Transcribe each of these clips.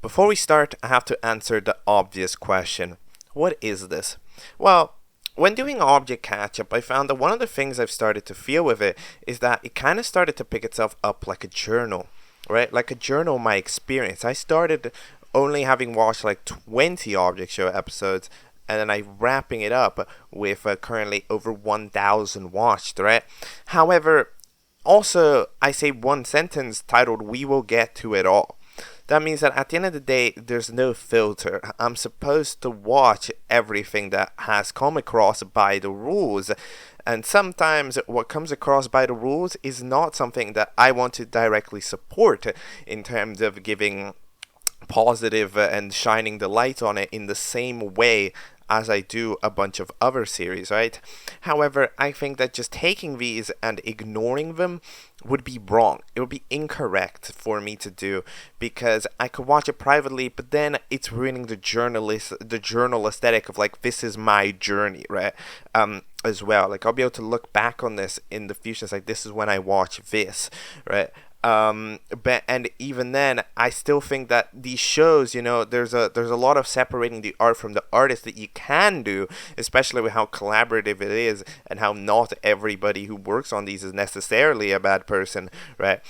Before we start, I have to answer the obvious question. What is this? Well, when doing object catch-up, I found that one of the things I've started to feel with it is that it kind of started to pick itself up like a journal, right? Like a journal of my experience. I started only having watched like 20 Object Show episodes, and then I wrapping it up with currently over 1,000 watched, right? However, also, I say one sentence titled, "We will get to it all." That means that at the end of the day, there's no filter. I'm supposed to watch everything that has come across by the rules. And sometimes what comes across by the rules is not something that I want to directly support in terms of giving positive and shining the light on it in the same way as I do a bunch of other series, right? However, I think that just taking these and ignoring them would be wrong. It would be incorrect for me to do, because I could watch it privately, but then it's ruining the journal aesthetic of like, this is my journey, right? As well, like I'll be able to look back on this in the future. It's like, this is when I watch this, right? But and even then, I still think that these shows, there's a lot of separating the art from the artist that you can do, especially with how collaborative it is and how not everybody who works on these is necessarily a bad person, right?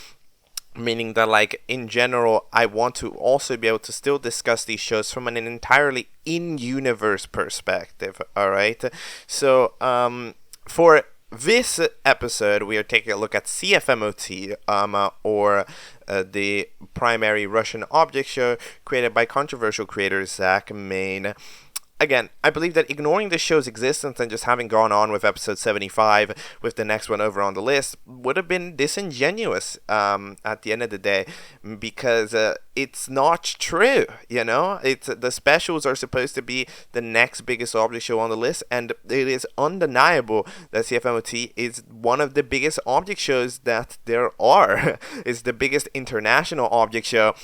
Meaning that, like, in general, I want to also be able to still discuss these shows from an entirely in-universe perspective, alright? So, for this episode, we are taking a look at C.F.M.O.T, or the primary Russian object show created by controversial creator ZackMain. Again, I believe that ignoring the show's existence and just having gone on with episode 75 with the next one over on the list would have been disingenuous at the end of the day, because it's not true, It's the specials are supposed to be the next biggest object show on the list, and it is undeniable that C.F.M.O.T is one of the biggest object shows that there are. It's the biggest international object show.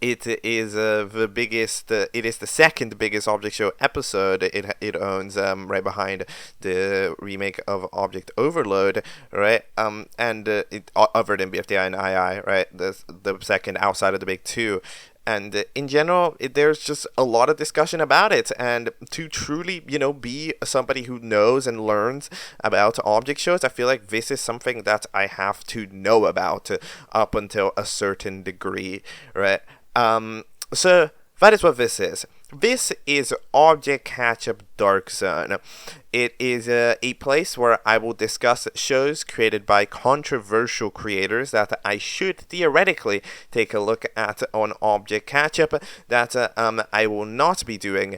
It is the biggest. It is the second biggest Object Show episode. It owns right behind the remake of Object Overload, right? And it other than BFDI and II, right? The second outside of the big two. And in general, there's just a lot of discussion about it. And to truly, be somebody who knows and learns about object shows, I feel like this is something that I have to know about up until a certain degree, right? So that is what this is. This is Object Catch-Up Dark Zone. It is a place where I will discuss shows created by controversial creators that I should theoretically take a look at on Object Catch-Up that I will not be doing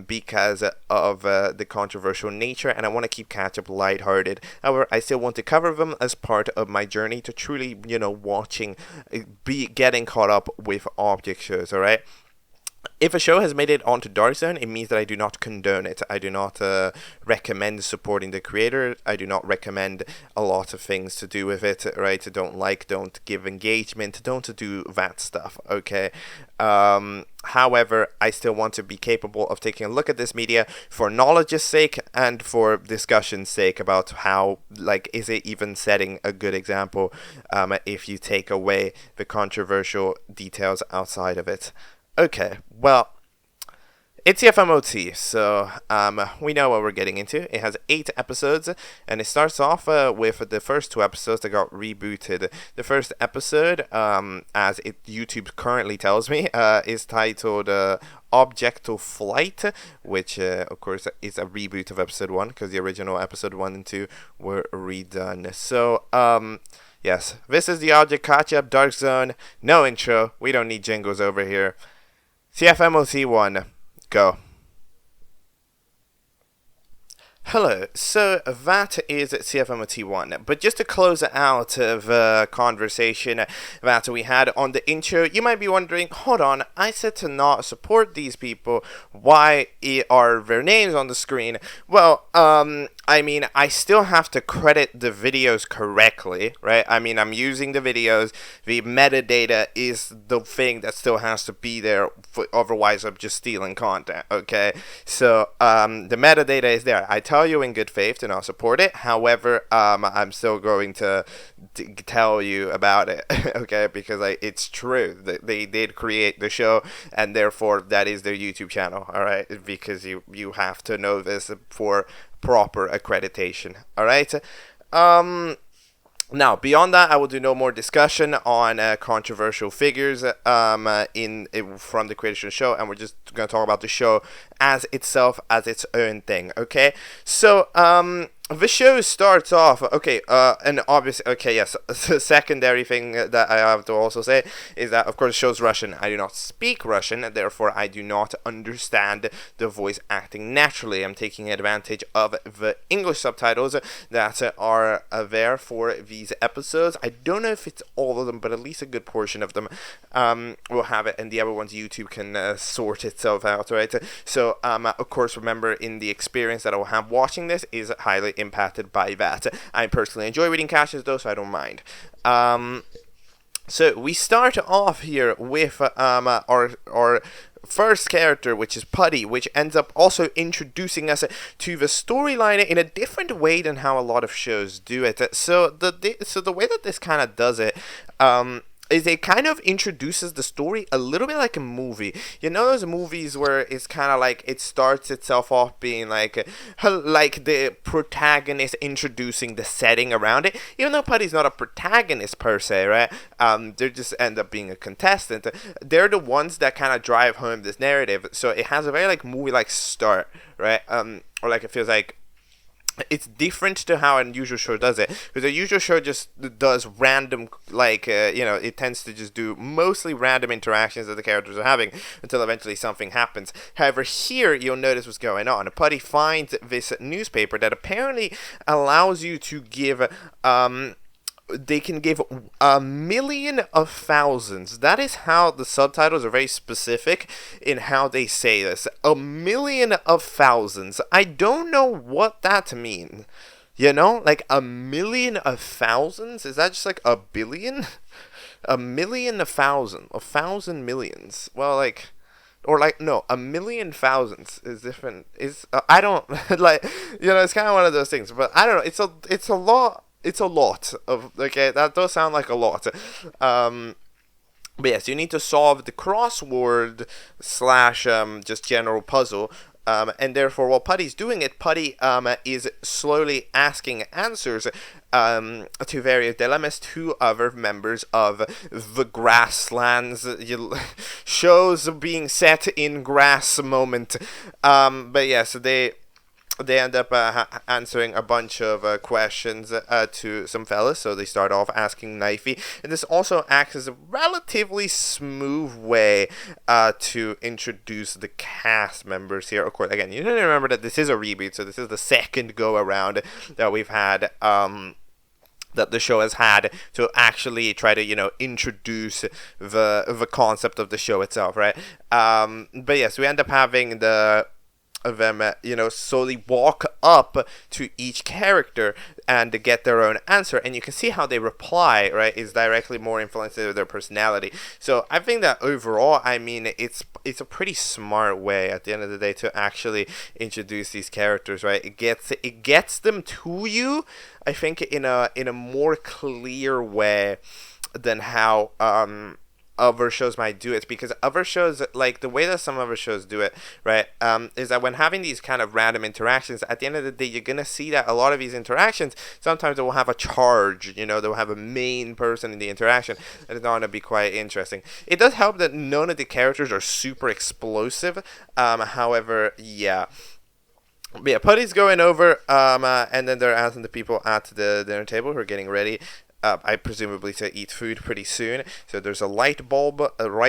because of the controversial nature, and I want to keep Catch-Up lighthearted. However, I still want to cover them as part of my journey to truly, getting caught up with object shows, alright? If a show has made it onto Dark Zone, it means that I do not condone it. I do not recommend supporting the creator. I do not recommend a lot of things to do with it, right? Don't give engagement, don't do that stuff, okay? However, I still want to be capable of taking a look at this media for knowledge's sake and for discussion's sake about how, is it even setting a good example if you take away the controversial details outside of it. Okay, well, it's C.F.M.O.T, so we know what we're getting into. It has 8 episodes, and it starts off with the first 2 episodes that got rebooted. The first episode, as YouTube currently tells me, is titled Object Flight, which, of course, is a reboot of episode 1, because the original episode 1 and 2 were redone. So, yes, this is the Object Catch-Up Dark Zone. No intro. We don't need jingles over here. C.F.M.O.T 1. Go. Hello, so that is C.F.M.O.T 1, but just to close out the conversation that we had on the intro, you might be wondering, hold on, I said to not support these people, why are their names on the screen? Well, I still have to credit the videos correctly, right? I'm using the videos, the metadata is the thing that still has to be there, otherwise I'm just stealing content, okay? So, the metadata is there. I tell tell you in good faith to not support it. However, I'm still going to tell you about it, okay? Because it's true that they did create the show, and therefore that is their YouTube channel, all right? Because you have to know this for proper accreditation, all right? Now, beyond that, I will do no more discussion on controversial figures from the creation of the show, and we're just going to talk about the show as itself, as its own thing, okay? So, the show starts off, and obviously, yes, the secondary thing that I have to also say is that, of course, the show's Russian. I do not speak Russian, and therefore I do not understand the voice acting naturally. I'm taking advantage of the English subtitles that are there for these episodes. I don't know if it's all of them, but at least a good portion of them will have it, and the other ones YouTube can sort itself out, right? So, of course, remember, in the experience that I will have watching this is highly impacted by that. I personally enjoy reading captions though, so I don't mind. So we start off here with our first character, which is Putty, which ends up also introducing us to the storyline in a different way than how a lot of shows do it. So the way that this kind of does it, is it kind of introduces the story a little bit like a movie. You know those movies where it's kind of like it starts itself off being like the protagonist introducing the setting around it, even though Putty's not a protagonist per se, right? They just end up being a contestant. They're the ones that kind of drive home this narrative, so it has a very like movie-like start, right? Or like it feels like it's different to how a usual show does it, because a usual show just does random, it tends to just do mostly random interactions that the characters are having until eventually something happens. However, here you'll notice what's going on. Putty finds this newspaper that apparently allows you to give they can give 1,000,000 of thousands. That is how the subtitles are very specific in how they say this. 1,000,000 of thousands. I don't know what that means. You know, like 1,000,000 of thousands? Is that just like a billion? 1,000,000 of thousand. 1,000 millions. Well, like... Or like, no, 1,000,000 thousands is different. I don't... like, it's kind of one of those things. But I don't know. It's a lot... It's a lot of, okay, that does sound like a lot. But yes, you need to solve the crossword / just general puzzle. And therefore, while Putty's doing it, Putty is slowly asking answers to various dilemmas to other members of the Grasslands. Shows being set in grass moment. But yeah, so they end up answering a bunch of questions to some fellas. So they start off asking Knifey, and this also acts as a relatively smooth way to introduce the cast members here. Of course, again, you need to remember that this is a reboot, so this is the second go around that we've had that the show has had to actually try to, introduce the concept of the show itself, right? But yes, we end up having of them, slowly walk up to each character and to get their own answer, and you can see how they reply, right, is directly more influenced by their personality. So I think that overall, I mean, it's a pretty smart way at the end of the day to actually introduce these characters, right? It gets them to you, I think, in a more clear way than how other shows might do it, because other shows, like the way that some other shows do it, right, is that when having these kind of random interactions, at the end of the day, you're gonna see that a lot of these interactions, sometimes they will have a charge, they'll have a main person in the interaction, and it's gonna be quite interesting. It does help that none of the characters are super explosive, however, yeah. But yeah, Putty's going over, and then they're asking the people at the dinner table who are getting ready, I presumably to eat food pretty soon. So there's a light bulb. There's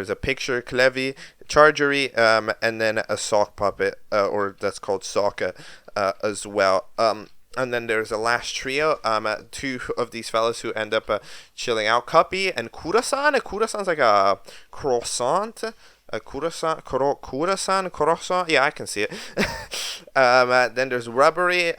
a picture, Clevy, chargery, and then a sock puppet, or that's called Sokka, as well. And then there's a last trio, two of these fellas who end up chilling out, Cuppy and Kurasan. Kurasan's like a croissant. Croissant. Yeah, I can see it. Then there's Rubbery,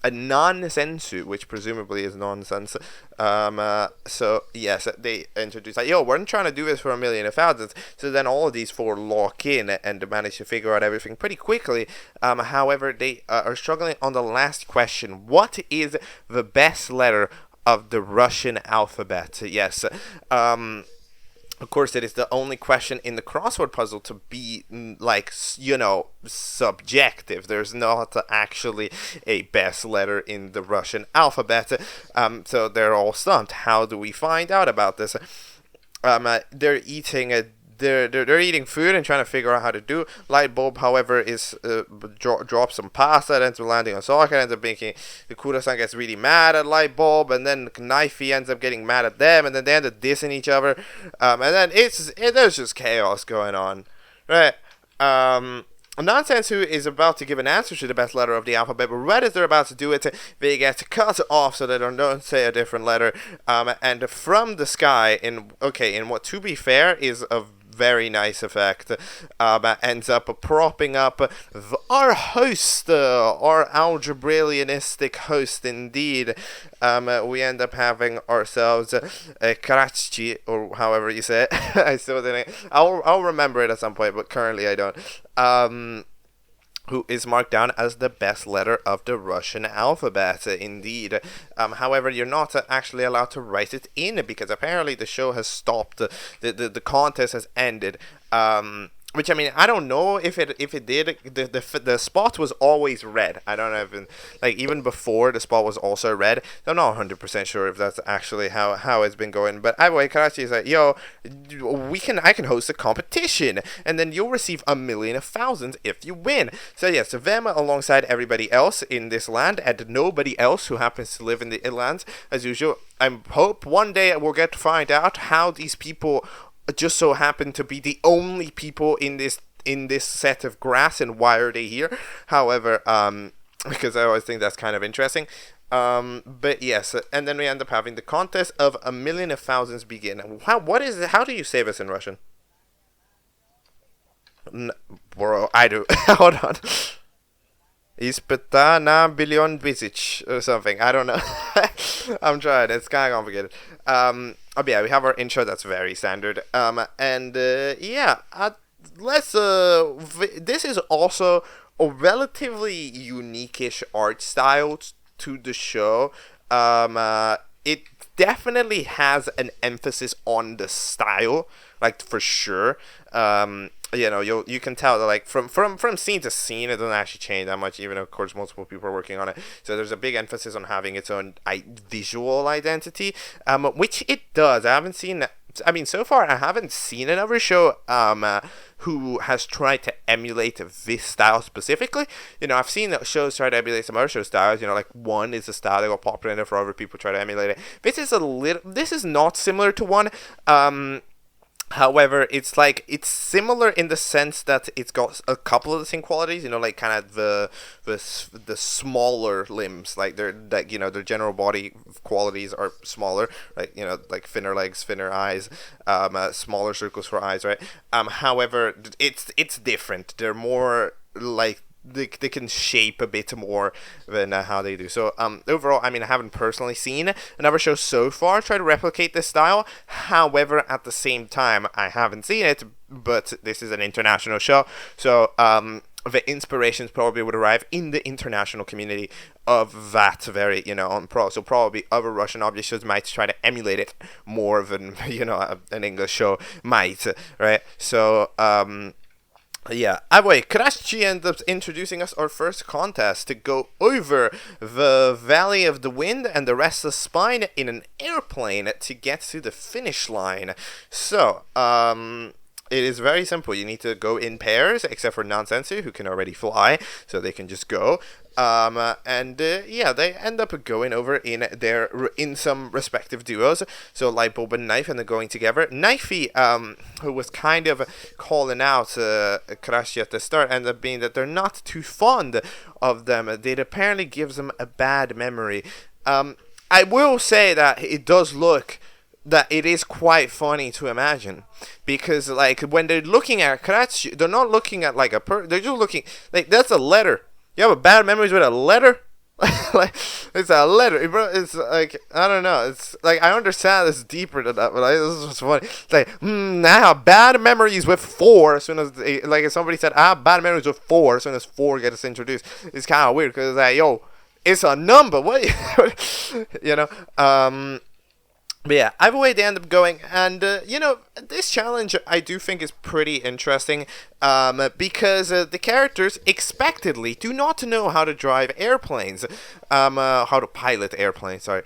a nonsensu, which presumably is nonsense. So yes, they introduce like, yo, we're trying to do this for a million of thousands. So then all of these four lock in and manage to figure out everything pretty quickly. However, they are struggling on the last question. What is the best letter of the Russian alphabet? Yes. Of course, it is the only question in the crossword puzzle to be, like, you know, subjective. There's not actually a best letter in the Russian alphabet. So they're all stumped. How do we find out about this? They're eating they're eating food and trying to figure out how to do. Light bulb, however, is drops some pasta, ends up landing on socket, ends up making the Kura-san gets really mad at light bulb, and then Knifey ends up getting mad at them, and then they end up dissing each other, and then there's just chaos going on, right? Nonsenseu is about to give an answer to the best letter of the alphabet, but right as they're about to do it, they get cut off so they don't say a different letter. And from the sky, in what, to be fair, is a very nice effect, ends up propping up our host, our algebraianistic host indeed. We end up having ourselves Karachi, or however you say it. I still didn't. I'll remember it at some point, but currently I don't. Who is marked down as the best letter of the Russian alphabet, indeed. However, you're not actually allowed to write it in, because apparently the show has stopped, the contest has ended. Which, I mean, I don't know if it did. The spot was always red. I don't know if even before the spot was also red. I'm not 100% sure if that's actually how it's been going. But anyway, Karachi is like, yo, I can host a competition, and then you'll receive 1,000,000 of thousands if you win. So yes, so them alongside everybody else in this land and nobody else who happens to live in the lands as usual. I hope one day we'll get to find out how these people just so happen to be the only people in this set of grass, and why are they here? However, because I always think that's kind of interesting. But yes, and then we end up having the contest of 1,000,000 of thousands begin. How do you say this in Russian? Bro, I do. Hold on. Испыта на billion tысяч or something. I don't know. I'm trying. It's kind of complicated. But yeah, we have our intro. That's very standard. This is also a relatively unique-ish art style to the show. It definitely has an emphasis on the style, like, for sure. You know, you can tell that, like, from scene to scene, it doesn't actually change that much, even though, of course, multiple people are working on it. So there's a big emphasis on having its own visual identity, which it does. So far, I haven't seen another show who has tried to emulate this style specifically. You know, I've seen shows try to emulate some other show styles. You know, like, One is a style that got popular, and for other people try to emulate it. This is not similar to One. However, it's similar in the sense that it's got a couple of the same qualities, you know, like kind of the smaller limbs, like their general body qualities are smaller, right? You know, like thinner legs, thinner eyes, smaller circles for eyes, right? However, it's different. They're more like they can shape a bit more than how they do. So overall, I mean, I haven't personally seen another show so far try to replicate this style. However, at the same time, I haven't seen it, but this is an international show, so the inspirations probably would arrive in the international community of that very, so probably other Russian object shows might try to emulate it more than, an English show might, right? So, yeah, anyway, Karachi ends up introducing us our first contest to go over the Valley of the Wind and the Restless Spine in an airplane to get to the finish line. So, it is very simple. You need to go in pairs, except for Nonsenseu, who can already fly, so they can just go. They end up going over in some respective duos. So Light Bulb and Knife, and they're going together. Knifey, who was kind of calling out Karashi at the start, ends up being that they're not too fond of them. It apparently gives them a bad memory. I will say that it does look that it is quite funny to imagine, because like when they're looking at Karachi, they're not looking at like they're just looking like that's a letter. You have a bad memories with a letter? Like, it's a letter, bro. It's like, I don't know. It's like, I understand it's deeper than that, but like, this is just funny. It's like, I have bad memories with 4. As soon as like, if somebody said I have bad memories with 4, as soon as 4 gets introduced, it's kind of weird because it's like, yo, it's a number. What? You know. But yeah, either way they end up going, and this challenge I do think is pretty interesting, because the characters expectedly do not know how to drive airplanes, how to pilot airplanes, sorry,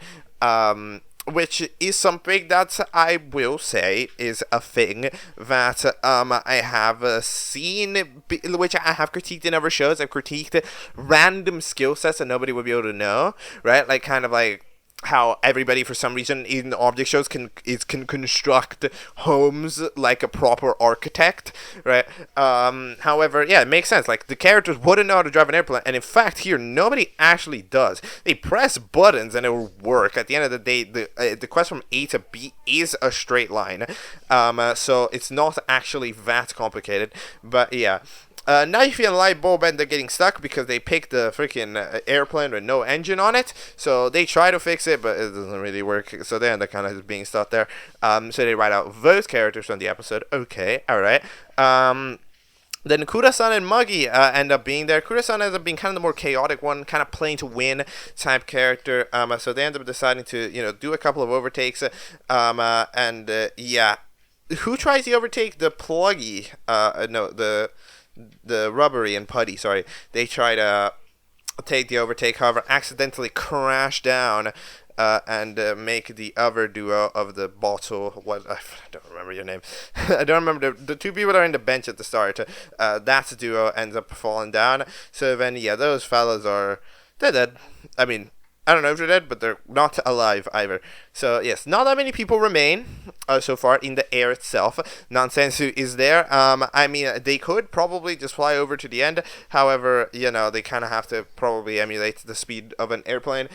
which is something that I will say is a thing that I have seen, which I have critiqued in other shows. I've critiqued random skill sets that nobody would be able to know, right? Like, kind of like how everybody for some reason in object shows can construct homes like a proper architect, right? However, yeah, it makes sense. Like, the characters wouldn't know how to drive an airplane, and in fact here nobody actually does. They press buttons and it will work. At the end of the day, the quest from A to B is a straight line, so it's not actually that complicated. But yeah, Knifey and Light Bulb end up getting stuck because they picked the freaking airplane with no engine on it. So they try to fix it, but it doesn't really work. So they end up kind of being stuck there. So they write out those characters from the episode. Okay, alright. Then Kura-san and Muggy end up being there. Kura-san ends up being kind of the more chaotic one, kind of playing to win type character. So they end up deciding to, do a couple of overtakes. Yeah. Who tries the overtake? The Pluggy. No, the Rubbery and Putty, sorry. They try to take the overtake, however, accidentally crash down and make the other duo of the bottle. I don't remember your name. I don't remember the two people that are in the bench at the start. That duo ends up falling down. So then, yeah, those fellas they're dead. I mean, I don't know if they're dead, but they're not alive either. So yes, not that many people remain so far in the air itself. Nансенсу is there. I mean, they could probably just fly over to the end. However, they kind of have to probably emulate the speed of an airplane.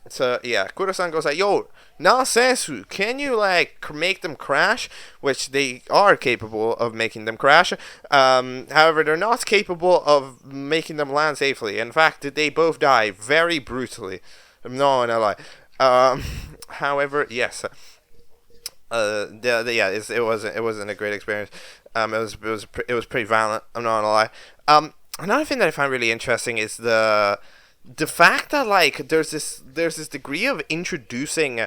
So yeah, Kuro-san goes like, yo, Nансенсу, can you make them crash? Which they are capable of making them crash. However, they're not capable of making them land safely. In fact, they both die very brutally. No, no lie. However, yes. It wasn't a great experience. It was pretty violent. I'm not gonna lie. Another thing that I find really interesting is the fact that there's this degree of introducing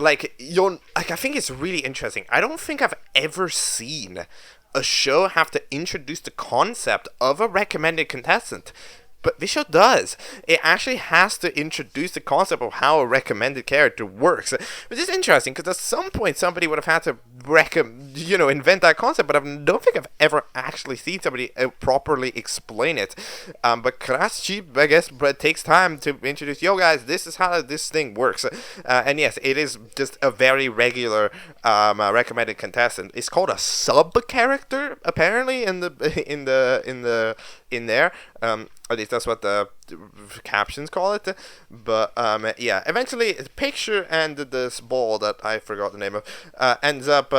I think it's really interesting. I don't think I've ever seen a show have to introduce the concept of a recommended contestant. But this show does. It actually has to introduce the concept of how a recommended character works, which is interesting because at some point somebody would have had to invent that concept. But I don't think I've ever actually seen somebody properly explain it. But that's cheap, I guess. But it takes time to introduce. Yo, guys, this is how this thing works. And yes, it is just a very regular recommended contestant. It's called a sub character apparently in there. At least that's what the captions call it. But yeah, eventually the picture and this ball that I forgot the name of ends up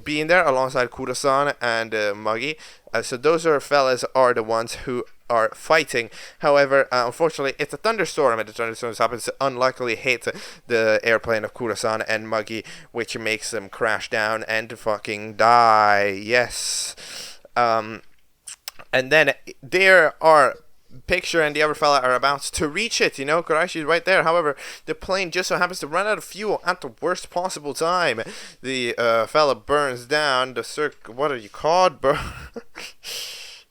being there alongside Kura-san and Muggy. So those fellas are the ones who are fighting. However, unfortunately, it's a thunderstorm, and the thunderstorm happens to unluckily hit the airplane of Kura-san and Muggy, which makes them crash down and fucking die. Yes. And then there are Picture and the other fella are about to reach it, Kuraishi right there. However, the plane just so happens to run out of fuel at the worst possible time. The fella burns down. What are you called, bro?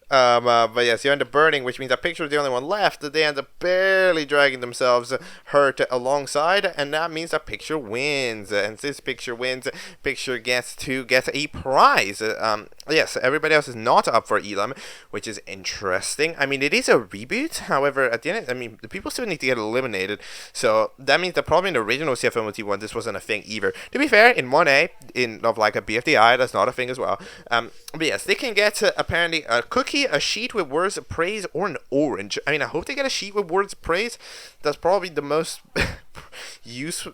But yes, you end up burning, which means that Picture is the only one left. They end up barely dragging themselves hurt alongside, and that means that Picture wins. And since Picture wins, Picture gets a prize. Yes, everybody else is not up for Elam, which is interesting. I mean, it is a reboot. However, at the end, the people still need to get eliminated. So that means that probably in the original C.F.M.O.T one, this wasn't a thing either. To be fair, in 1A, of a BFDI, that's not a thing as well. But yes, they can get apparently a cookie, a sheet with words of praise, or an orange. I hope they get a sheet with words of praise. That's probably the most useful,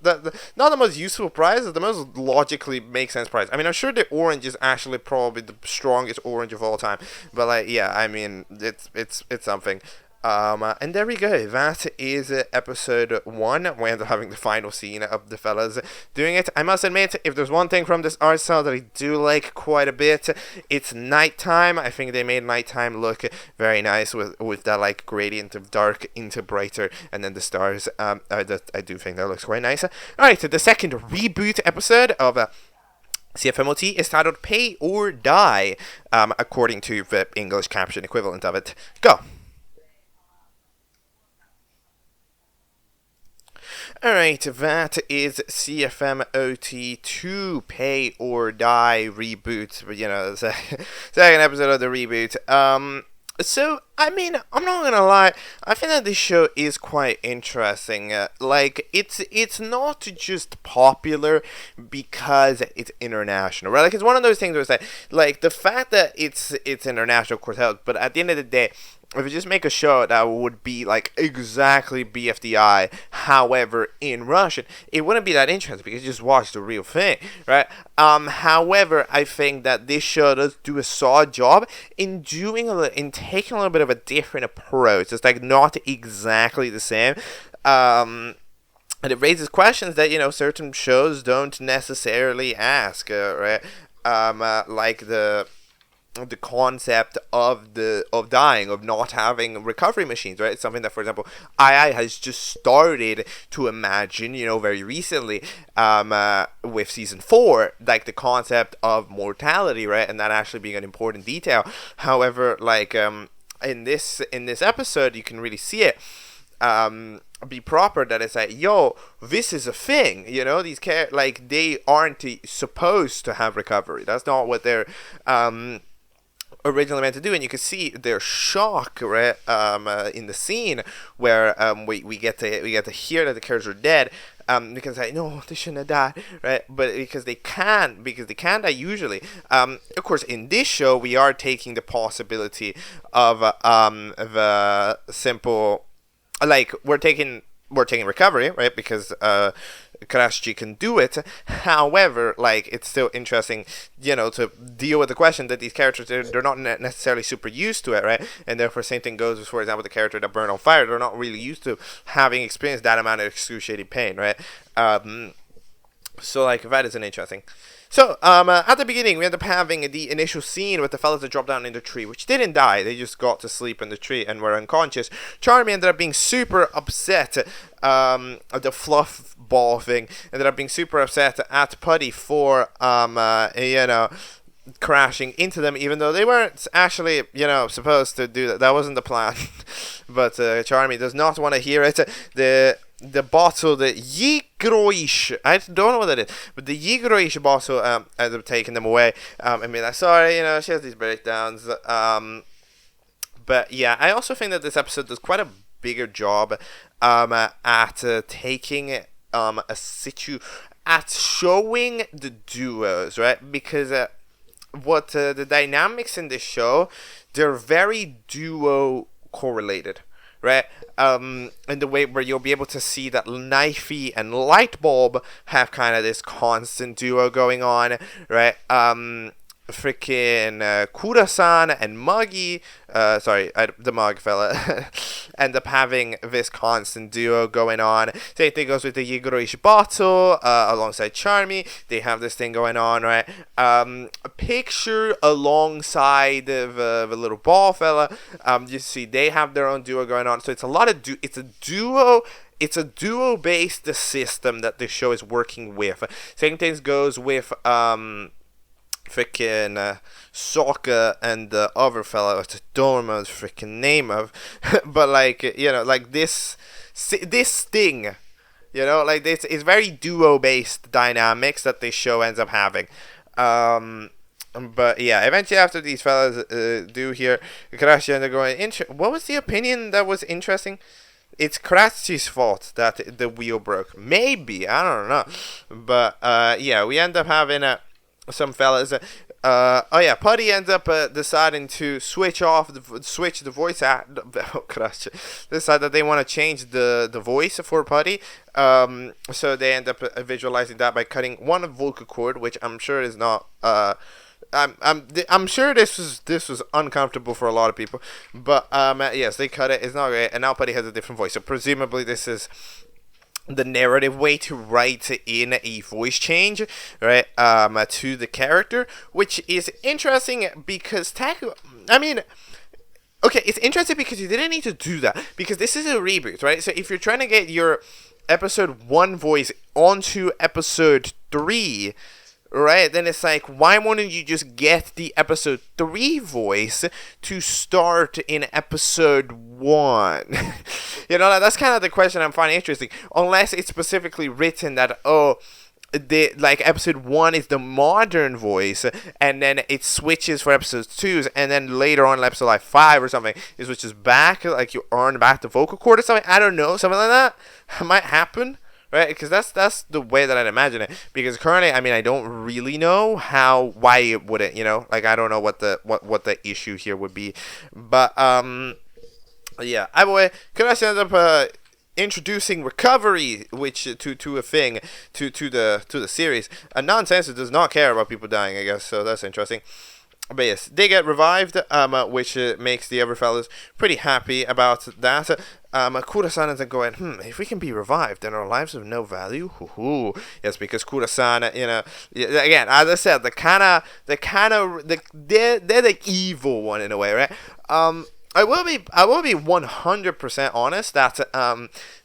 not the most useful prize, it's the most logically make sense prize. I'm sure the orange is actually probably the strongest orange of all time. But yeah, it's something. And there we go. That is episode 1. We end up having the final scene of the fellas doing it. I must admit, if there's one thing from this art style that I do like quite a bit, it's nighttime. I think they made nighttime look very nice with that like gradient of dark into brighter, and then the stars. I do think that looks quite nice. All right, the second reboot episode of C.F.M.O.T is titled "Pay or Die," according to the English caption equivalent of it. Go. Alright, that is C.F.M.O.T 2 Pay or Die reboot, you know, the second episode of the reboot. So, I mean, I'm not gonna lie, I think that this show is quite interesting. Like, it's not just popular because it's international, right? Like, it's one of those things where it's like the fact that it's international, of course, helps, but at the end of the day, if you just make a show that would be like exactly BFDI, however, in Russian, it wouldn't be that interesting because you just watch the real thing, right? However, I think that this show does do a solid job in taking a little bit of a different approach. It's like not exactly the same. And it raises questions that, you know, certain shows don't necessarily ask, right? Like the concept of dying, of not having recovery machines, right? It's something that, for example, II has just started to imagine, you know, very recently, with season 4, like the concept of mortality, right? And that actually being an important detail. However, like in this episode, you can really see it be proper, that it's like, yo, this is a thing, you know, these like they aren't supposed to have recovery. That's not what they're originally meant to do, and you can see their shock, right, in the scene where we get to hear that the characters are dead, because I know they shouldn't have died, right? But because they can die usually. Of course, in this show, we are taking the possibility of the simple, like we're taking recovery, right? Because Kraschi can do it. However, like, it's still interesting, you know, to deal with the question that these characters, they're not necessarily super used to it, right? And therefore, same thing goes with, for example, the character that burned on fire. They're not really used to having experienced that amount of excruciating pain, right? So, like, that is an interesting. So, at the beginning, we end up having the initial scene with the fellas that dropped down in the tree, which didn't die. They just got to sleep in the tree and were unconscious. Charmy ended up being super upset. The fluff ball thing ended up being super upset at Putty for, you know, crashing into them, even though they weren't actually, you know, supposed to do that. That wasn't the plan. But Charmy does not want to hear it. The bottle, the Yigroish, I don't know what that is, but the Yigroish bottle ended up taking them away. I mean, I'm sorry, you know, she has these breakdowns. But yeah, I also think that this episode does quite a bigger job at taking at showing the duos, right? Because what the dynamics in this show, they're very duo correlated, right? In the way where you'll be able to see that Knifey and Lightbulb have kind of this constant duo going on, right? Freaking Kura-san and Muggy, the Mug fella, end up having this constant duo going on. Same thing goes with the Yigoroishi bottle, alongside Charmy. They have this thing going on, right? A picture alongside the little ball fella. You see they have their own duo going on. So it's a lot of it's a duo-based system that this show is working with. Same thing goes with freaking Sokka and the other fella, which I don't remember the freaking name of, but like, you know, like this thing, you know, like this is very duo based dynamics that this show ends up having. But yeah, eventually after these fellas do here, Karashi ends up going, what was the opinion that was interesting? It's Karachi's fault that the wheel broke. Maybe, I don't know. But yeah, we end up having some fellas. Putty ends up deciding to switch the voice act. Oh, gosh. Decide that they want to change the voice for Putty. So they end up visualizing that by cutting one vocal cord, which I'm sure is not I'm sure this was uncomfortable for a lot of people, but yes, they cut it. It's not great, and now Buddy has a different voice, so presumably this is the narrative way to write in a voice change, right, to the character, which is interesting because okay, it's interesting because you didn't need to do that because this is a reboot, right? So if you're trying to get your episode 1 voice onto episode 3, right, then it's like, why wouldn't you just get the episode 3 voice to start in episode 1? You know, that's kind of the question I'm finding interesting. Unless it's specifically written that, episode 1 is the modern voice, and then it switches for episode 2, and then later on in episode 5 or something, it switches back, like you earn back the vocal cord or something. I don't know, something like that might happen. Right, because that's the way that I'd imagine it. Because currently, I don't really know why it wouldn't. You know, like I don't know what the issue here would be. But yeah. Either way, could I end up introducing recovery, which to a thing to the series. And Nансенсу does not care about people dying, I guess. So that's interesting. But yes, they get revived, which makes the other fellas pretty happy about that. Kura-san is going, if we can be revived, then our lives have no value. Yes, because Kura-san, again, as I said, they're the evil one in a way, right? I will be 100% honest that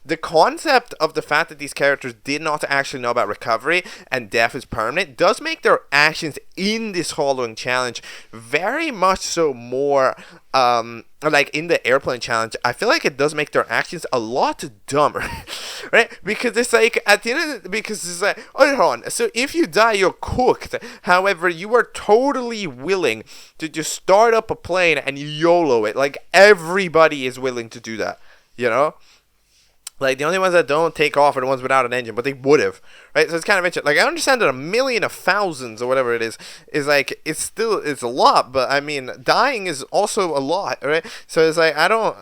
the concept of the fact that these characters did not actually know about recovery and death is permanent does make their actions in this following challenge very much so more like in the airplane challenge. I feel like it does make their actions a lot dumber, right? Because it's like at the end because it's like, hold on, so if you die you're cooked. However, you are totally willing to just start up a plane and YOLO it. Like everybody is willing to do that, you know? Like, the only ones that don't take off are the ones without an engine, but they would have, right? So it's kind of interesting. Like, I understand that 1,000,000 of thousands or whatever it is like, it's a lot, but, dying is also a lot, right? So it's like, I don't,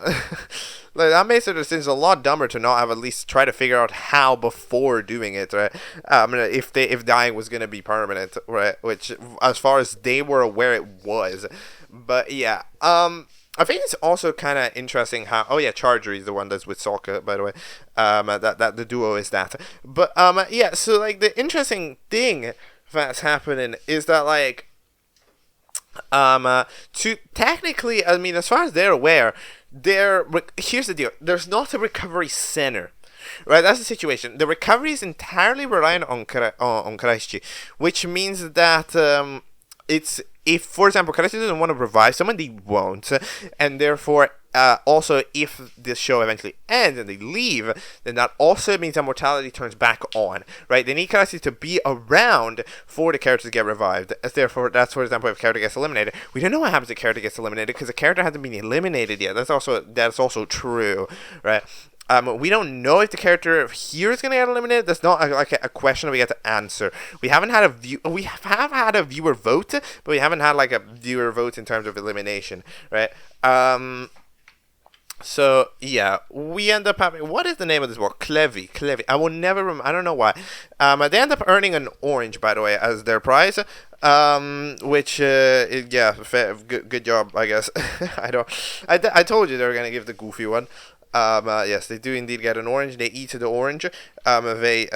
like, that makes the decision a lot dumber to not have at least try to figure out how before doing it, right? If dying was going to be permanent, right? Which, as far as they were aware, it was. But, yeah, I think it's also kind of interesting how... Oh, yeah, Charger is the one that's with Sokka, by the way. That the duo is that. But, yeah, so, like, the interesting thing that's happening is that, like... technically, as far as they're aware, here's the deal. There's not a recovery center. Right, that's the situation. The recovery is entirely reliant on Karaichi, which means that if, for example, Karaichi doesn't want to revive someone, they won't, and therefore, also, if this show eventually ends and they leave, then that also means that mortality turns back on, right? They need Karaichi to be around for the character to get revived. Therefore, that's, for example, if a character gets eliminated. We don't know what happens if a character gets eliminated because the character hasn't been eliminated yet. That's also true, right? We don't know if the character here is going to get eliminated. That's not a question that we get to answer. We have had a viewer vote, but we haven't had like a viewer vote in terms of elimination, right? So yeah, we end up having, what is the name of this book? Clevy. I will never remember. I don't know why. They end up earning an orange, by the way, as their prize. Which good job, I guess. I told you they were gonna give the goofy one. Yes, they do indeed get an orange. They eat the orange. They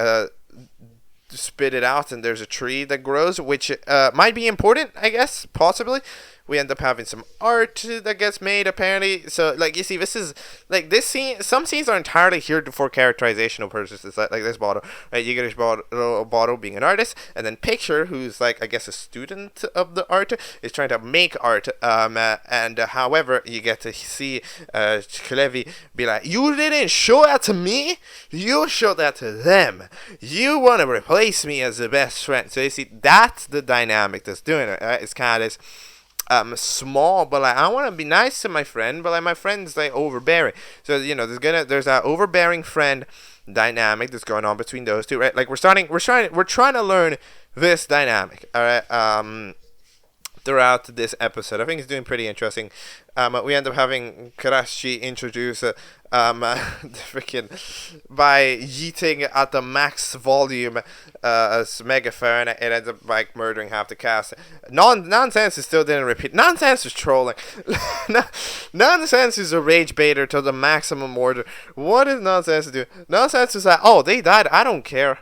spit it out, and there's a tree that grows, which might be important, I guess, possibly. We end up having some art that gets made, apparently. So, like, you see, this is, like, this scene, some scenes are entirely here for characterizational purposes, like this bottle, right? You get a bottle being an artist, and then Picture, who's, like, I guess a student of the art, is trying to make art, and however, you get to see Clevy be like, you didn't show that to me, you showed that to them. You want to replace me as the best friend. So, you see, that's the dynamic that's doing it, right? It's kind of this small, but like I want to be nice to my friend, but like my friend's like overbearing. So there's that overbearing friend dynamic that's going on between those two, right? Like we're trying to learn this dynamic, all right? throughout this episode. I think it's doing pretty interesting. We end up having Karashi introduce the freaking by yeeting at the max volume as megaphone. It ends up like murdering half the cast. Nonsens still didn't repeat. Nonsens is trolling. Nonsens is a rage baiter to the maximum order. What is Nonsens do? Nonsens is like, oh, they died. I don't care.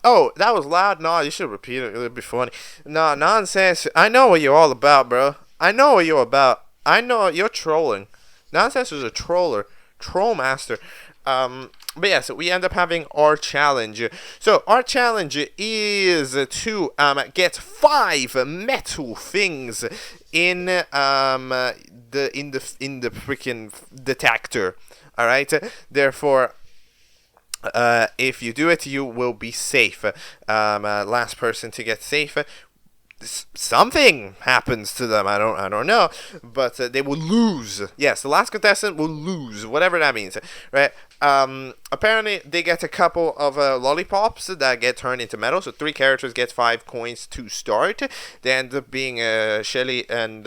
Oh, that was loud. No, you should repeat it. It'll be funny. No, nonsense. I know what you're all about, bro. I know what you're about. I know you're trolling. Nonsense is a troller. Troll master. But yeah, so we end up having our challenge. So our challenge is to get 5 metal things in the freaking detector. All right. Therefore, if you do it, you will be safe. Last person to get safe. Something happens to them. I don't know, but they will lose. Yes, the last contestant will lose, whatever that means, right? Apparently, they get a couple of lollipops that get turned into metal. So 3 characters get 5 coins to start. They end up being Shelly and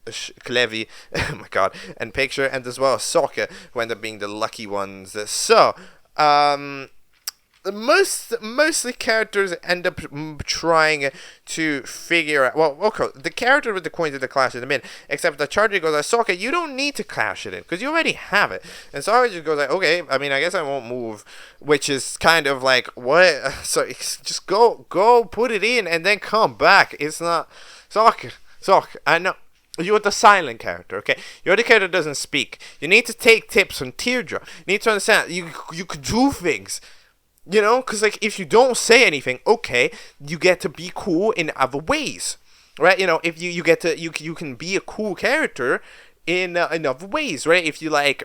Clevy, oh my god, and Picture, and as well as Sokka, who end up being the lucky ones. So mostly characters end up trying to figure out. Well, okay, the character with the coins in the clash in the min, except the Charger goes like, Sokka, you don't need to clash it in because you already have it. And Sokka just goes like, okay, I mean, I guess I won't move, which is kind of like, what? So just go put it in and then come back. It's not Sokka. I know. You're the silent character, okay? You're the character that doesn't speak. You need to take tips from Teardrop. You need to understand, you could do things. You know, because like if you don't say anything, okay, you get to be cool in other ways, right? You know, if you get to you can be a cool character in other ways, right? If you like,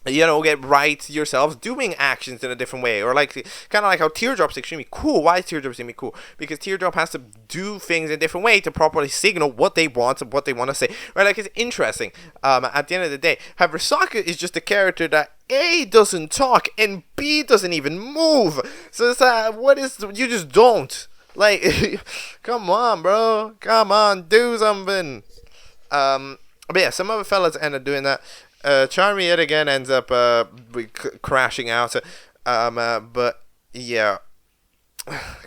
you know, get right yourselves doing actions in a different way, or like kind of like how Teardrop's extremely cool. Why is Teardrop extremely cool? Because Teardrop has to do things in a different way to properly signal what they want and what they want to say, right? Like it's interesting. At the end of the day, however, Sokka is just a character that A doesn't talk and B doesn't even move. So it's you just don't like. Come on, bro. Come on, do something. But yeah, some other fellas end up doing that. Charmy yet again ends up crashing out. But yeah,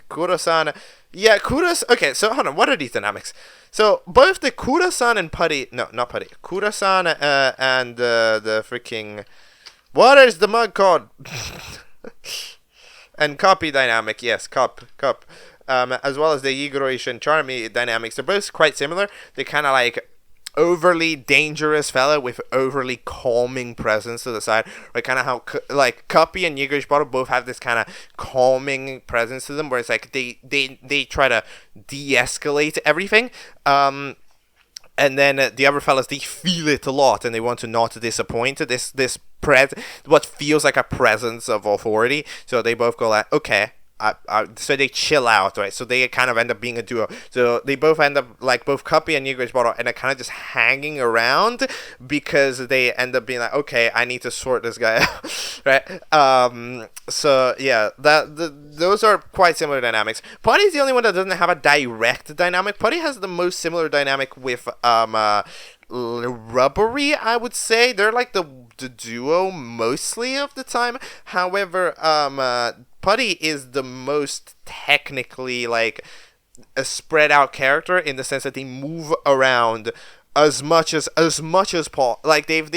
Kuro-san. Yeah, okay, so hold on. What are these dynamics? So both the Kuro-san and Putty. No, not Putty. Kuro-san and the freaking. What is the mug called? And Copy dynamic. Yes, Cup. As well as the Yigoroish and Charmy dynamics. They're both quite similar. They kind of like overly dangerous fella with overly calming presence to the side, like kind of how like Cuppy and Yigorish Bottle both have this kind of calming presence to them, where it's like they try to de-escalate everything, and then the other fellas, they feel it a lot and they want to not disappoint this what feels like a presence of authority, so they both go like, okay. So they chill out, right? So they kind of end up being a duo. So they both end up, like, both Cuppy and Yigorish Bottle, and they're kind of just hanging around because they end up being like, okay, I need to sort this guy out, right? So yeah, those are quite similar dynamics. Putty's the only one that doesn't have a direct dynamic. Putty has the most similar dynamic with Rubbery, I would say. They're like the duo mostly of the time. However, Putty is the most technically like a spread out character in the sense that they move around as much as Paul. Like they've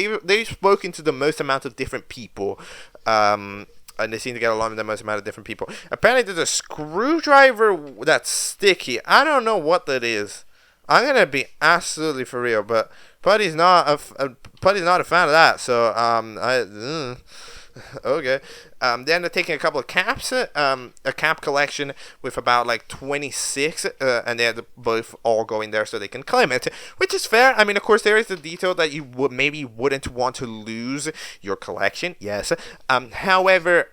spoken to the most amount of different people, and they seem to get along with the most amount of different people. Apparently, there's a screwdriver that's sticky. I don't know what that is. I'm gonna be absolutely for real, but Putty's not a fan of that. So okay. They end up taking a couple of caps, a cap collection with about like 26, and they had to both all go in there so they can claim it, which is fair. I mean, of course, there is the detail that you maybe wouldn't want to lose your collection. Yes. However,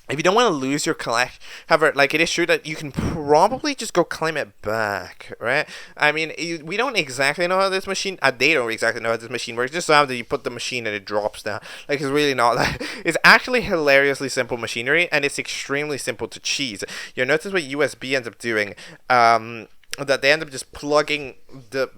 if you don't want to lose your collection, however, like it is true that you can probably just go claim it back, right? I mean, we don't exactly know how this machine, they don't exactly know how this machine works. Just so that you put the machine and it drops down. Like it's really not that. It's actually hilariously simple machinery, and it's extremely simple to cheese. You'll notice what USB ends up doing. that they end up just plugging the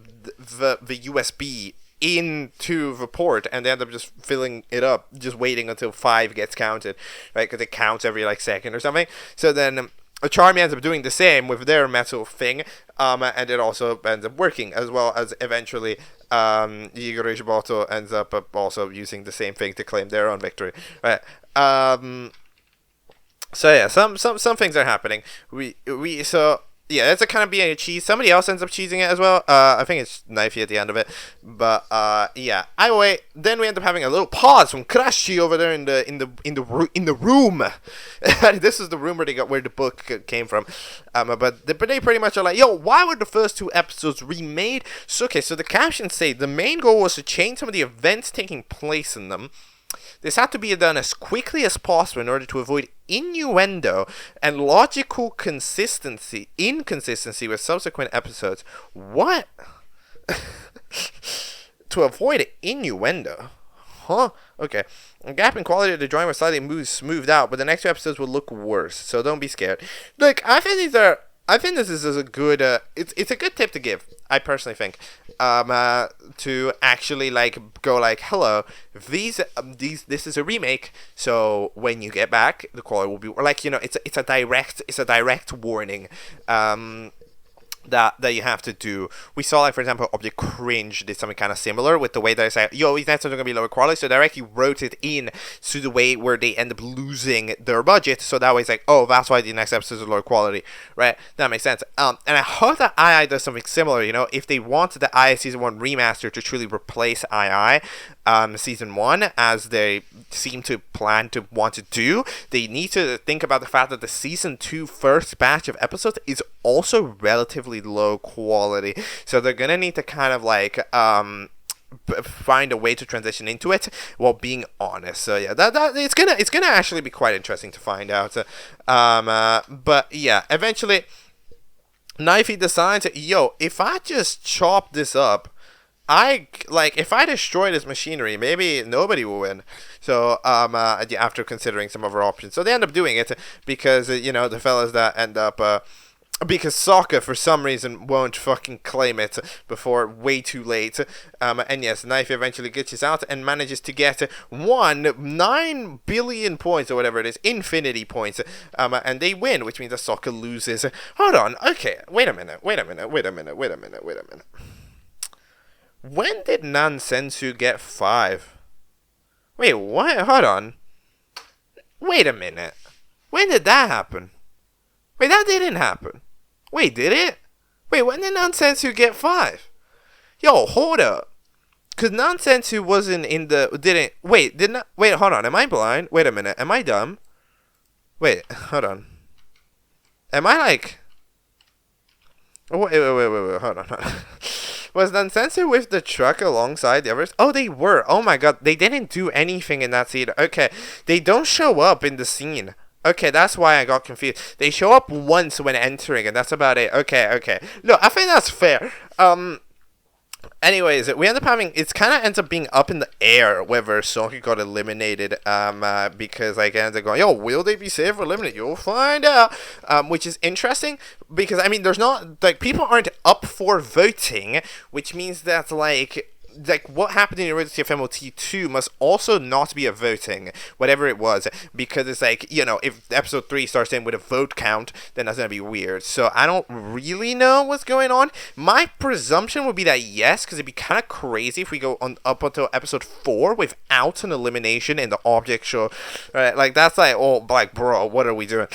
USB into the port, and they end up just filling it up, just waiting until 5 gets counted, right? Because it counts every like second or something. So then Charmy ends up doing the same with their metal thing, and it also ends up working, as well as eventually Igor ends up also using the same thing to claim their own victory, right? So yeah, some things are happening. Yeah, that's a kind of being a cheese. Somebody else ends up cheesing it as well. I think it's Knifey at the end of it. But yeah. Either way, then we end up having a little pause from Crashy over there in the room. This is the room where the book came from. But they pretty much are like, yo, why were the first 2 episodes remade? So okay, so the captions say the main goal was to change some of the events taking place in them. This had to be done as quickly as possible in order to avoid innuendo and logical inconsistency with subsequent episodes. What? To avoid innuendo? Huh? Okay. A gap in quality of the drawing was slightly smoothed out, but the next 2 episodes will look worse, so don't be scared. Look, I think this is a good, it's a good tip to give, I personally think, to actually like go like, hello, this is a remake, so when you get back, the quality will be like, it's a direct warning, that you have to do. We saw, like, for example, Object Cringe did something kind of similar with the way that I said, yo, these next ones are going to be lower quality, so directly wrote it in to the way where they end up losing their budget, so that way it's like, oh, that's why the next episodes are lower quality, right? That makes sense. And I hope that II does something similar, if they want the II Season 1 remaster to truly replace II, Season 1, as they seem to plan to want to do, they need to think about the fact that the Season 2 first batch of episodes is also relatively low quality, so they're gonna need to kind of like find a way to transition into it while being honest. So yeah, that it's gonna actually be quite interesting to find out. But yeah, eventually Knifey decides, yo, if I just chop this up, if I destroy this machinery, maybe nobody will win. So, after considering some other options, so they end up doing it because the fellas that end up because Sokka for some reason won't fucking claim it before way too late. And yes, Knifey eventually glitches out and manages to get 9 billion points or whatever it is, infinity points. And they win, which means that Sokka loses. Hold on, okay, wait a minute. When did Nансенсу get 5? Wait, what? Hold on. Wait a minute. When did that happen? Wait, that didn't happen. Wait, did it? Wait, when did Nансенсу get 5? Yo, hold up. Because Nансенсу wasn't in the... Wait, hold on. Am I blind? Wait a minute. Am I dumb? Wait, hold on. Am I like... Wait. Hold on. Was Nансенсу with the truck alongside the others? Oh, they were. Oh my god. They didn't do anything in that scene. Okay. They don't show up in the scene. Okay, that's why I got confused. They show up once when entering, and that's about it. Okay. Look, I think that's fair. Anyways, we end up having... It kind of ends up being up in the air whether Sokka got eliminated, because, like, it ends up going, yo, will they be safe or eliminated? You'll find out, which is interesting, because, I mean, there's not... Like, people aren't up for voting, which means that, like what happened in the original C.F.M.O.T 2 must also not be a voting, whatever it was, because it's like, if episode 3 starts in with a vote count, then that's gonna be weird. So I don't really know what's going on. My presumption would be that yes, because it'd be kind of crazy if we go on up until episode 4 without an elimination in the Object Show, right? Like, that's like, oh, like, bro, what are we doing?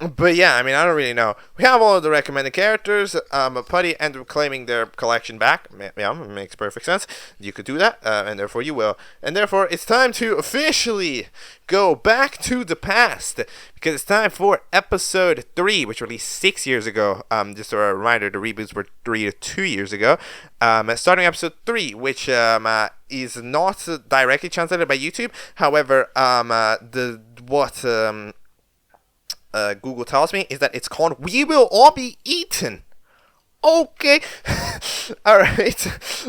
But yeah, I mean, I don't really know. We have all of the recommended characters. Putty ended up claiming their collection back. Yeah, it makes perfect sense. You could do that, and therefore you will. And therefore, it's time to officially go back to the past, because it's time for episode 3, which released 6 years ago. Just a reminder, the reboots were 3 to 2 years ago. Starting episode 3, which is not directly translated by YouTube. However, Google tells me is that it's called "We Will All Be Eaten." Okay. Alright.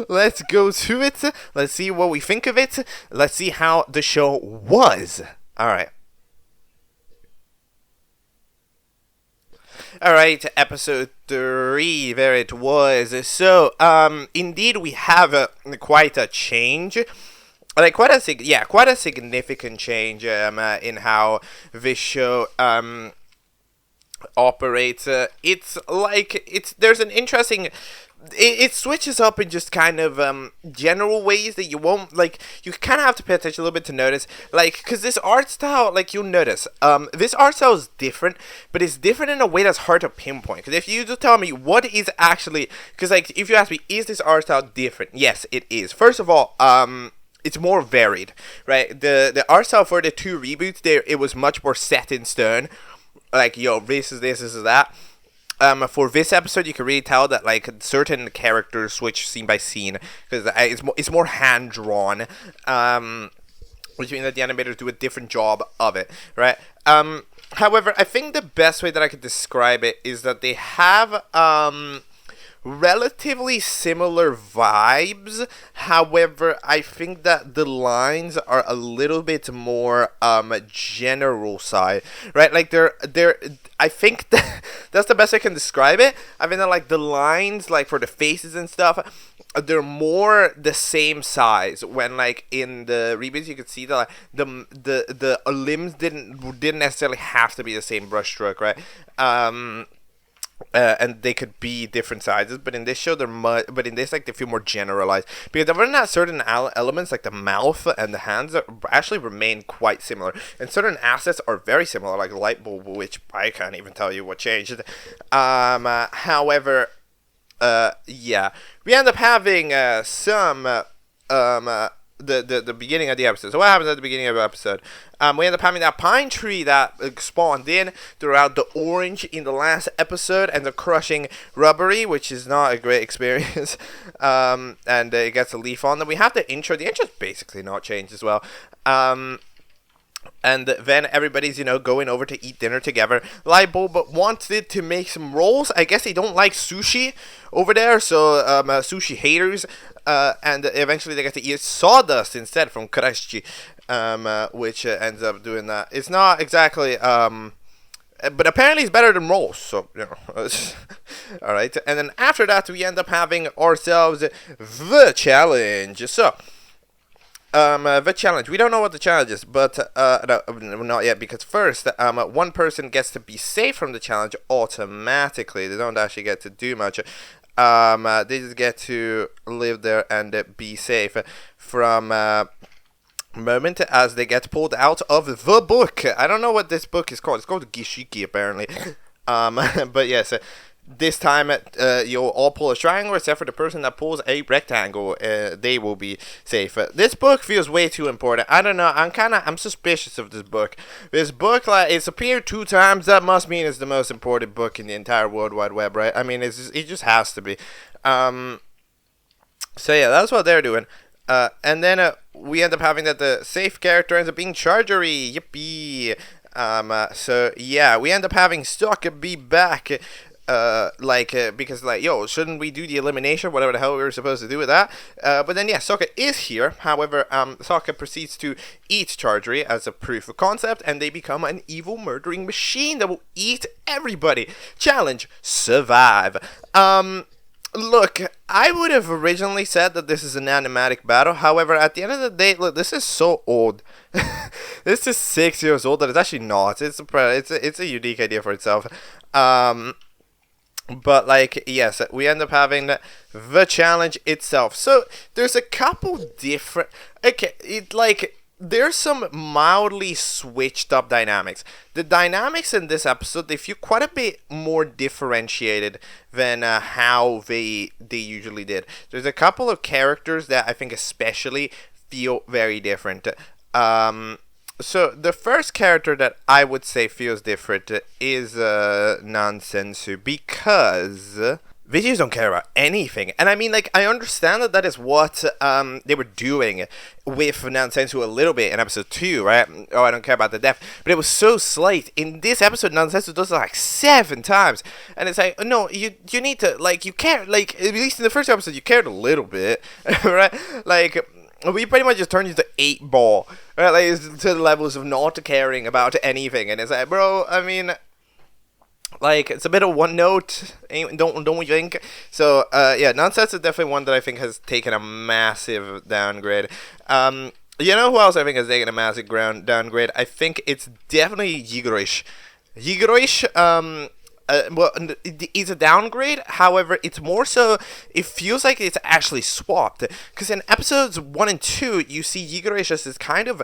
Let's go to it. Let's see what we think of it. Let's see how the show was. Alright. Alright, episode 3, there it was. So, indeed we have quite a change. Like, quite a significant change, in how this show, operates. There's an interesting... It switches up in just kind of general ways that you won't, like, you kind of have to pay attention a little bit to notice, like, because this art style, like, you'll notice, this art style is different, but it's different in a way that's hard to pinpoint. Because if you just tell me what is actually, because, like, if you ask me, is this art style different? Yes, it is. First of all, it's more varied, right? The art style for the 2 reboots there, it was much more set in stone, like, yo, this is that. For this episode, you can really tell that, like, certain characters switch scene by scene, because it's more hand-drawn, which means that the animators do a different job of it, right? However, I think the best way that I could describe it is that they have, relatively similar vibes. However, I think that the lines are a little bit more general side, right? Like they're I think that's the best I can describe it. I mean, like the lines, like for the faces and stuff, they're more the same size. When like in the reboots, you could see that like, the limbs didn't necessarily have to be the same brushstroke, right? And they could be different sizes, but in this show but in this, like, they feel more generalized, because other than that, certain elements like the mouth and the hands actually remain quite similar, and certain assets are very similar, like the light bulb, which I can't even tell you what changed. However, yeah, we end up having the beginning of the episode. So what happens at the beginning of the episode? We end up having that pine tree that spawned in throughout the orange in the last episode, and the crushing rubbery, which is not a great experience. And it gets a leaf on them. We have the intro. The intro's basically not changed as well. And then everybody's, going over to eat dinner together. Lightbulb wanted to make some rolls. I guess they don't like sushi over there, so sushi haters. And eventually they get to eat sawdust instead from Karashi, which ends up doing that. It's not exactly, but apparently it's better than rolls, so, alright. And then after that, we end up having ourselves the challenge. So, the challenge. We don't know what the challenge is, but, no, not yet, because first, one person gets to be safe from the challenge automatically. They don't actually get to do much. They just get to live there and be safe from moment as they get pulled out of the book. I don't know what this book is called. It's called Gishiki, apparently. But yes, this time you'll all pull a triangle except for the person that pulls a rectangle. They will be safe. This book feels way too important. I don't know. I'm suspicious of this book. This book, like, it's appeared 2 times. That must mean it's the most important book in the entire World Wide Web, right? I mean, it just has to be. So yeah, that's what they're doing. And then we end up having that the safe character ends up being Chargery. Yippee. So yeah, we end up having Sokka be back. Because, like, yo, shouldn't we do the elimination, whatever the hell we were supposed to do with that? But then, yeah, Sokka is here. However, Sokka proceeds to eat Chargery as a proof of concept, and they become an evil murdering machine that will eat everybody. Challenge, survive. Look, I would have originally said that this is an animatic battle. However, at the end of the day, look, this is so old. This is 6 years old that it's actually not. It's a unique idea for itself. But, like, yes, we end up having the challenge itself. So, there's a couple different... Okay, there's some mildly switched up dynamics. The dynamics in this episode, they feel quite a bit more differentiated than how they usually did. There's a couple of characters that I think especially feel very different. So, the first character that I would say feels different is Nансенсу, because videos don't care about anything. And I mean, like, I understand that is what they were doing with Nансенсу a little bit in episode 2, right? Oh, I don't care about the death. But it was so slight. In this episode, Nансенсу does it like 7 times. And it's like, no, you need to, like, you care, like, at least in the first episode, you cared a little bit, right? Like, we pretty much just turned into 8-ball, right? Like, to the levels of not caring about anything. And it's like, bro, I mean, Like, it's a bit of one note, don't we think? So yeah, Nonsens is definitely one that I think has taken a massive downgrade. You know who else I think has taken a massive downgrade? I think it's definitely Yigoroish. Yigoroish, well, it's a downgrade. However, it's more so, it feels like it's actually swapped. Because in episodes 1 and 2, you see Yigoroish as this kind of,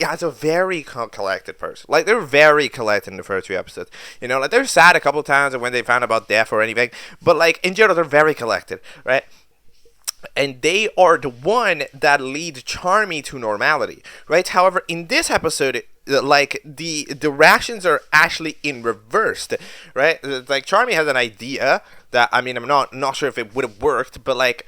as a very collected person. Like, they're very collected in the first 2 episodes. You know, like, they're sad a couple times when they found about death or anything. But, like, in general, they're very collected, right? And they are the one that lead Charmy to normality, right? However, in this episode, like, the reactions are actually in reversed, right? Like, Charmy has an idea that, I mean, I'm not sure if it would have worked, but, like,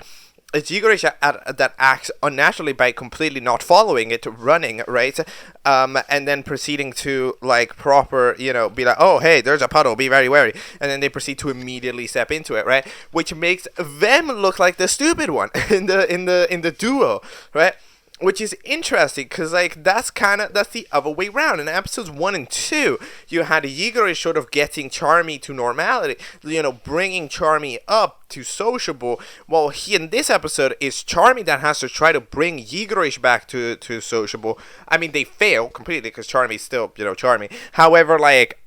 it's Yigorish that acts unnaturally by completely not following it, running, right? And then proceeding to, like, proper, you know, be like, oh, hey, there's a puddle, be very wary. And then they proceed to immediately step into it, right? Which makes them look like the stupid one in the duo, right? Which is interesting, because, like, that's the other way around. In episodes 1 and 2, you had Yigoroish sort of getting Charmy to normality, you know, bringing Charmy up to sociable, while in this episode, it's Charmy that has to try to bring Yigoroish back to sociable. I mean, they fail completely, because Charmy's still, you know, Charmy. However, like,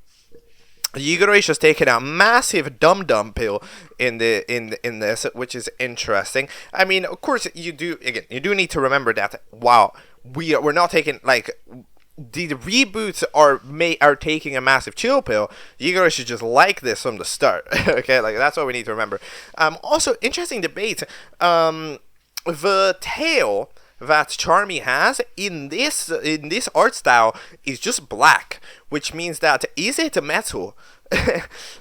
Yigoroish has taken a massive dum-dum pill in this, which is interesting. I mean, of course, you do need to remember that, wow, we're not taking, like, the reboots are taking a massive chill pill. Yigoroish is just like this from the start. Okay, like, that's what we need to remember. Also, interesting debate, the tail that Charmy has in this art style is just black, which means that, is it metal?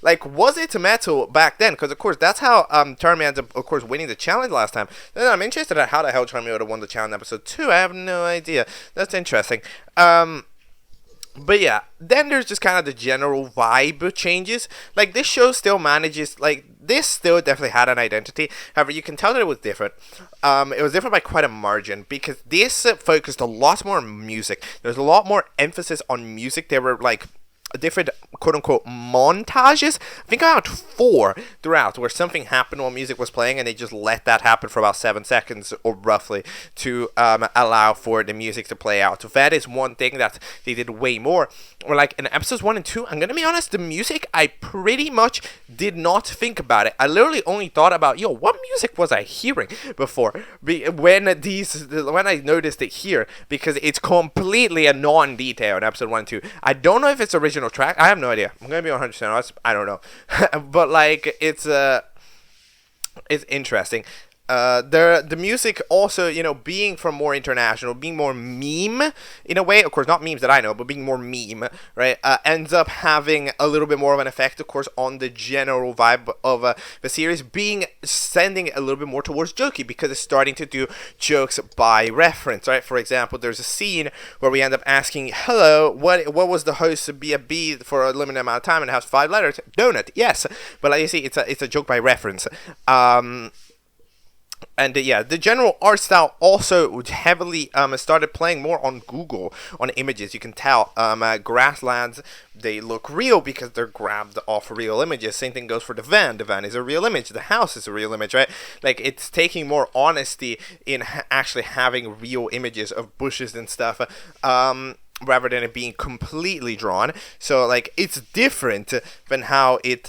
Like, was it metal back then? Because, of course, that's how Charmy ends up, of course, winning the challenge last time. Then I'm interested in how the hell Charmy would have won the challenge in episode 2. I have no idea. That's interesting. But yeah, then there's just kind of the general vibe changes. Like, this show still manages, like, this still definitely had an identity. However, you can tell that it was different. It was different by quite a margin, because this focused a lot more on music. There's a lot more emphasis on music. There were, like, different quote-unquote montages. I think about 4 throughout, where something happened while music was playing, and they just let that happen for about 7 seconds, or roughly, to allow for the music to play out. So that is one thing that they did way more. Or, like, in episodes 1 and 2, I'm gonna be honest, the music, I pretty much did not think about it. I literally only thought about, yo, what music was I hearing before? When I noticed it here, because it's completely a non-detail in episode 1 and 2. I don't know if it's original track. I have no idea. I'm gonna be 100% honest. I don't know. But, like, it's interesting. The music also, you know, being from more international, being more meme in a way, of course, not memes that I know, but being more meme, right, ends up having a little bit more of an effect, of course, on the general vibe of the series, sending a little bit more towards jokey, because it's starting to do jokes by reference, right? For example, there's a scene where we end up asking, hello, what was the host be a B for a limited amount of time, and it has 5 letters? Donut, yes. But like you see, it's a joke by reference. And yeah, the general art style also heavily started playing more on Google, on images. You can tell grasslands, they look real because they're grabbed off real images. Same thing goes for the van. The van is a real image. The house is a real image, right? Like, it's taking more honesty in actually having real images of bushes and stuff. Rather than it being completely drawn. So, like, it's different than how it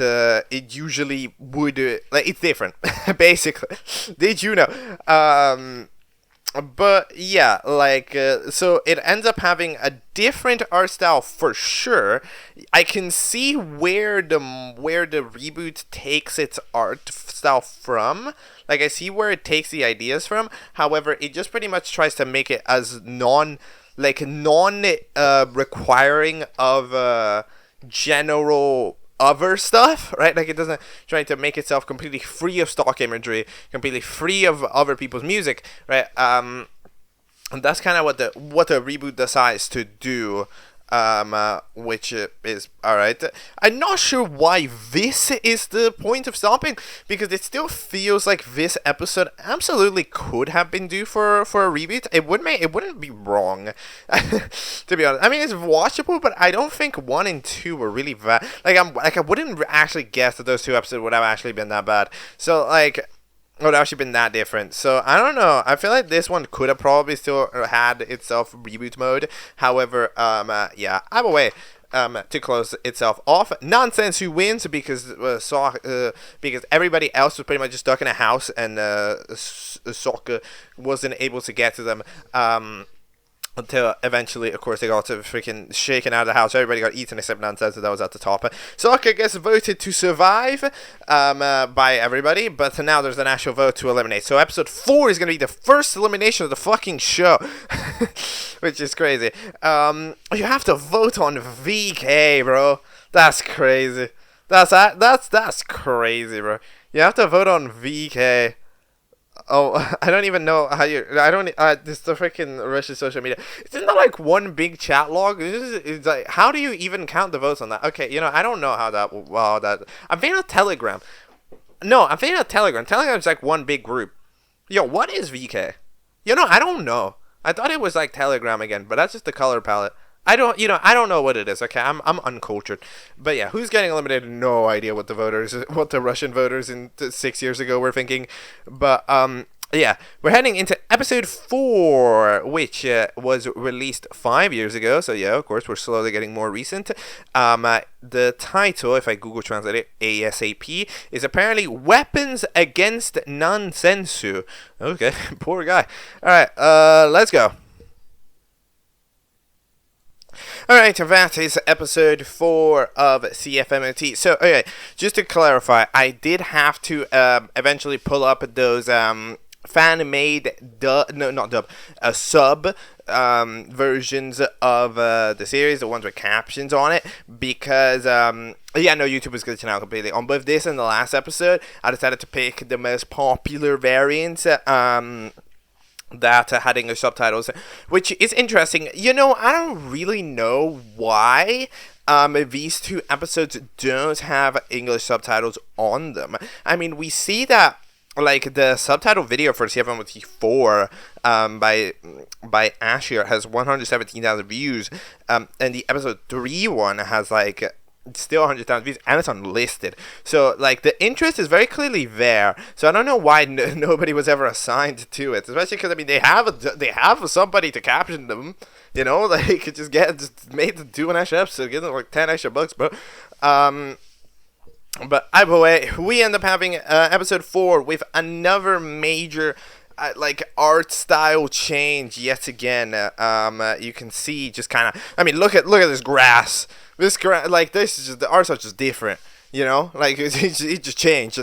usually would, like, it's different, basically. Did you know? But yeah, like, so it ends up having a different art style for sure. I can see where the reboot takes its art style from. Like, I see where it takes the ideas from. However, it just pretty much tries to make it as requiring of general other stuff, right? Like, it doesn't try to make itself completely free of stock imagery, completely free of other people's music, right? And that's kind of what the reboot decides to do. which is alright. I'm not sure why this is the point of stopping, because it still feels like this episode absolutely could have been due for a reboot. It wouldn't be wrong, to be honest. I mean, it's watchable, but I don't think 1 and 2 were really bad. I wouldn't actually guess that those 2 episodes would have actually been that bad. So would have actually been that different. So I don't know. I feel like this one could have probably still had itself reboot mode. However, yeah, either way, to close itself off, Nансенсу wins because because everybody else was pretty much just stuck in a house, and Soccer wasn't able to get to them. Until eventually, of course, they got freaking shaken out of the house. Everybody got eaten except Nансенсу, that was at the top. Soccer gets voted to survive by everybody, but now there's an actual vote to eliminate. So episode 4 is going to be the first elimination of the fucking show, which is crazy. You have to vote on VK, bro. That's crazy. That's crazy, bro. You have to vote on VK. Oh, I don't even know how you. This is the freaking Russian social media. Isn't that like one big chat log? It's like, how do you even count the votes on that? Okay, I don't know how that. Wow, that. I'm thinking of Telegram. No, I'm thinking of Telegram. Telegram's like one big group. Yo, what is VK? I don't know. I thought it was like Telegram again, but that's just the color palette. I don't know what it is. Okay, I'm uncultured. But yeah, who's getting eliminated? No idea what the Russian voters 6 years ago were thinking. But yeah, we're heading into episode 4, which was released 5 years ago. So yeah, of course, we're slowly getting more recent. The title, if I Google Translate it ASAP, is apparently Weapons Against Nансенсу. Okay, poor guy. All right, let's go. Alright, that is episode 4 of C.F.M.O.T. So, okay, just to clarify, I did have to eventually pull up those fan-made sub versions of the series, the ones with captions on it, because yeah, no, YouTube was glitching out completely. On both this and the last episode, I decided to pick the most popular variants that had English subtitles, which is interesting. I don't really know why these 2 episodes don't have English subtitles on them. I mean, we see that like the subtitle video for C.F.M.O.T 4 by Asher has 117,000 views, and the episode 3 one has like still 100,000 views, and it's unlisted. So like the interest is very clearly there. So I don't know why nobody was ever assigned to it, especially because I mean they have somebody to caption them. Like just made them do an extra episode, give them like $10 extra, bro. But either way, we end up having episode 4 with another major like art style change yet again. You can see just kind of. I mean, look at this grass. This is just, the art's just different, like it just changed.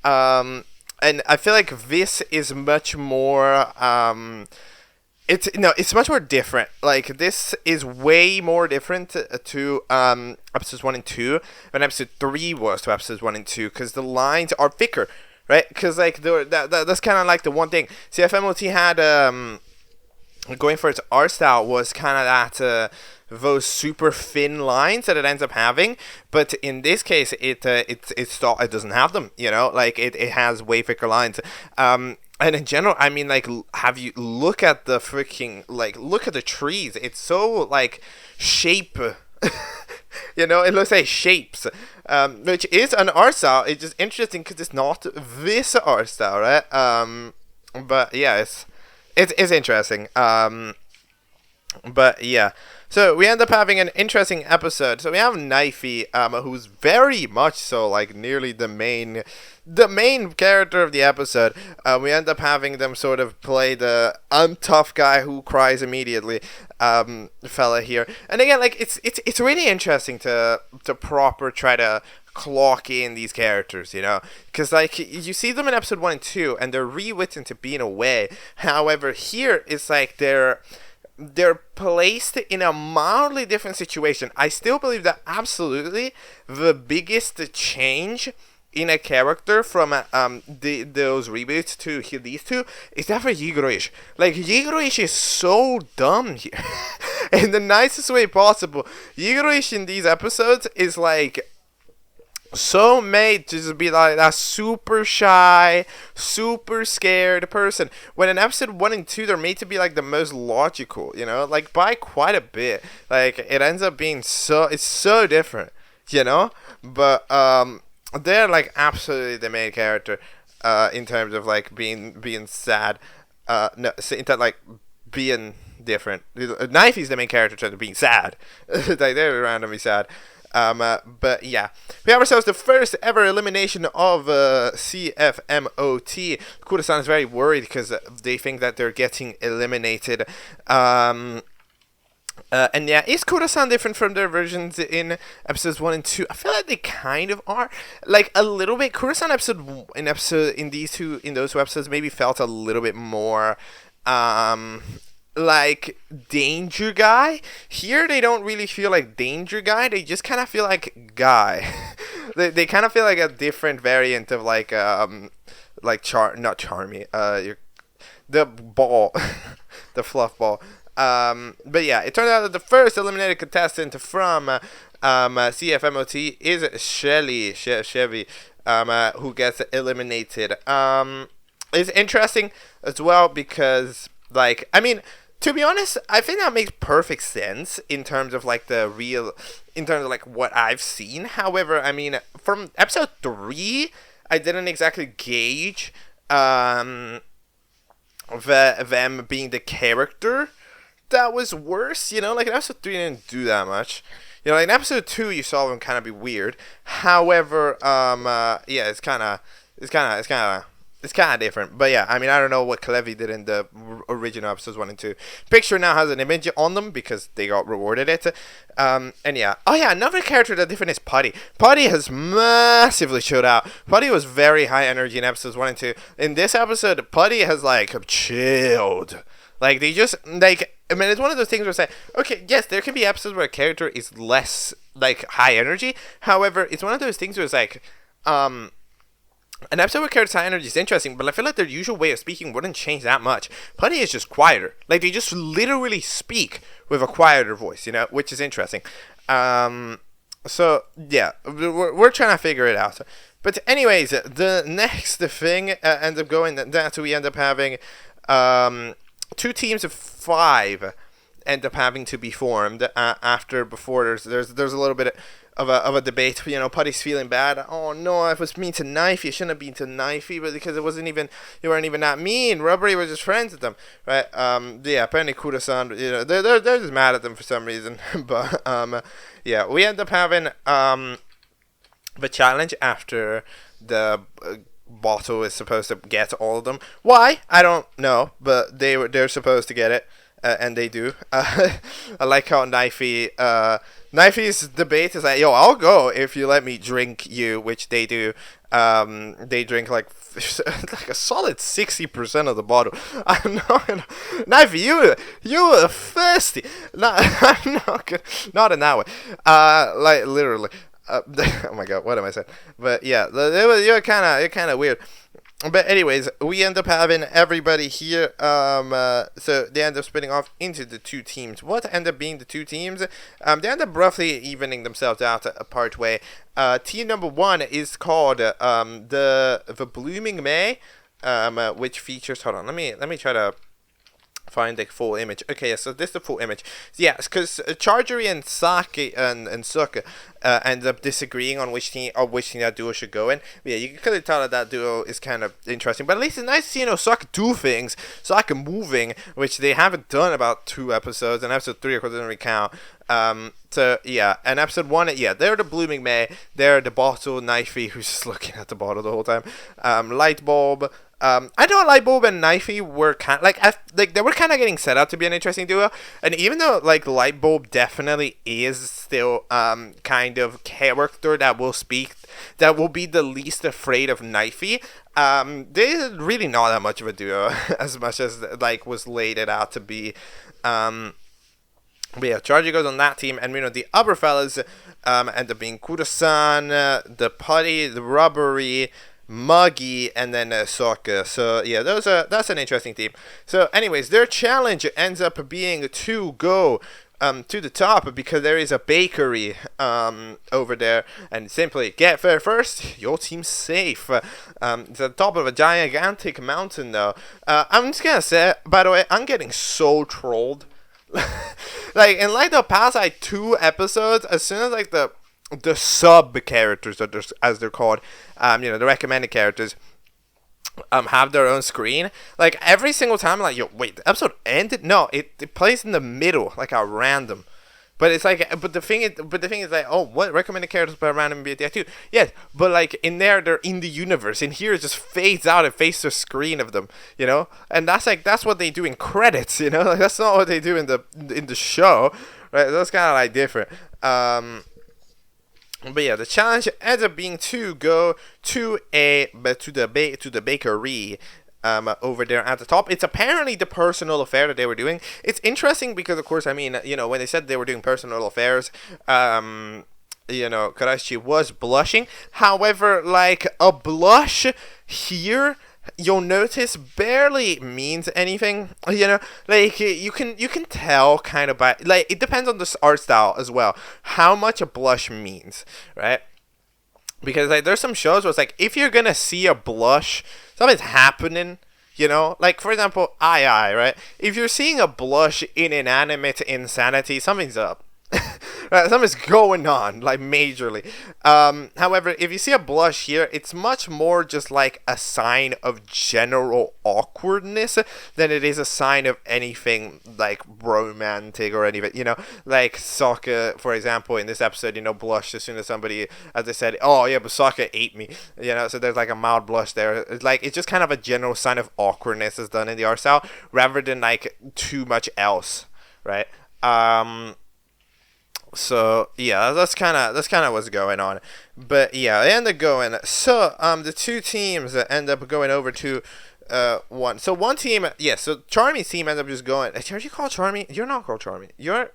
And I feel like this is much more it's much more different. Like this is way more different to episodes 1 and 2 than episode 3 was to episodes 1 and 2, because the lines are thicker, right? Because like that's kind of like the one thing C.F.M.O.T had going for its art style was kind of that those super thin lines that it ends up having, but in this case it doesn't have them. Like it has way thicker lines. And in general, I mean, like, have you look at the freaking look at the trees? It's so like shape. It looks like shapes, which is an art style. It's just interesting because it's not this art style, right? But yeah, it's interesting. But yeah, so we end up having an interesting episode. So we have Knifey, who's very much so like nearly the main character of the episode. We end up having them sort of play the tough guy who cries immediately fella here. And again, like it's really interesting to proper try to clock in these characters, because like you see them in episode 1 and 2 and they're rewritten to be in a way. However, here it's like they're placed in a mildly different situation. I still believe that absolutely the biggest change in a character from those reboots to these 2 is that for Yigroish. Like Yigroish is so dumb here. in the nicest way possible. Yigoroishi in these episodes is like so made to just be like that super shy, super scared person. When in episode 1 and 2, they're made to be like the most logical, you know, like by quite a bit. Like it ends up being it's so different, you know. But they're like absolutely the main character in terms of like being sad. No, in terms like being different. Knifey's the main character in terms of being sad. Like they're randomly sad. But yeah, we have ourselves the first ever elimination of C.F.M.O.T. Kura-san is very worried because they think that they're getting eliminated. And yeah, is Kura-san different from their versions in episodes 1 and 2? I feel like they kind of are, like a little bit. Kura-san in those two episodes maybe felt a little bit more like danger guy. Here they don't really feel like danger guy, they just kind of feel like guy. they kind of feel like a different variant of like not Charmy, the ball, the fluff ball. But yeah, it turned out that the first eliminated contestant from C.F.M.O.T is Chevy, who gets eliminated. It's interesting as well because, like, I mean, to be honest, I think that makes perfect sense in terms of like in terms of like what I've seen. However, I mean, from episode 3, I didn't exactly gauge them being the character that was worse. You know, like in episode 3, they didn't do that much. You know, like in episode 2, you saw them kind of be weird. However, yeah, it's kind of different. But yeah, I mean, I don't know what Clevy did in the original episodes 1 and 2. Picture now has an image on them because they got rewarded it. And yeah. Oh yeah, another character that's different is Plati. Plati has massively showed out. Plati was very high energy in episodes 1 and 2. In this episode, Plati has like chilled. Like they just like, I mean, it's one of those things where it's like, okay, yes, there can be episodes where a character is less like high energy. However, it's one of those things where it's like, an episode with characters high energy is interesting, but I feel like their usual way of speaking wouldn't change that much. Plati is just quieter. Like, they just literally speak with a quieter voice, you know, which is interesting. So, yeah, we're trying to figure it out. But anyways, the next thing ends up going, that's we end up having 2 teams of 5 end up having to be formed before there's a little bit of a debate. You know, Putty's feeling bad. Oh no, I was mean to Knifey. I shouldn't have been to Knifey, but because you weren't even that mean. Rubbery was just friends with them, right? Yeah, apparently Kura-san, you know, they're just mad at them for some reason. But yeah, we end up having the challenge after the bottle is supposed to get all of them. Why? I don't know, but they're supposed to get it. And they do. I like how Knifey's debate is like, yo, I'll go if you let me drink you, which they do. They drink like a solid 60% of the bottle. I'm not Knifey, you were thirsty. Not good. Not in that way. Like literally. Oh my god, what am I saying? But yeah, you're kind of weird. But anyways, we end up having everybody here. So they end up splitting off into the 2 teams. What end up being the 2 teams? They end up roughly evening themselves out a part way. Team number 1 is called the Blooming May, which features. Hold on, let me try to find the full image. Okay, so this is the full image. Yeah, because Chargery and Saki and Suka end up disagreeing on which team that duo should go in. Yeah, you can clearly tell that duo is kind of interesting. But at least it's nice to see, you know, Saki do things, Saki moving, which they haven't done about 2 episodes, and episode 3 of course doesn't really count. So yeah, and episode 1, yeah, they're the Blooming May, they're the bottle Knifey, who's just looking at the bottle the whole time. Light Bulb. I thought Lightbulb and Knifey were kind of, they were kind of getting set up to be an interesting duo, and even though like Lightbulb definitely is still kind of character that will be the least afraid of Knifey, they're really not that much of a duo as much as like was laid it out to be. But yeah, Charger goes on that team, and you know the other fellas end up being Kura-san, the Putty, the Rubbery, Muggy, and then Sokka. So yeah, that's an interesting team. So anyways, their challenge ends up being to go to the top because there is a bakery over there, and simply get there first, your team's safe. It's at the top of a gigantic mountain though. I'm just gonna say, by the way, I'm getting so trolled. Like in like the past like 2 episodes, as soon as like the sub characters, as they're called, the recommended characters, have their own screen, like every single time I'm like, yo, wait, the episode ended? No, it plays in the middle like a random. But it's like, but the thing is like, oh, what recommended characters by random BTI too? Yes, but like in there they're in the universe. In here it just fades out and fades the screen of them, and that's what they do in credits, like that's not what they do in the show, right? That's kind of like different. But yeah, the challenge ends up being to go to the bakery over there at the top. It's apparently the personal affair that they were doing. It's interesting because, of course, I mean, when they said they were doing personal affairs, Karashi was blushing. However, like a blush here, you'll notice barely means anything. Like you can tell kind of by, like, it depends on the art style as well how much a blush means, right? Because like there's some shows where it's like, if you're gonna see a blush, something's happening. Like for example, right? If you're seeing a blush in inanimate insanity, something's up. Right, something's going on, like majorly. However, if you see a blush here, it's much more just like a sign of general awkwardness than it is a sign of anything like romantic or anything. Like Sokka, for example, in this episode, blushed as soon as somebody, as they said, oh yeah, but Sokka ate me. So there's like a mild blush there. It's just kind of a general sign of awkwardness is done in the art style rather than like too much else, right? So yeah, that's kind of what's going on. But yeah, they end up going. So the 2 teams end up going over to one. So one team, so Charmy's team ends up just going. Are you called Charmy? You're not called Charmy. You're,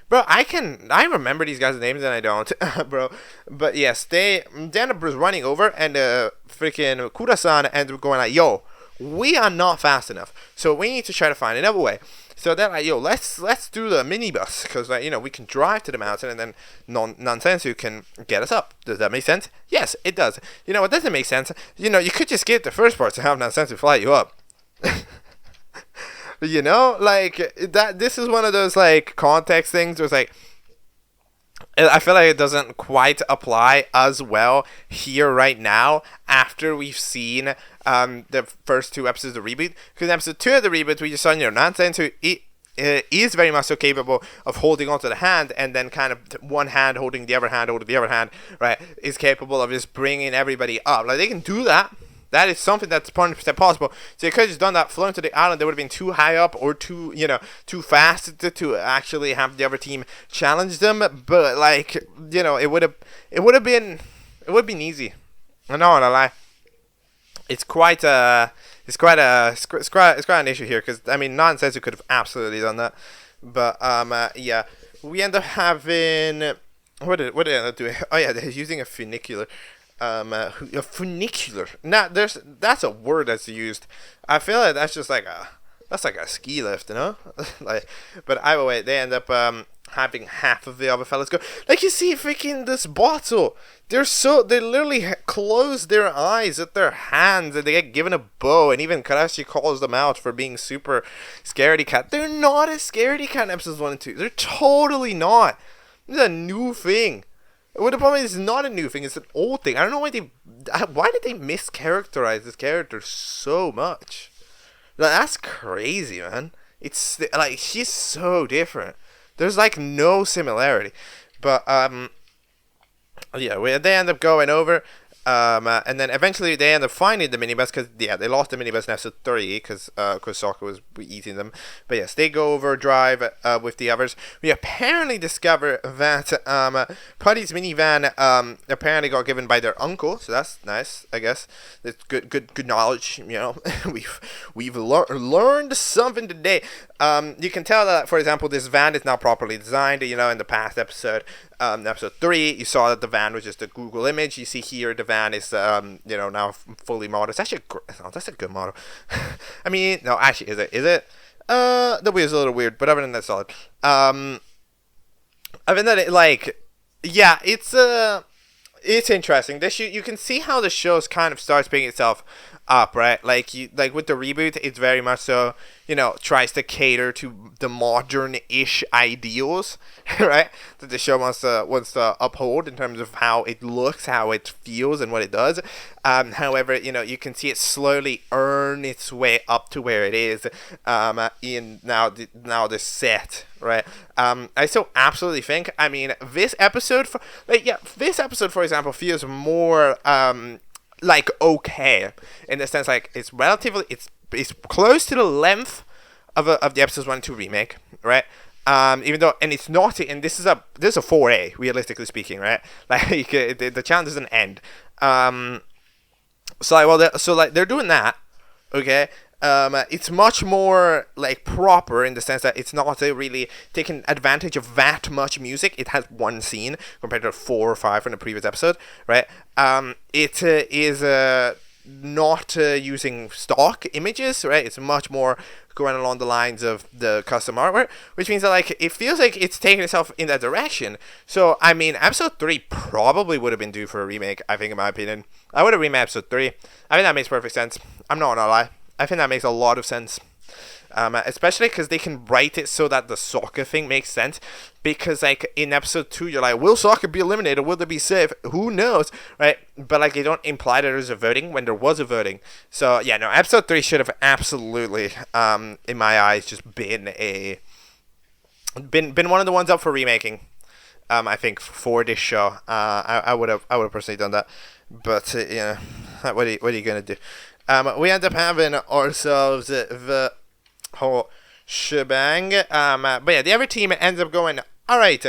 bro. I remember these guys' names and I don't, bro. But yes, they end up just running over, and freaking Kura-san ends up going like, yo, we are not fast enough, so we need to try to find another way. So they're like, yo, let's do the minibus, because we can drive to the mountain and then Nансенсу can get us up. Does that make sense? Yes, it does. It doesn't make sense. You could just skip the first part to have Nансенсу fly you up. Like that. This is one of those like context things where it's like, I feel like it doesn't quite apply as well here right now after we've seen the first 2 episodes of the reboot. Because in episode 2 of the reboot, we just saw, Nансенсу is very much so capable of holding onto the hand, and then kind of one hand holding the other hand, right, is capable of just bringing everybody up. Like, they can do that. That is something that's 100% possible. So they could have just done that, flown to the island. They would have been too high up or too fast to actually have the other team challenge them. But like, it would have been easy. I'm not gonna lie. It's quite an issue here, because I mean, Nансенсу could have absolutely done that. But yeah, we end up having, what did they end up doing? Oh yeah, they're using a funicular. A funicular. Now that's a word that's used. I feel like that's just like a ski lift, like. But either way, they end up having half of the other fellas go. Like, you see freaking this bottle. They literally close their eyes with their hands, and they get given a bow, and even Karashi calls them out for being super scaredy cat. They're not a scaredy cat in episodes 1 and 2. They're totally not. This is a new thing. Well, the problem is, it's not a new thing, it's an old thing. I don't know why did they mischaracterize this character so much? Like, that's crazy, man. It's like, she's so different. There's like no similarity. But yeah, they end up going over. And then eventually they end up finding the minibus, because they lost the minibus in episode 3 because Sokka was eating them. But yes, they go over, drive with the others. We apparently discover that Putty's minivan apparently got given by their uncle, so that's nice, I guess. It's good knowledge, we've learned something today. You can tell that, for example, this van is not properly designed. In the past episode, episode 3, you saw that the van was just a Google image. You see here the van is now fully modeled. It's actually that's a good model. I mean, no, actually, is it? The wheel's a little weird, but other than that, solid. I mean that it's interesting. This you can see how the show's kind of starts picking itself up, right? Like with the reboot, it's very much so, tries to cater to the modern-ish ideals, right? That the show wants to uphold in terms of how it looks, how it feels, and what it does. However, you can see it slowly earn its way up to where it is in now the set, right? I still absolutely think. I mean, this episode, for example, feels more okay, in the sense like it's relatively it's close to the length of the episodes 1 and 2 remake, right? Even though, and it's not, and this is a 4A, realistically speaking, right? Like the challenge doesn't end. They're doing that, okay. It's much more like proper in the sense that it's not really taking advantage of that much music. It has one scene compared to 4 or 5 from the previous episode, right? It is not using stock images, right? It's much more going along the lines of the custom artwork, which means that like it feels like it's taking itself in that direction. So I mean, episode 3 probably would have been due for a remake. I think, in my opinion, I would have remade episode 3. I think that makes perfect sense. I'm not gonna lie. I think that makes a lot of sense. Especially because they can write it so that the soccer thing makes sense. Because like in episode 2, you're like, will soccer be eliminated? Will they be safe? Who knows, right? But like they don't imply that there's a voting when there was a voting. So yeah, no, episode 3 should have absolutely, in my eyes, just been one of the ones up for remaking. I think for this show, I would have personally done that. But what are you gonna do? We end up having ourselves the whole shebang. But yeah, the other team ends up going, alright,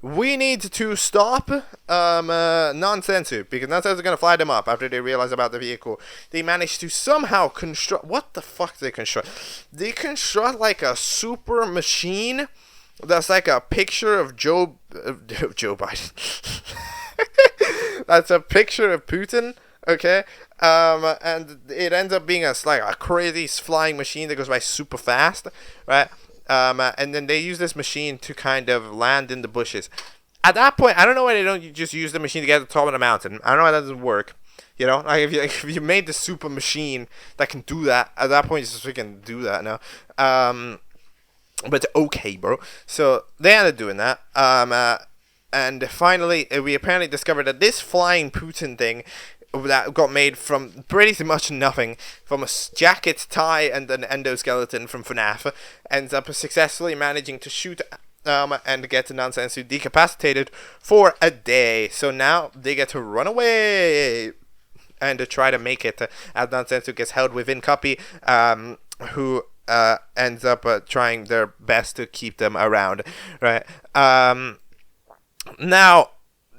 we need to stop Nансенсу, because Nансенsu is going to fly them up after they realize about the vehicle. They managed to somehow construct... What the fuck did they construct? They construct like a super machine that's like a picture of Joe Biden. That's a picture of Putin, okay? And it ends up being a crazy flying machine that goes by super fast, right? And then they use this machine to kind of land in the bushes. At that point, I don't know why they don't just use the machine to get to the top of the mountain. I don't know why that doesn't work. Like if you made the super machine that can do that, at that point you just freaking do that now. But okay, bro. So they ended up doing that. And finally, we apparently discovered that this flying Putin thing that got made from pretty much nothing, from a jacket, tie, and an endoskeleton from FNAF, ends up successfully managing to shoot and get Nансенсу decapacitated for a day. So now they get to run away and to try to make it, as Nансенсу gets held within Cuppy, who ends up trying their best to keep them around, right? Now,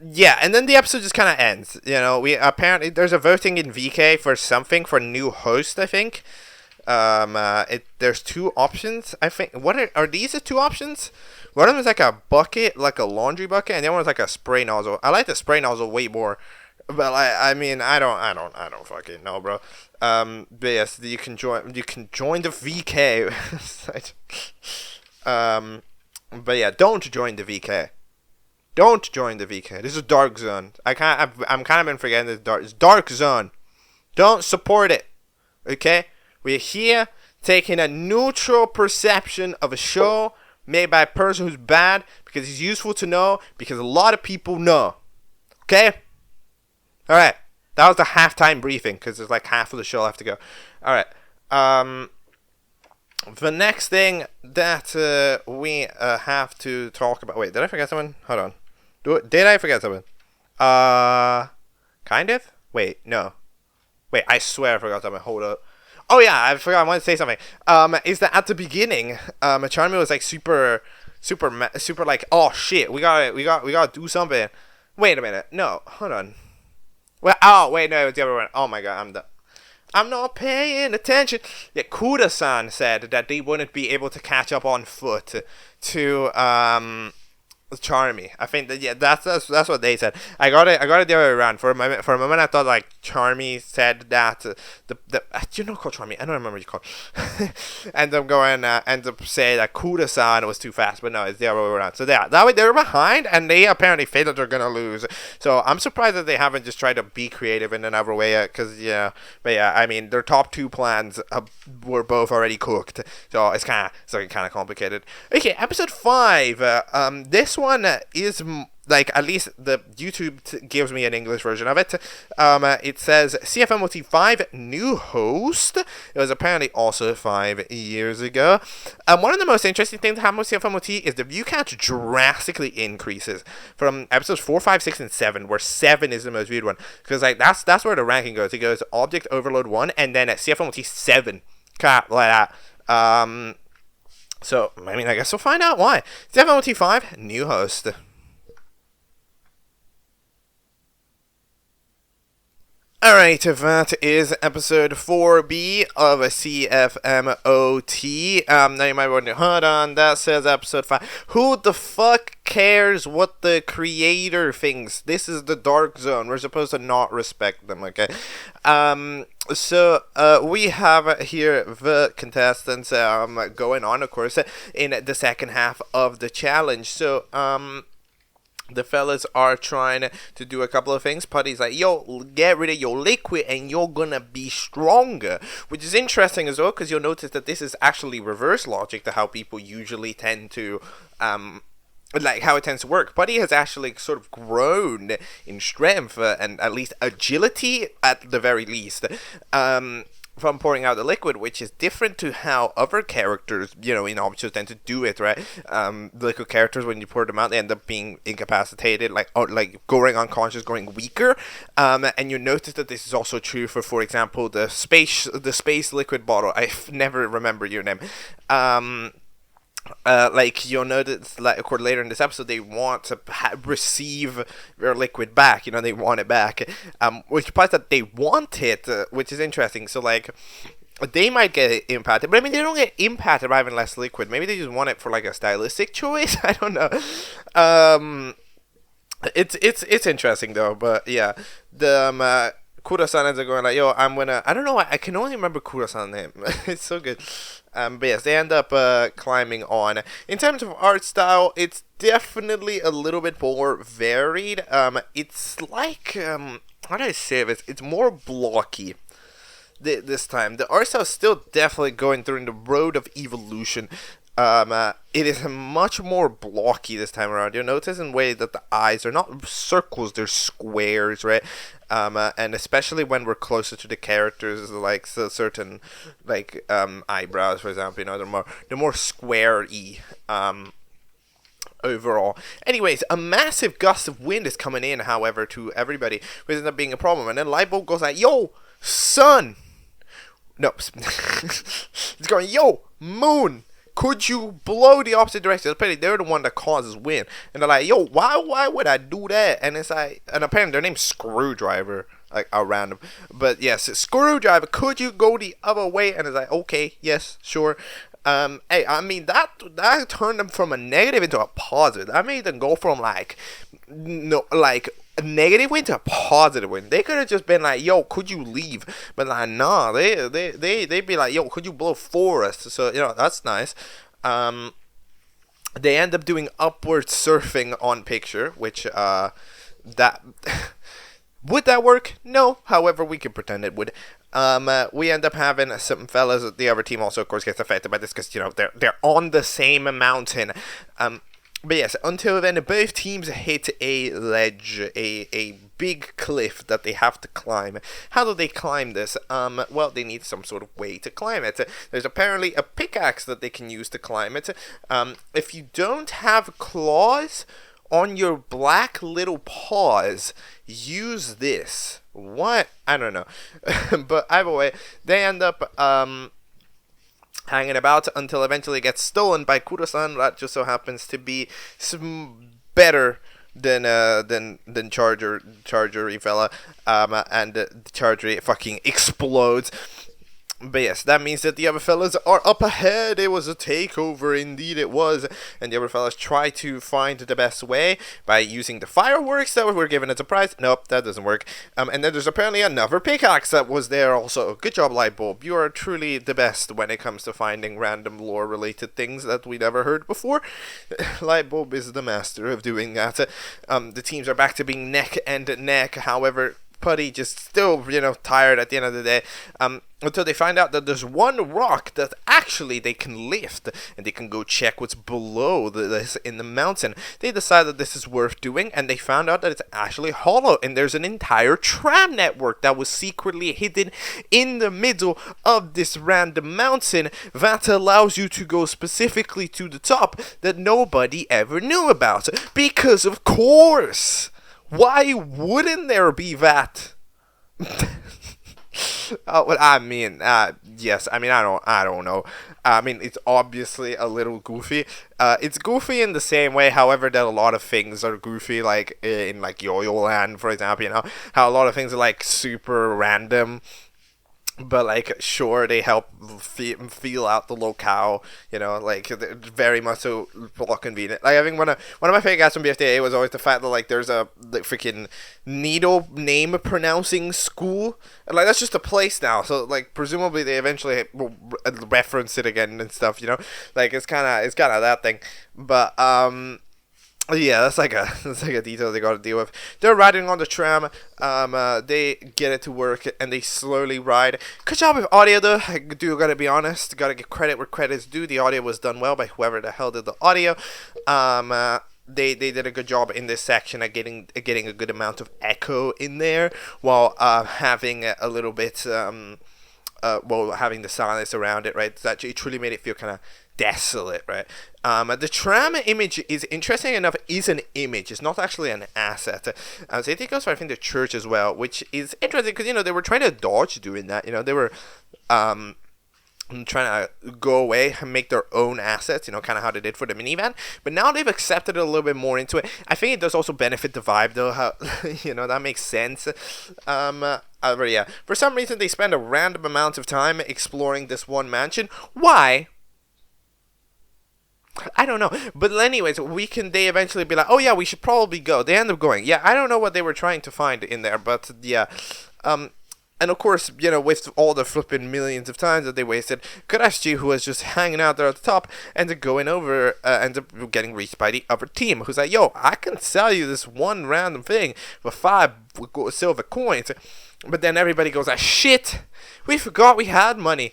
yeah, and then the episode just kind of ends. We apparently there's a voting in VK for something for new host, I think. There's 2 options, I think. What are these the 2 options? One of them is like a bucket, like a laundry bucket, and the other one is like a spray nozzle. I like the spray nozzle way more, but I mean, I don't fucking know, bro. But yes, you can join the VK. But yeah, don't join the VK. Don't join the VK. This is Dark Zone. I'm kind of been forgetting this It's Dark Zone. Don't support it. Okay? We're here taking a neutral perception of a show made by a person who's bad because it's useful to know because a lot of people know. Okay? Alright. That was the halftime briefing because there's like half of the show left to go. Alright. The next thing that we have to talk about... Wait, did I forget someone? Hold on. Did I forget something? Kind of? Wait, no. Wait, I swear I forgot something. Hold up. Oh yeah, I forgot. I wanted to say something. Is that at the beginning, Charmy was like super like, oh shit, we gotta do something. Wait a minute. No, hold on. Well, oh wait, no, it's the other one. Oh my god, I'm not paying attention. Yeah, Kuda-san said that they wouldn't be able to catch up on foot to Charmy. I think that that's what they said. I got it the other way around. For a moment I thought like Charmy said that the you know called Charmy. I don't remember what you called. And I'm going end up saying that Kuda-san was too fast, but no, it's the other way around. So that way they're behind, and they apparently feel that they're gonna lose. So I'm surprised that they haven't just tried to be creative in another way. Cause I mean their top two plans were both already cooked. So it's kind of complicated. Okay, episode 5. This one is like, at least the YouTube gives me an English version of it. It says C.F.M.O.T 5 new host. It was apparently also 5 years ago. One of the most interesting things that happened with C.F.M.O.T is the view count drastically increases from episodes 4, 5, 6, and 7, where 7 is the most viewed one. Because like that's where the ranking goes. It goes Object Overload 1 and then at C.F.M.O.T 7. Like that. So, I mean, I guess we'll find out why. C.F.M.O.T 5, new host. Alright, that is episode 4B of C.F.M.O.T. Now you might be wondering, hold on, that says episode 5. Who the fuck cares what the creator thinks? This is the Dark Zone. We're supposed to not respect them, okay? So we have here the contestants going on, of course, in the second half of the challenge. So, the fellas are trying to do a couple of things. Putty's like, yo, get rid of your liquid and you're gonna be stronger. Which is interesting as well, because you'll notice that this is actually reverse logic to how people usually tend to, like how it tends to work. Putty has actually sort of grown in strength and at least agility at the very least. From pouring out the liquid, which is different to how other characters, in Object Shows tend to do it, right? The liquid characters, when you pour them out, they end up being incapacitated, like going unconscious, going weaker. And you notice that this is also true for example, the space liquid bottle. I never remember your name. Like you'll notice, like of course later in this episode, they want to receive their liquid back. They want it back. Which implies that they want it, which is interesting. So like, they might get impacted, but I mean they don't get impacted by having less liquid. Maybe they just want it for like a stylistic choice. I don't know. It's interesting though. But yeah, the Kura-san ends up going like, yo, I don't know, I can only remember Kura-san's name. It's so good. But yes, they end up climbing on. In terms of art style, it's definitely a little bit more varied. It's like, how do I say this? It's more blocky this time. The art style is still definitely going through the road of evolution. It is much more blocky this time around. You'll notice in a way that the eyes are not circles, they're squares, right? And especially when we're closer to the characters, like certain like eyebrows, for example, they're more square-y. Overall. Anyways, a massive gust of wind is coming in, however, to everybody, which ends up being a problem. And then Lightbulb goes like, yo, sun! No. It's going, yo, moon! Could you blow the opposite direction? Apparently, they're the one that causes wind. And they're like, yo, why would I do that? And it's like, and apparently their name's Screwdriver, like, random. But yes, Screwdriver, could you go the other way? And it's like, okay, yes, sure. Hey, I mean, that turned them from a negative into a positive. That made them go from, like, a negative win to a positive win. They could have just been like, yo, could you leave? But like, nah, they'd be like, yo, could you blow for us? So, that's nice. They end up doing upward surfing on picture, which, that... Would that work? No. However, we can pretend it would. We end up having some fellas. The other team also, of course, gets affected by this because, they're on the same mountain. But yes, until then, both teams hit a ledge, a big cliff that they have to climb. How do they climb this? Well, they need some sort of way to climb it. There's apparently a pickaxe that they can use to climb it. If you don't have claws on your black little paws, use this. What? I don't know. But either way, they end up hanging about until eventually it gets stolen by Kuro-san. That just so happens to be better than Charger fella. And the Charger fucking explodes. But yes, that means that the other fellas are up ahead. It was a takeover, indeed it was. And the other fellas try to find the best way by using the fireworks that were given as a prize. Nope, that doesn't work. And then there's apparently another pickaxe that was there also. Good job, Lightbulb. You are truly the best when it comes to finding random lore-related things that we never heard before. Lightbulb is the master of doing that. The teams are back to being neck and neck. However, Putty just still, tired at the end of the day. Until they find out that there's one rock that actually they can lift, and they can go check what's below this in the mountain. They decide that this is worth doing, and they found out that it's actually hollow, and there's an entire tram network that was secretly hidden in the middle of this random mountain that allows you to go specifically to the top that nobody ever knew about. Because of course, why wouldn't there be that? Well, yes. I don't know. It's obviously a little goofy. It's goofy in the same way, however, that a lot of things are goofy, like in like Yo-Yo Land, for example. How a lot of things are like super random. But, like, sure, they help feel out the locale, like, they're very much so plot convenient. Like, I think one of my favorite guys from BFTA was always the fact that, like, there's a freaking needle name pronouncing school. And, like, that's just a place now. So, like, presumably they eventually will reference it again and stuff, Like, it's kind of that thing. But, yeah, that's like a detail they gotta deal with. They're riding on the tram. They get it to work and they slowly ride. Good job with audio though. I do gotta be honest. Gotta give credit where credit's due. The audio was done well by whoever the hell did the audio. They did a good job in this section at getting a good amount of echo in there while having a little bit having the silence around it, right? That it truly made it feel kind of desolate, right? The tram image is, interesting enough, is an image. It's not actually an asset. So I think it goes for, I think, the church as well, which is interesting because, they were trying to dodge doing that. They were trying to go away and make their own assets, kind of how they did for the minivan. But now they've accepted it a little bit more into it. I think it does also benefit the vibe, though. How, that makes sense. But yeah, for some reason they spend a random amount of time exploring this one mansion. Why? I don't know, but anyways, they eventually be like, oh yeah, we should probably go. They end up going. Yeah, I don't know what they were trying to find in there, but yeah, and of course, with all the flipping millions of times that they wasted, Kurashi, who was just hanging out there at the top, ends up going over, ends up getting reached by the other team, who's like, yo, I can sell you this one random thing for 5 silver coins, but then everybody goes, shit, we forgot we had money.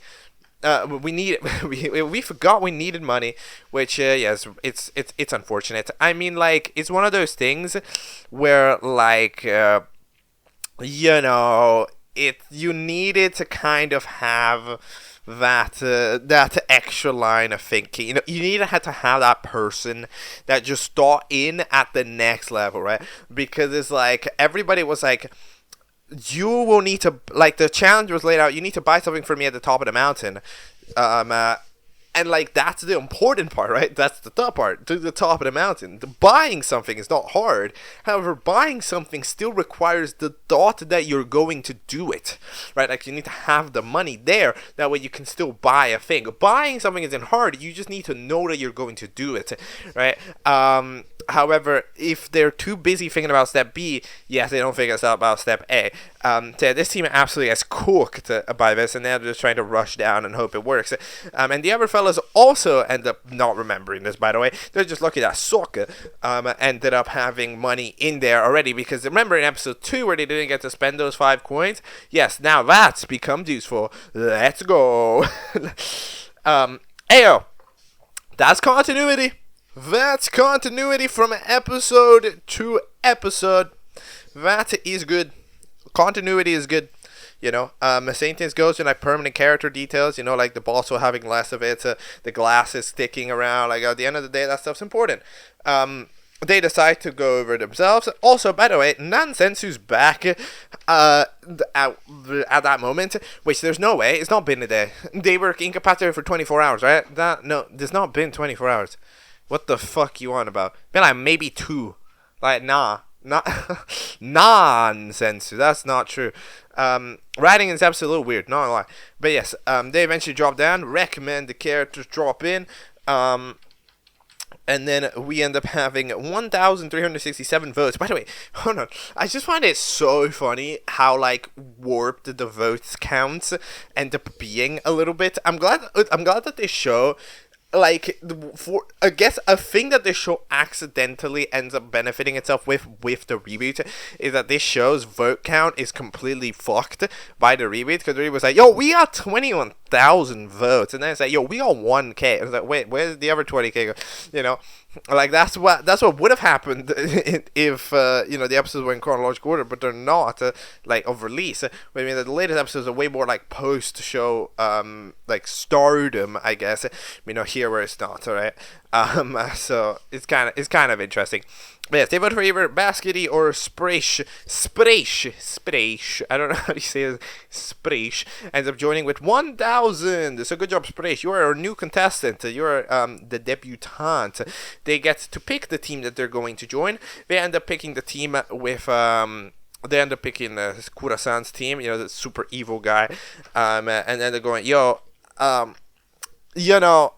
We forgot we needed money, which yes, it's unfortunate. I mean, like, it's one of those things where, like, you needed to kind of have that extra line of thinking. You needed to have that person that just thought in at the next level, right? Because it's like everybody was like, you will need to, like, the challenge was laid out, you need to buy something for me at the top of the mountain. And, like, that's the important part, right? That's the top part, to the top of the mountain. Buying something is not hard. However, buying something still requires the thought that you're going to do it, right? Like, you need to have the money there. That way you can still buy a thing. Buying something isn't hard. You just need to know that you're going to do it, right? However, if they're too busy thinking about step B, yes, they don't think it's about step A. So this team absolutely gets cooked by this, and they're just trying to rush down and hope it works. And the other fellas also end up not remembering this, by the way. They're just lucky that Sokka ended up having money in there already, because remember in episode 2 where they didn't get to spend those 5 coins? Yes, now that's become useful. Let's go. Ayo, that's continuity. That's continuity from episode to episode. That is good. Continuity is good. Same things goes to like permanent character details, like the boss having less of it, the glasses sticking around. Like, at the end of the day, that stuff's important. They decide to go over themselves. Also, by the way, Nансенsu's back at that moment, which there's no way. It's not been a day. They were incapacitated for 24 hours, right? No, there's not been 24 hours. What the fuck you on about? Been like maybe 2. Like, nah. Not Nonsens. That's not true. Writing is absolutely a little weird, not a lie. But yes, they eventually drop down, recommend the characters drop in, and then we end up having 1,367 votes. By the way, hold on. I just find it so funny how like warped the votes counts end up being a little bit. I'm glad that they show like for I guess a thing that this show accidentally ends up benefiting itself with the reboot is that this show's vote count is completely fucked by the reboot, because the reboot was like, yo, we got 21,000 votes, and then it's like, yo, we got 1K. I was like, wait, where's the other 20K go? You know, like that's what would have happened if you know, the episodes were in chronological order, but they're not like of release. I mean, the latest episodes are way more like post show like stardom, I guess. You know, here where it's not, all right. So it's kind of interesting. But yes, they vote for either Baskety or Sprache. I don't know how to say it. Sprache ends up joining with 1,000. So good job, Sprache. You are our new contestant. You are the debutante. They get to pick the team that they're going to join. They end up picking the team with they end up picking Kurasan's team. You know, the super evil guy. And then they're going, yo, you know.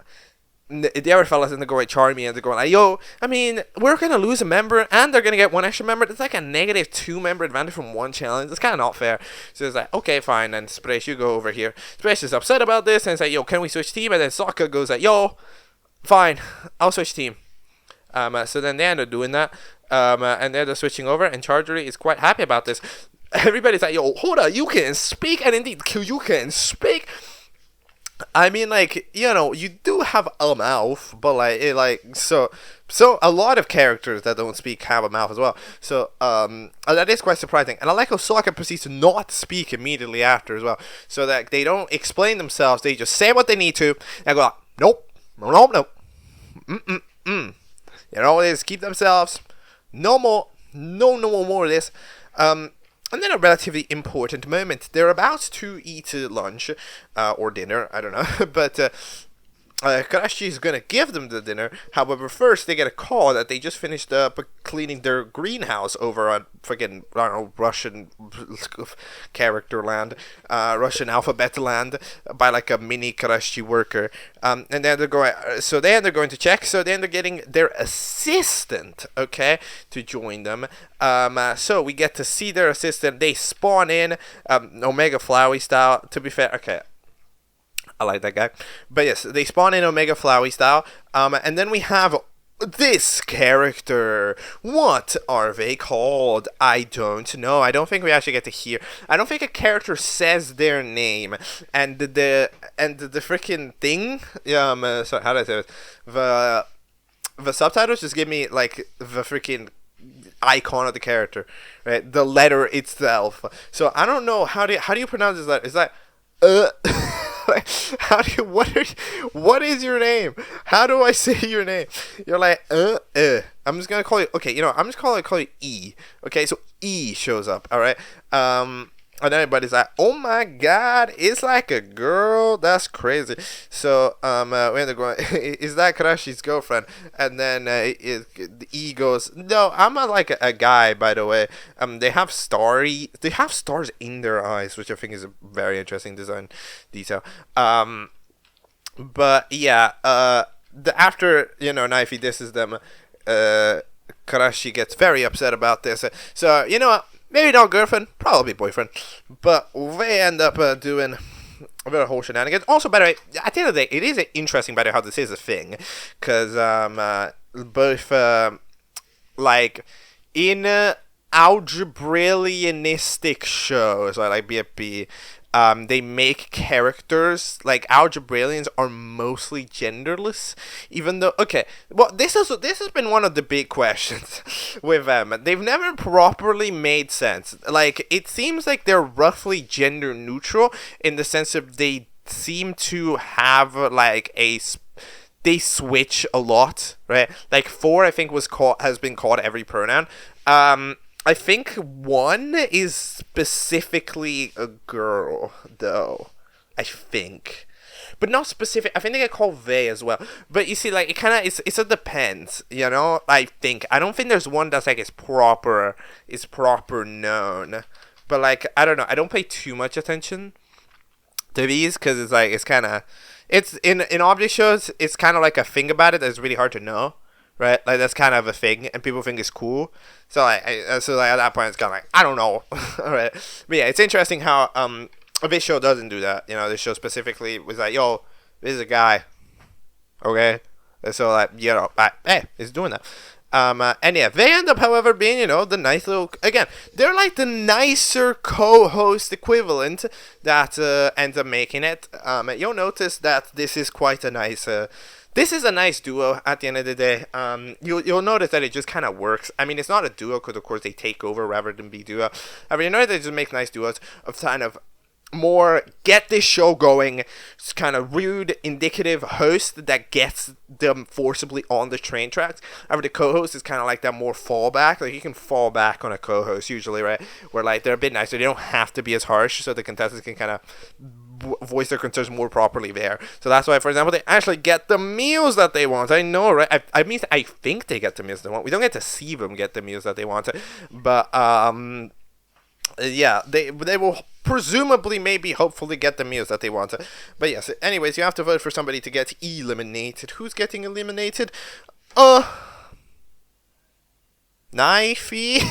The other fellas in the going charming, and they're going like, yo, I mean, we're gonna lose a member and they're gonna get one extra member. It's like a -2 member advantage from one challenge. It's kind of not fair. So it's like, okay, fine, and Sprache, you go over here. Sprache is upset about this and it's like, yo, can we switch team? And then Sokka goes like, yo, fine, I'll switch team. So then they end up doing that, and they're switching over, and Chargery is quite happy about this. Everybody's like, yo, hold on, you can speak, and indeed, you can speak. I mean, like, you know, you do have a mouth, but so a lot of characters that don't speak have a mouth as well. So that is quite surprising, and I like how Sokka proceeds to not speak immediately after as well, so that they don't explain themselves. They just say what they need to and go, nope, you know, they just keep themselves. No more of this. And then a relatively important moment. They're about to eat lunch, or dinner, I don't know, but Karashi is going to give them the dinner. However, first they get a call that they just finished cleaning their greenhouse over on fucking, I don't know, Russian character land, Russian alphabet land, by like a mini Karashi worker. And then they're going, they're going to check, so then they're getting their assistant, okay, to join them. So we get to see their assistant. They spawn in, Omega Flowey style, to be fair, okay. I like that guy. But yes, they spawn in Omega Flowey style. And then we have this character. What are they called? I don't know. I don't think we actually get to hear. I don't think a character says their name. And the freaking thing. Sorry, how do I say it? The subtitles just give me like the freaking icon of the character, right? The letter itself. So I don't know, how do you pronounce this letter? Is that what is your name? How do I say your name? You're like, I'm just gonna call you, okay, you know, I'm just call you E. Okay, so E shows up, alright? And everybody's like, oh my god, it's like a girl. That's crazy. So, when they're going, is that Karashi's girlfriend? And then the E goes, no, I'm like a guy, by the way. They have stars in their eyes, which I think is a very interesting design detail. But yeah, after, you know, Knifey disses them, Karashi gets very upset about this. So, you know what? Maybe not girlfriend, probably boyfriend. But they end up doing a bit of whole shenanigans. Also, by the way, at the end of the day, it is interesting, by the way, how this is a thing. Because both, like, in algebraianistic shows, like BFB, they make characters, like algebraians are mostly genderless, even though, okay, well, this has been one of the big questions with them. They've never properly made sense. Like, it seems like they're roughly gender neutral in the sense of they seem to have like they switch a lot, right? Like 4, I think, has been called every pronoun. I think 1 is specifically a girl, though. I think. but not specific. I think they get called they as well. But you see, like, it kind of it's a depends, you know. I don't think there's one that's like is proper known. But like, I don't know. I don't pay too much attention to these because it's like it's in object shows. It's kind of like a thing about it that's really hard to know. Right, like that's kind of a thing, and people think it's cool. So like, at that point, it's kind of like I don't know. All right, but yeah, it's interesting how this show doesn't do that. You know, this show specifically was like, yo, this is a guy, okay. And so like, you know, hey, it's doing that. And yeah, they end up, however, being, you know, the nice little, again, they're like the nicer co-host equivalent that ends up making it. You'll notice that this is quite a nice. This is a nice duo at the end of the day. You'll notice that it just kind of works. I mean, it's not a duo because, of course, they take over rather than be duo. I mean, you know, they just make nice duos of kind of more get this show going. It's kind of rude, indicative host that gets them forcibly on the train tracks. However, the co-host is kind of like that more fallback. Like, you can fall back on a co-host usually, right? Where, like, they're a bit nicer. They don't have to be as harsh, so the contestants can kind of voice their concerns more properly there. So that's why, for example, they actually get the meals that they want. I know, right? I mean, I think they get the meals they want. We don't get to see them get the meals that they want, but yeah, they will presumably, maybe, hopefully get the meals that they want. But yes, anyways, you have to vote for somebody to get eliminated. Who's getting eliminated? Knifey?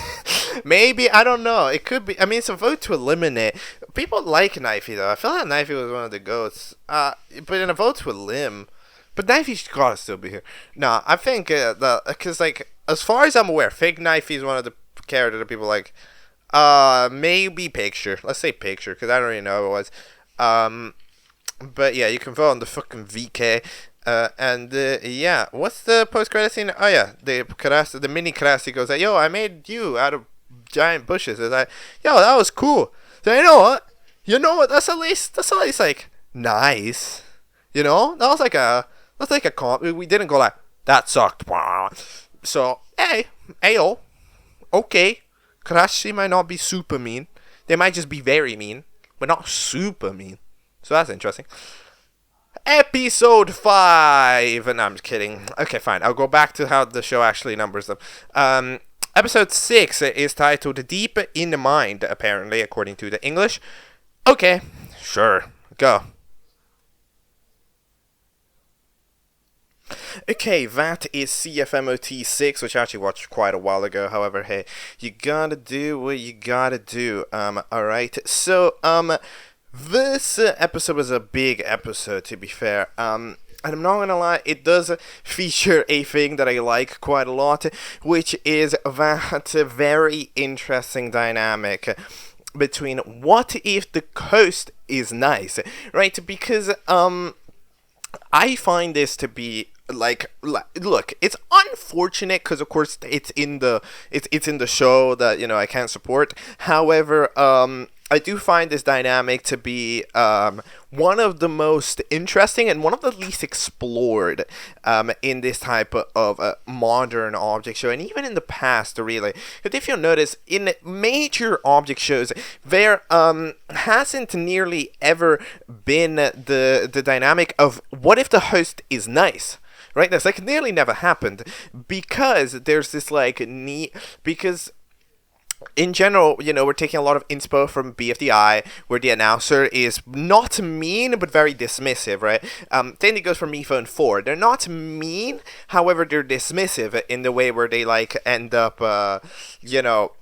Maybe, I don't know. It could be. I mean, it's a vote to eliminate. People like Knifey, though. I feel like Knifey was one of the goats. But in a vote to elim, but Knifey's gotta still be here. No, I think because like as far as I'm aware, fake Knifey is one of the characters that people like. Maybe Picture. Let's say Picture, because I don't really know who it was. But yeah, you can vote on the fucking VK. And yeah, what's the post-credit scene? Oh yeah, the mini Karasi goes like, yo, I made you out of giant bushes. It's like, yo, that was cool. So you know what? That's at least like nice. You know, that's like a comp. We didn't go like that sucked. So hey, ayo, okay. Karashi might not be super mean. They might just be very mean, but not super mean. So that's interesting. Episode 5. And I'm just kidding. Okay, fine. I'll go back to how the show actually numbers them. Episode 6 is titled Deep in the Mind, apparently, according to the English. Okay, sure. Go. Okay, that is C.F.M.O.T 6, which I actually watched quite a while ago. However, hey, you gotta do what you gotta do. Alright. So, this episode was a big episode, to be fair. And I'm not gonna lie, it does feature a thing that I like quite a lot, which is that very interesting dynamic between what if the host is nice, right? Because, I find this to be like look, it's unfortunate because of course it's in the show that, you know, I can't support. However, I do find this dynamic to be one of the most interesting and one of the least explored in this type of modern object show, and even in the past, really. Because if you'll notice, in major object shows, there hasn't nearly ever been the dynamic of what if the host is nice. Right? That's like nearly never happened because there's this like because in general, you know, we're taking a lot of inspo from BFDI, where the announcer is not mean, but very dismissive, right? Same thing goes for Me Phone 4. They're not mean, however, they're dismissive in the way where they, like, end up, you know,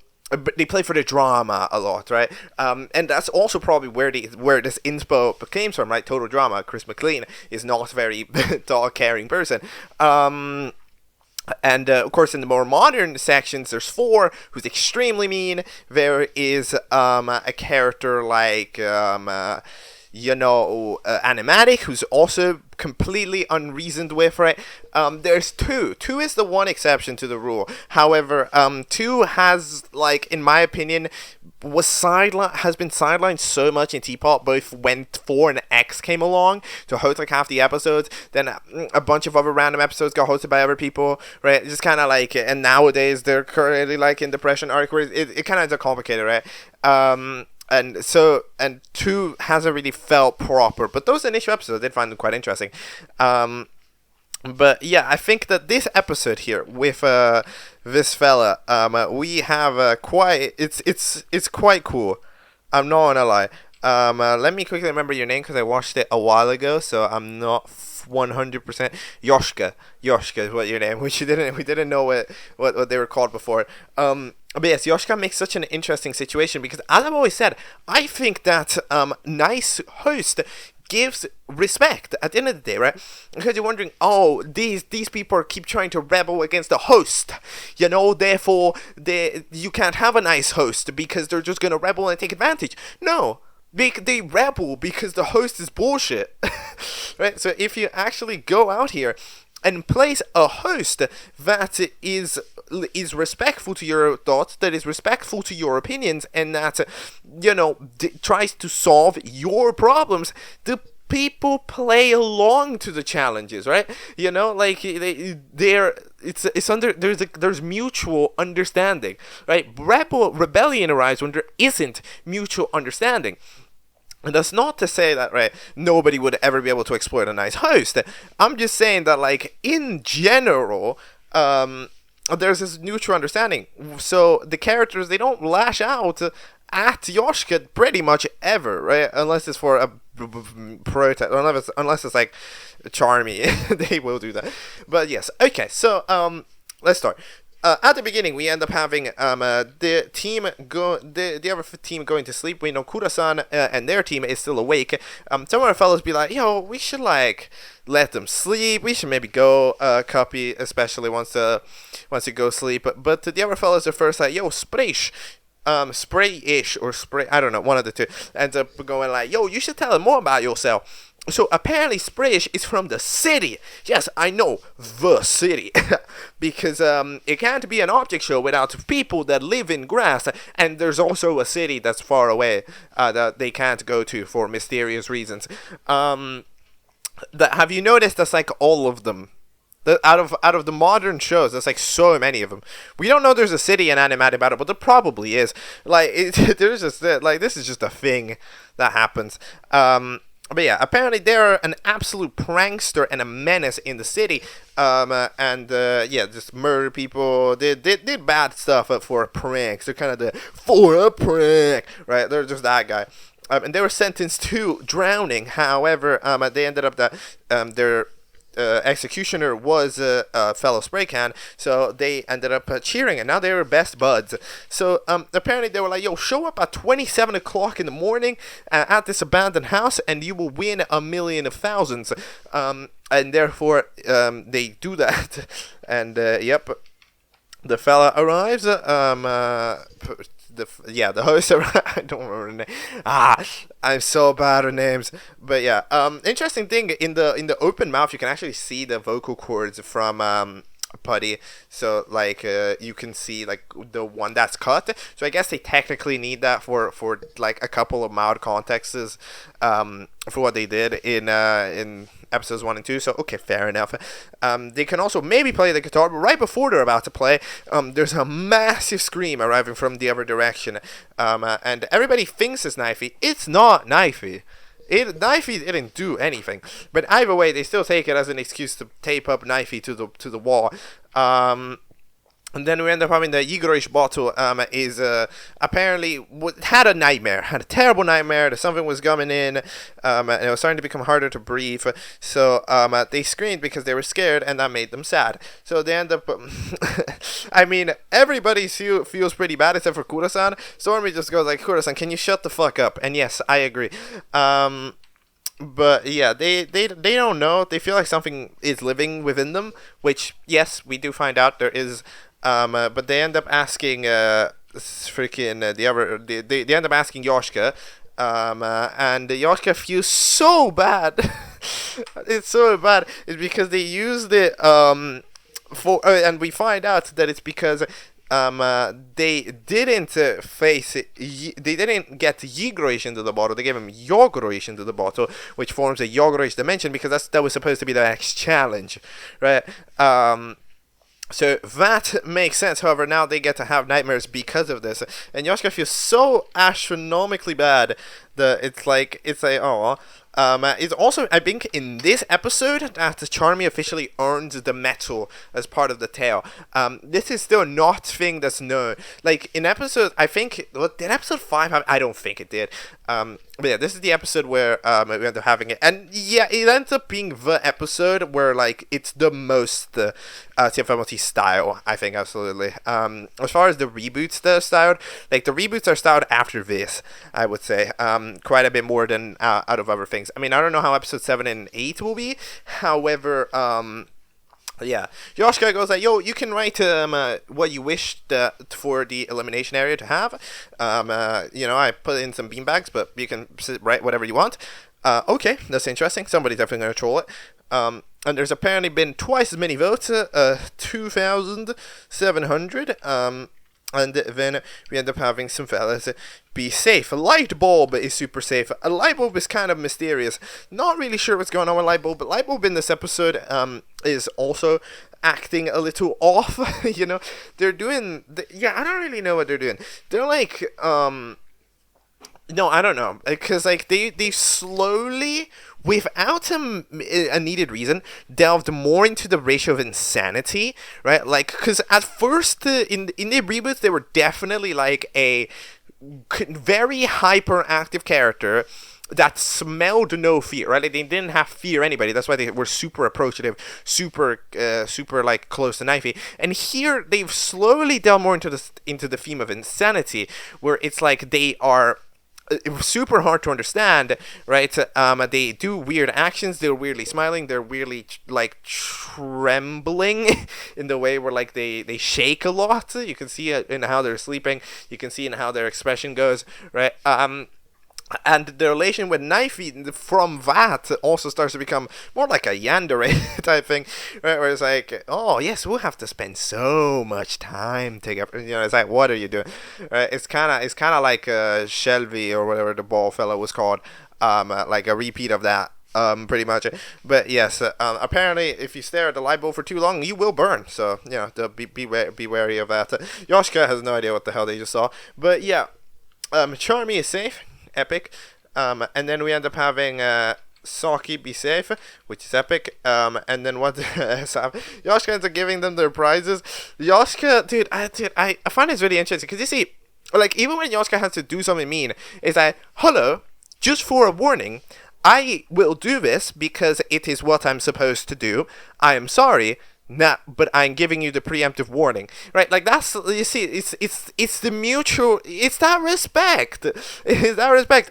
they play for the drama a lot, right? And that's also probably where this inspo came from, right? Total Drama. Chris McLean is not a very dog caring person. And of course, in the more modern sections, there's 4 who's extremely mean. There is a character like you know, Animatic, who's also completely unreasoned with, right? There's 2. 2 is the one exception to the rule. However, 2 has, like, in my opinion, has been sidelined so much in Teapot, both when 4 and X came along to host like half the episodes, then a bunch of other random episodes got hosted by other people, right? Just kind of like, and nowadays they're currently like in Depression arc, where it kind of is complicated, right? and 2 hasn't really felt proper. But those initial episodes, I did find them quite interesting. But yeah, I think that this episode here with this fella, we have quite. It's quite cool. I'm not gonna lie. Let me quickly remember your name because I watched it a while ago, so I'm not 100%. Yoshka is what your name. We didn't know what they were called before. But yes, Yoshka makes such an interesting situation because, as I've always said, I think that nice host gives respect at the end of the day, right? Because you're wondering, oh, these people keep trying to rebel against the host, therefore you can't have a nice host because they're just gonna rebel and take advantage. No, they rebel because the host is bullshit. Right? So if you actually go out here and place a host that is respectful to your thoughts, that is respectful to your opinions, and that tries to solve your problems, the people play along to the challenges, right? There's mutual understanding, right? Rebellion arises when there isn't mutual understanding. And that's not to say that, right, nobody would ever be able to exploit a nice host. I'm just saying that, like, in general, there's this mutual understanding. So the characters, they don't lash out at Yoshka pretty much ever, right? Unless it's for a protest, unless it's like Charmy, they will do that. But yes, okay. So let's start. At the beginning, we end up having the other team going to sleep. We know Kura-san and their team is still awake. Some of our fellows be like, we should like let them sleep. We should maybe go copy, especially once you go sleep. But the other fellows are first like, sprayish. Spray-ish or spray, I don't know, one of the two, ends up going like, you should tell them more about yourself. So apparently Sprayish is from the city. Yes, I know, the city. Because it can't be an object show without people that live in grass. And there's also a city that's far away that they can't go to for mysterious reasons. Have you noticed that's like all of them? Out of the modern shows, there's like so many of them. We don't know there's a city in Animated Battle, but there probably is. Like, there's just like, this is just a thing that happens. But yeah, apparently they're an absolute prankster and a menace in the city. Just murder people. They did bad stuff for pranks. They're kind of for a prank, right? They're just that guy. And they were sentenced to drowning. However, they ended up that their executioner was a fellow spray can, so they ended up cheering, and now they were best buds. So apparently they were like, show up at 27 o'clock in the morning at this abandoned house and you will win 1,000,000 of thousands. And therefore they do that. And the fella arrives. The host. I don't remember the name. I'm so bad at names. But yeah, interesting thing, in the open mouth you can actually see the vocal cords from Plati. So like you can see like the one that's cut. So I guess they technically need that for like a couple of mild contexts for what they did in episodes 1 and 2, so okay, fair enough. They can also maybe play the guitar, but right before they're about to play, there's a massive scream arriving from the other direction, and everybody thinks it's Knifey. It's not Knifey. Knifey didn't do anything, but either way, they still take it as an excuse to tape up Knifey to the wall. And then we end up having the Igorish bottle is apparently had a terrible nightmare that something was coming in, and it was starting to become harder to breathe. So they screamed because they were scared, and that made them sad. So they end up, I mean, everybody feels pretty bad except for Kura-san. Stormy just goes like, Kura-san, can you shut the fuck up? And yes, I agree. But yeah, they don't know. They feel like something is living within them, which yes, we do find out there is. But they end up asking they end up asking Yoshka, and Yoshka feels so bad. It's so bad. It's because they used it and we find out that it's because they didn't they didn't get Yigoroish into the bottle. They gave him Yogoroish into the bottle, which forms a Yogoroish dimension, because that was supposed to be the next challenge, right? So that makes sense. However, now they get to have nightmares because of this, and Yoshika feels so astronomically bad that it's like oh. It's also, I think, in this episode that Charmy officially earns the medal as part of the tale. This is still not thing that's known. Like, in episode, I think, did episode 5 have, I don't think it did. But yeah, this is the episode where we end up having it. And yeah, it ends up being the episode where, like, it's the most C.F.M.O.T style, I think, absolutely. As far as the reboots that are styled, like, the reboots are styled after this, I would say. Quite a bit more than out of other things. I mean, I don't know how episode 7 and 8 will be. However, yeah, Yoshika goes like, yo, you can write what you wish for the elimination area to have. You know, I put in some beanbags, but you can write whatever you want. Okay, that's interesting. Somebody's definitely going to troll it. And there's apparently been twice as many votes, 2,700. And then we end up having some fellas be safe. A light bulb is super safe. A light bulb is kind of mysterious. Not really sure what's going on with light bulb, but light bulb in this episode is also acting a little off. You know, they're doing. Yeah, I don't really know what they're doing. They're like, no, I don't know, because like they slowly, without a needed reason, delved more into the ratio of insanity, right? Like, because at first in the reboots they were definitely like a very hyperactive character that smelled no fear, right? Like, they didn't have fear anybody. That's why they were super approachative, super like close to knifey. And here they've slowly delved more into the theme of insanity, where it's like they are super hard to understand, right? They do weird actions. They're weirdly smiling. They're weirdly like trembling in the way where like they shake a lot. You can see it in how they're sleeping. You can see in how their expression goes, right? And the relation with Knifey from that also starts to become more like a yandere type thing, right? Where it's like, oh yes, we'll have to spend so much time together. You know, it's like, what are you doing? Right? It's kind of like Shelby or whatever the ball fellow was called, like a repeat of that. Pretty much. But yes, apparently if you stare at the light bulb for too long, you will burn. So, you know, be wary of that. Yoshika has no idea what the hell they just saw. But yeah, Charmy is safe. Epic. And then we end up having Saki be safe, which is epic. And then what Yoshika ends up giving them their prizes. Yoshika, dude, I find this really interesting because you see, like, even when Yoshika has to do something mean, it's like, hello, just for a warning, I will do this because it is what I'm supposed to do. I am sorry. Nah, but I'm giving you the preemptive warning, right? Like, that's, you see, it's the mutual, it's that respect,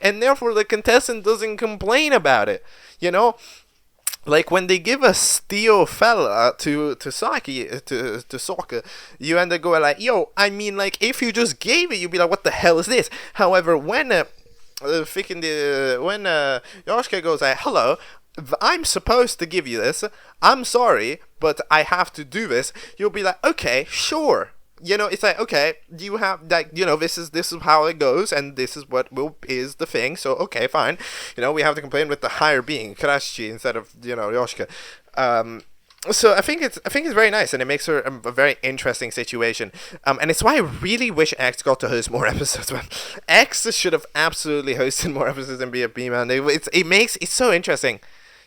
and therefore the contestant doesn't complain about it, you know? Like, when they give a steel fella to Saki, to Sokka, you end up going like, yo, I mean, like, if you just gave it, you'd be like, what the hell is this? However, when Yoshika goes like, hello, I'm supposed to give you this, I'm sorry, but I have to do this, you'll be like, okay, sure. You know, it's like, okay, you have, like, you know, this is how it goes, and this is what is the thing, so okay, fine. You know, we have to complain with the higher being, Karashi, instead of, you know, Yoshika. So I think it's very nice, and it makes her a very interesting situation. And it's why I really wish X got to host more episodes. Man. X should have absolutely hosted more episodes than BFB, man. It's so interesting.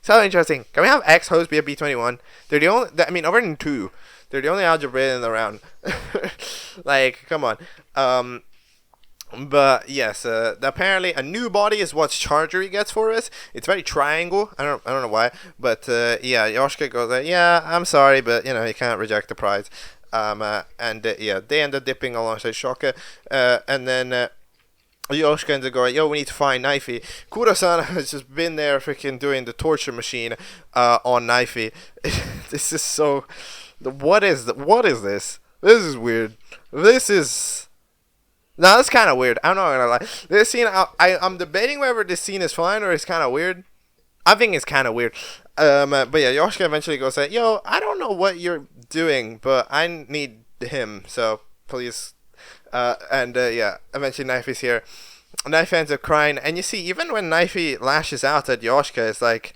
So interesting. Can we have X host BFB 21? They're the only, I mean, other than 2, they're the only algebra in the round. Like, come on. But yes, apparently a new body is what Chargery gets for us. It's very triangle. I don't know why, but yeah, Yoshika goes like, yeah, I'm sorry, but you know, you can't reject the prize. And yeah, they end up dipping alongside Shokka, and then Yoshika ends up going, yo, we need to find Knifey. Kuro-san has just been there freaking doing the torture machine on Knifey. This is so... What is this? This is weird. This is... No, that's kind of weird. I'm not gonna lie. This scene, I'm debating whether this scene is fine or it's kind of weird. I think it's kind of weird. But yeah, Yoshika eventually goes like, yo, I don't know what you're doing, but I need him, so please... and yeah, eventually Knifey's here. Knifey ends up crying, and you see, even when Knifey lashes out at Yoshika, it's like,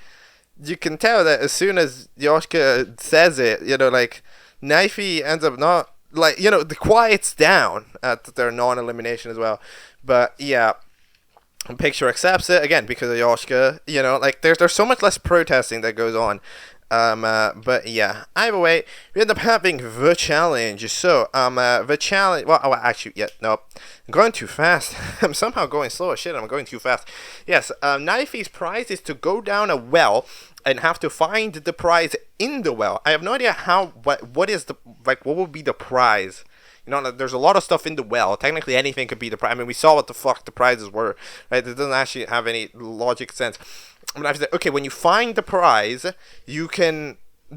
you can tell that as soon as Yoshika says it, you know, like, Knifey ends up not, like, you know, the quiets down at their non-elimination as well. But yeah, Picture accepts it again because of Yoshika. You know, like there's so much less protesting that goes on. But yeah, either way, we end up having the challenge. So, the challenge. Well, oh, actually, yeah, no, I'm going too fast. I'm somehow going slow as shit. I'm going too fast. Yes, Knifey's prize is to go down a well and have to find the prize in the well. I have no idea what is the, like, what would be the prize. You know, there's a lot of stuff in the well. Technically, anything could be the prize. I mean, we saw what the fuck the prizes were, right? It doesn't actually have any logic sense. But I was like, okay, when you find the prize, you can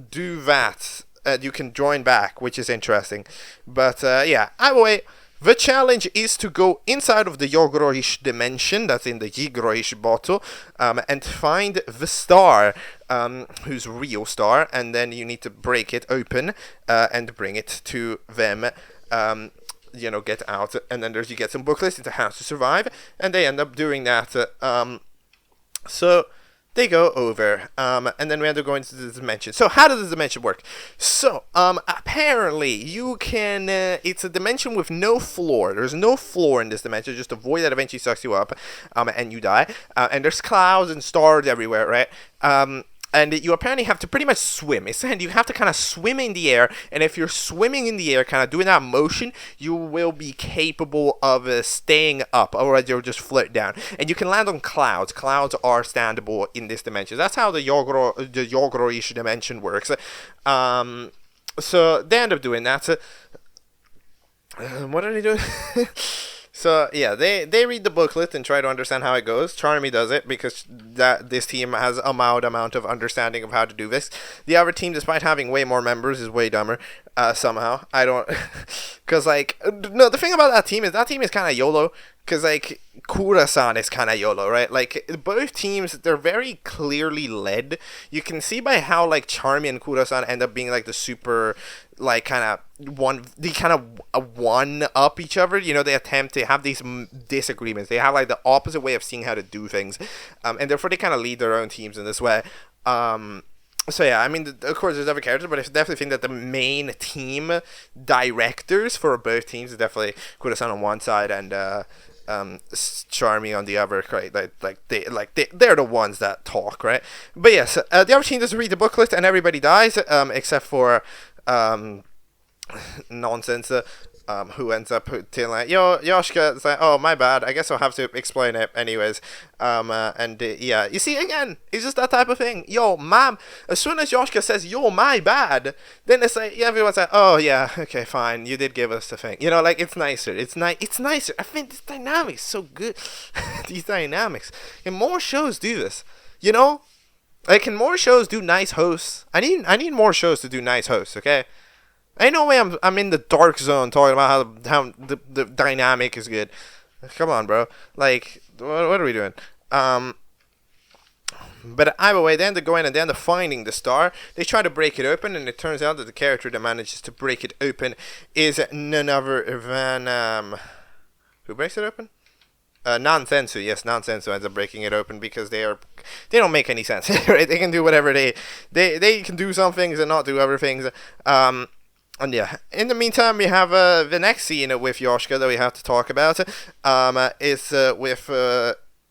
do that. You can join back, which is interesting. But, yeah, either way, the challenge is to go inside of the Yogoroish dimension, that's in the Yigoroish bottle, and find the star, whose real star, and then you need to break it open, and bring it to them. You know, get out, and then you get some booklets into how to survive, and they end up doing that. So they go over, and then we end up going to the dimension. So how does the dimension work? So apparently you can, it's a dimension with no floor. There's no floor in this dimension, just a void that eventually sucks you up, and you die. And there's clouds and stars everywhere, right? And you apparently have to pretty much swim. It's saying you have to kind of swim in the air, and if you're swimming in the air, kind of doing that motion, you will be capable of staying up, otherwise you'll just float down. And you can land on clouds. Clouds are standable in this dimension. That's how the Yogoroish dimension works. So they end up doing that. What are they doing? So, yeah, they read the booklet and try to understand how it goes. Charmy does it because this team has a mild amount of understanding of how to do this. The other team, despite having way more members, is way dumber somehow. I don't... Because, like... No, the thing about that team is kind of YOLO. Because, like, Kura-san is kind of YOLO, right? Like, both teams, they're very clearly led. You can see by how, like, Charmy and Kura-san end up being, like, the super... like kind of one up each other. You know, they attempt to have these disagreements. They have like the opposite way of seeing how to do things, and therefore they kind of lead their own teams in this way. So yeah, I mean, of course there's other characters, but I definitely think that the main team directors for both teams is definitely Kura-san on one side and Charmy on the other, right? They're the ones that talk, right? But yes, the other team doesn't read the booklet and everybody dies, except for Nonsens, who ends up telling like, yo, Yoshika, it's like, oh, my bad, I guess I'll have to explain it anyways. Yeah, you see, again, it's just that type of thing. Yo, mom, as soon as Yoshika says, yo, my bad, then it's like, yeah, everyone's like, oh, yeah, okay, fine, you did give us the thing. You know, like, it's nicer. It's nicer. I think this dynamic is so good. These dynamics. And more shows do this, you know? Like, can more shows do nice hosts? I need more shows to do nice hosts, okay? Ain't no way I'm in the dark zone talking about how the dynamic is good. Come on, bro. Like, what are we doing? But either way, they end up going and they end up finding the star. They try to break it open, and it turns out that the character that manages to break it open is none other than... who breaks it open? Nансенсу. Yes, Nансенсу ends up breaking it open because they don't make any sense. Right? They can do whatever they can do some things and not do other things. And yeah, in the meantime, we have the next scene with Yoshika that we have to talk about. Is with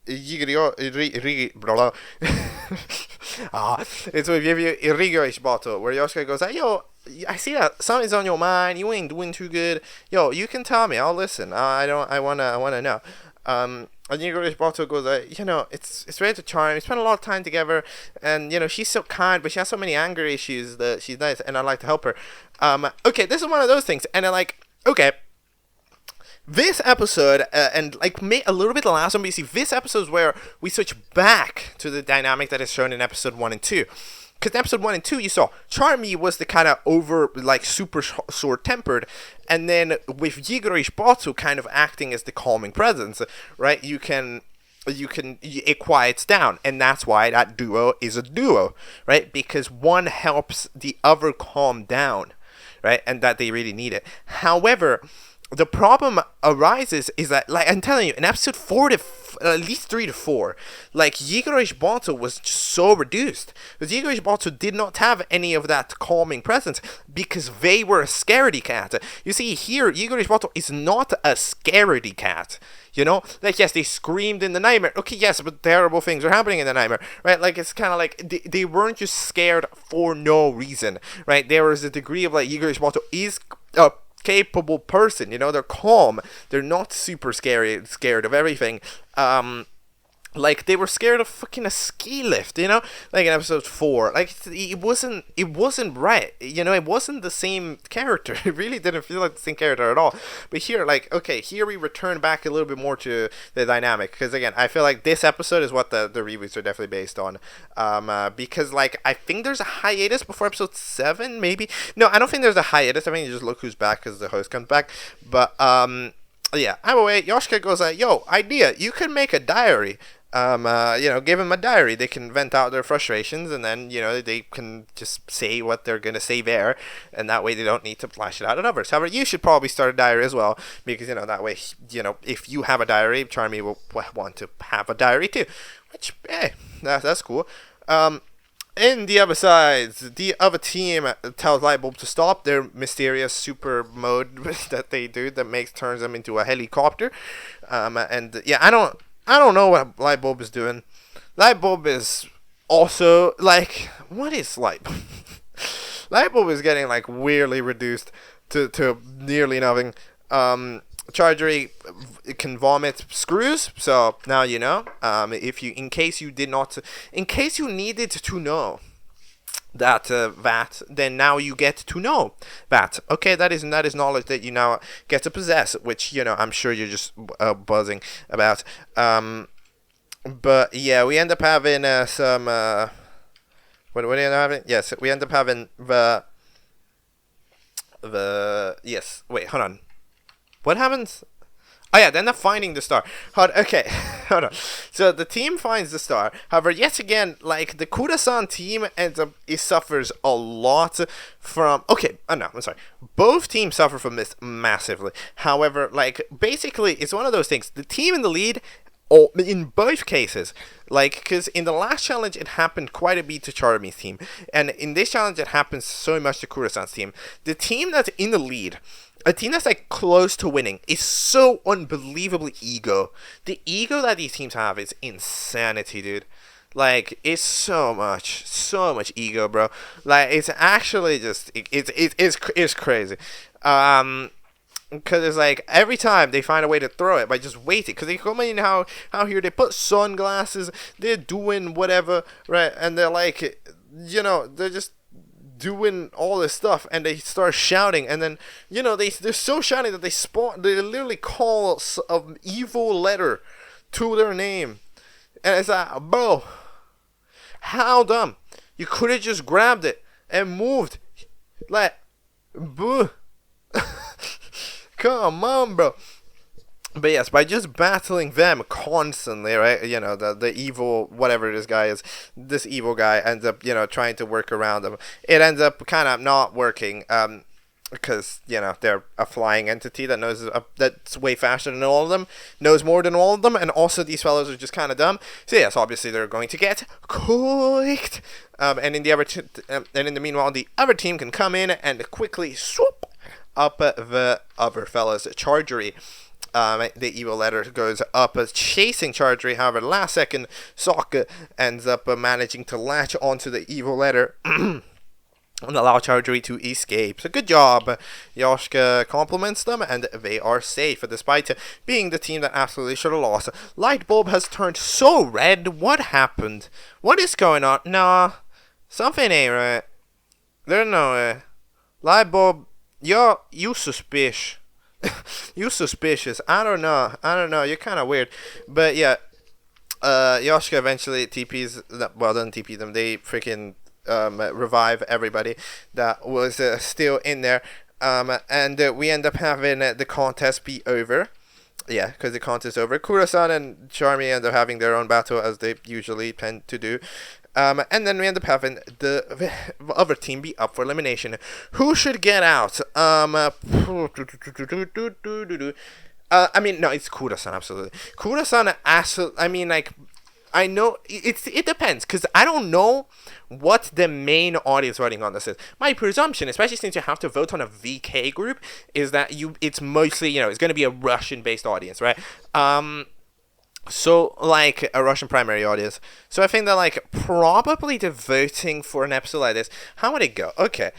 it's with Yigoroish bottle, where Yoshika goes, yo, I see that something's on your mind. You ain't doing too good. Yo, you can tell me. I'll listen. I wanna know. And Yigoroish bottle goes, you know, it's ready to charm. We spent a lot of time together, and you know, she's so kind, but she has so many anger issues that she's nice, and I'd like to help her. Okay, this is one of those things, and then like, okay, this episode, and like a little bit the last one, but you see, this episode is where we switch back to the dynamic that is shown in episode 1 and 2. Because in episode 1 and 2, you saw Charmy was the kind of super short-tempered, and then with Yigoroish Botsu kind of acting as the calming presence, right? It quiets down, and that's why that duo is a duo, right? Because one helps the other calm down, right? And that they really need it. However, the problem arises is that, like I'm telling you, in episode 4 to at least 3 to 4, like Yigoro Ishibato was just so reduced. Because Yigoro Ishibato did not have any of that calming presence because they were a scaredy cat. You see, here, Yigoro Ishibato is not a scaredy cat. You know, like, yes, they screamed in the nightmare. Okay, yes, but terrible things are happening in the nightmare, right? Like, it's kind of like they weren't just scared for no reason, right? There was a degree of, like, Yigoro Ishibato is capable person, you know, they're calm, they're not super scared of everything. Like, they were scared of fucking a ski lift, you know, like in episode 4. Like, it wasn't right, you know, it wasn't the same character. It really didn't feel like the same character at all. But here, like, okay, here we return back a little bit more to the dynamic, because again, I feel like this episode is what the reboots are definitely based on. Because, like, I think there's a hiatus before episode 7, maybe. No, I don't think there's a hiatus. I think you just look who's back because the host comes back. But yeah, either way, Yoshika goes like, yo, idea, you can make a diary. You know, give them a diary. They can vent out their frustrations, and then, you know, they can just say what they're gonna say there, and that way they don't need to flash it out at others. However, you should probably start a diary as well, because, you know, that way, you know, if you have a diary, Charmy will want to have a diary too, which, hey, that's cool. In the other sides, the other team tells Lightbulb to stop their mysterious super mode that they do that turns them into a helicopter. And yeah, I don't know what Lightbulb is doing. Lightbulb is also, like, what is Lightbulb? Lightbulb is getting, like, weirdly reduced to nearly nothing. Chargery can vomit screws, so now you know. In case you needed to know that, then now you get to know that. Okay, that is knowledge that you now get to possess, which, you know, I'm sure you're just buzzing about. But yeah, we end up having some. What do we end up having? Yes, we end up having the. Yes. Wait, hold on. What happens? Oh yeah, then they're finding the star. Okay, hold on. So the team finds the star. However, yet again, like, the Kura-san team suffers a lot from. Okay, no, I'm sorry. Both teams suffer from this massively. However, like, basically, it's one of those things. The team in the lead, in both cases, like, because in the last challenge it happened quite a bit to Charmy's team, and in this challenge it happens so much to Kura-san's team. The team that's in the lead, a team that's, like, close to winning, is so unbelievably ego. The ego that these teams have is insanity, dude. Like, it's so much ego, bro. Like, it's actually just, it's crazy. Because it's like, every time they find a way to throw it by just waiting. Because they come in how here they put sunglasses, they're doing whatever, right? And they're like, you know, they're just doing all this stuff, and they start shouting, and then, you know, they're so shouting that they literally call an evil letter to their name. And it's like, bro, how dumb. You could have just grabbed it and moved. Like, boo. Come on, bro. But yes, by just battling them constantly, right? You know, the evil, whatever this guy is, this evil guy ends up, you know, trying to work around them. It ends up kind of not working, because, you know, they're a flying entity that knows that's way faster than all of them, knows more than all of them, and also these fellows are just kind of dumb. So yes, obviously they're going to get cooked. And in the meanwhile, the other team can come in and quickly swoop up the other fellas. Chargery. The evil letter goes up chasing Chargery. However, last second, Sokka ends up managing to latch onto the evil letter and allow Chargery to escape. So good job. Yoshika compliments them, and they are safe, despite being the team that absolutely should have lost. Lightbulb has turned so red. What happened? What is going on? Nah, something ain't right. There's no way. Lightbulb, you suspicious. You suspicious. I don't know. You're kind of weird. But yeah, Yoshika eventually TPs. Well, doesn't TP them. They freaking revive everybody that was still in there. And we end up having the contest be over. Yeah, because the contest is over. Kura-san and Charmy end up having their own battle, as they usually tend to do. And then we end up having the other team be up for elimination. Who should get out? I mean, no, it's Kura-san, absolutely. Kura-san, I mean, like, I know, it depends, because I don't know what the main audience voting on this is. My presumption, especially since you have to vote on a VK group, is that it's mostly, you know, it's going to be a Russian-based audience, right? So, like, a Russian primary audience. So I think that, like, probably the voting for an episode like this, how would it go? Okay.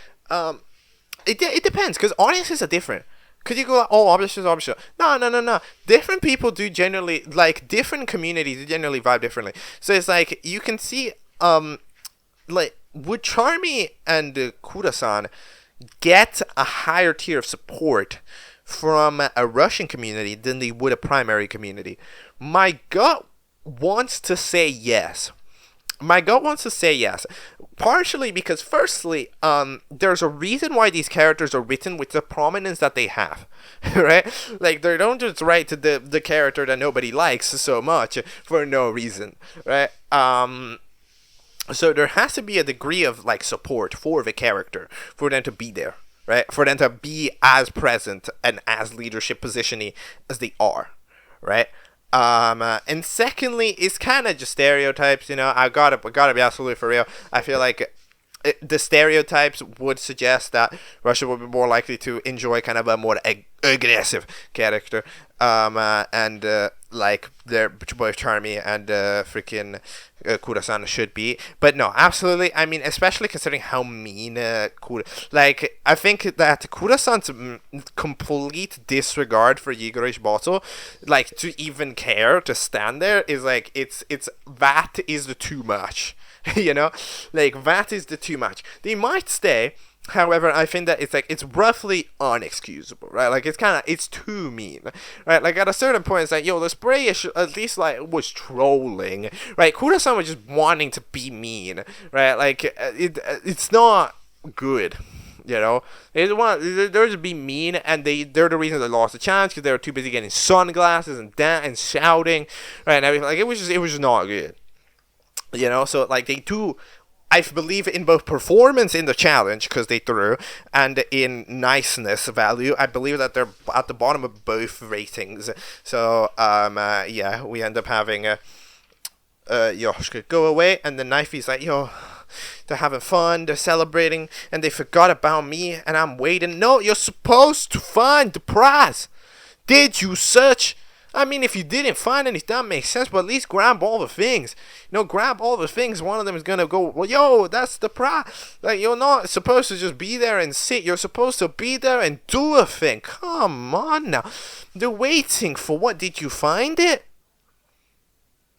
It depends, because audiences are different. Could you go, oh, Object Show? No. Different people do generally, like, different communities generally vibe differently. So it's like, you can see, like, would Charmy and Kura-san get a higher tier of support from a Russian community than they would a primary community? My gut wants to say yes. Partially because, firstly, there's a reason why these characters are written with the prominence that they have, right? Like, they don't just write the character that nobody likes so much for no reason, right? So there has to be a degree of, like, support for the character for them to be there, right? For them to be as present and as leadership positioning as they are, right? And secondly, it's kind of just stereotypes, you know. I gotta be absolutely for real. I feel like the stereotypes would suggest that Russia would be more likely to enjoy kind of a more aggressive character, and like their both Charmy and freaking Kura-san should be. But no, absolutely. I mean, especially considering how mean Kura. Like, I think that Kura-san's complete disregard for Yigoro Ishibato, like, to even care to stand there is like, it's that is the too much. You know, like, that is the too much. They might stay. However, I think that it's roughly unexcusable, right? Like, it's too mean, right? Like, at a certain point, it's like, yo, the spray at least, like, was trolling, right? Kura-san was just wanting to be mean, right? Like, it's not good, you know? They're just being mean, and they're the reason they lost the chance, because they were too busy getting sunglasses and shouting, right? And everything. Like, it was just not good, you know? So, like, they do, I believe, in both performance in the challenge, because they threw, and in niceness value, I believe that they're at the bottom of both ratings. So, yeah, we end up having Yoshika go away, and the Knifey's like, yo, they're having fun, they're celebrating, and they forgot about me, and I'm waiting. No, you're supposed to find the prize. Did you search? I mean, if you didn't find anything, that makes sense, but at least grab all the things. You know, grab all the things. One of them is going to go, well, yo, that's the prize. Like, you're not supposed to just be there and sit. You're supposed to be there and do a thing. Come on now. They're waiting for what? Did you find it?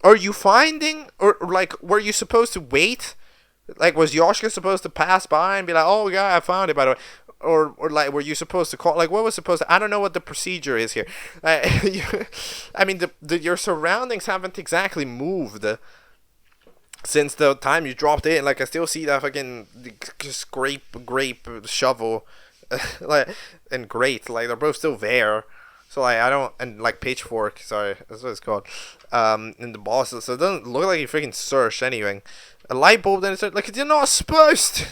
Are you finding? Or, like, were you supposed to wait? Like, was Yoshika supposed to pass by and be like, oh, yeah, I found it, by the way? Or like, were you supposed to call? Like, what was supposed to? I don't know what the procedure is here. I mean, your surroundings haven't exactly moved since the time you dropped in. Like, I still see that fucking grape shovel, like, and grate. Like, they're both still there. So, like, I don't, and like pitchfork. Sorry, that's what it's called. In the boss, so it doesn't look like you freaking searched anything. A light bulb, then it's like, you're not supposed to.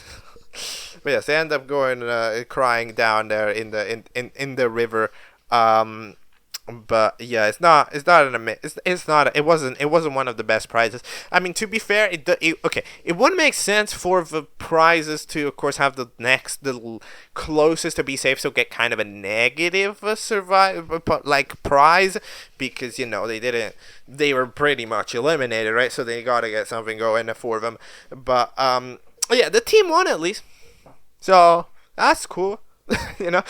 But yes, they end up going crying down there in the river. But yeah, it wasn't one of the best prizes. I mean, to be fair, it would make sense for the prizes to, of course, have the closest to be safe, so get kind of a negative prize, because, you know, they were pretty much eliminated, right? So they gotta get something going for them. But yeah, the team won at least. So, that's cool. You know,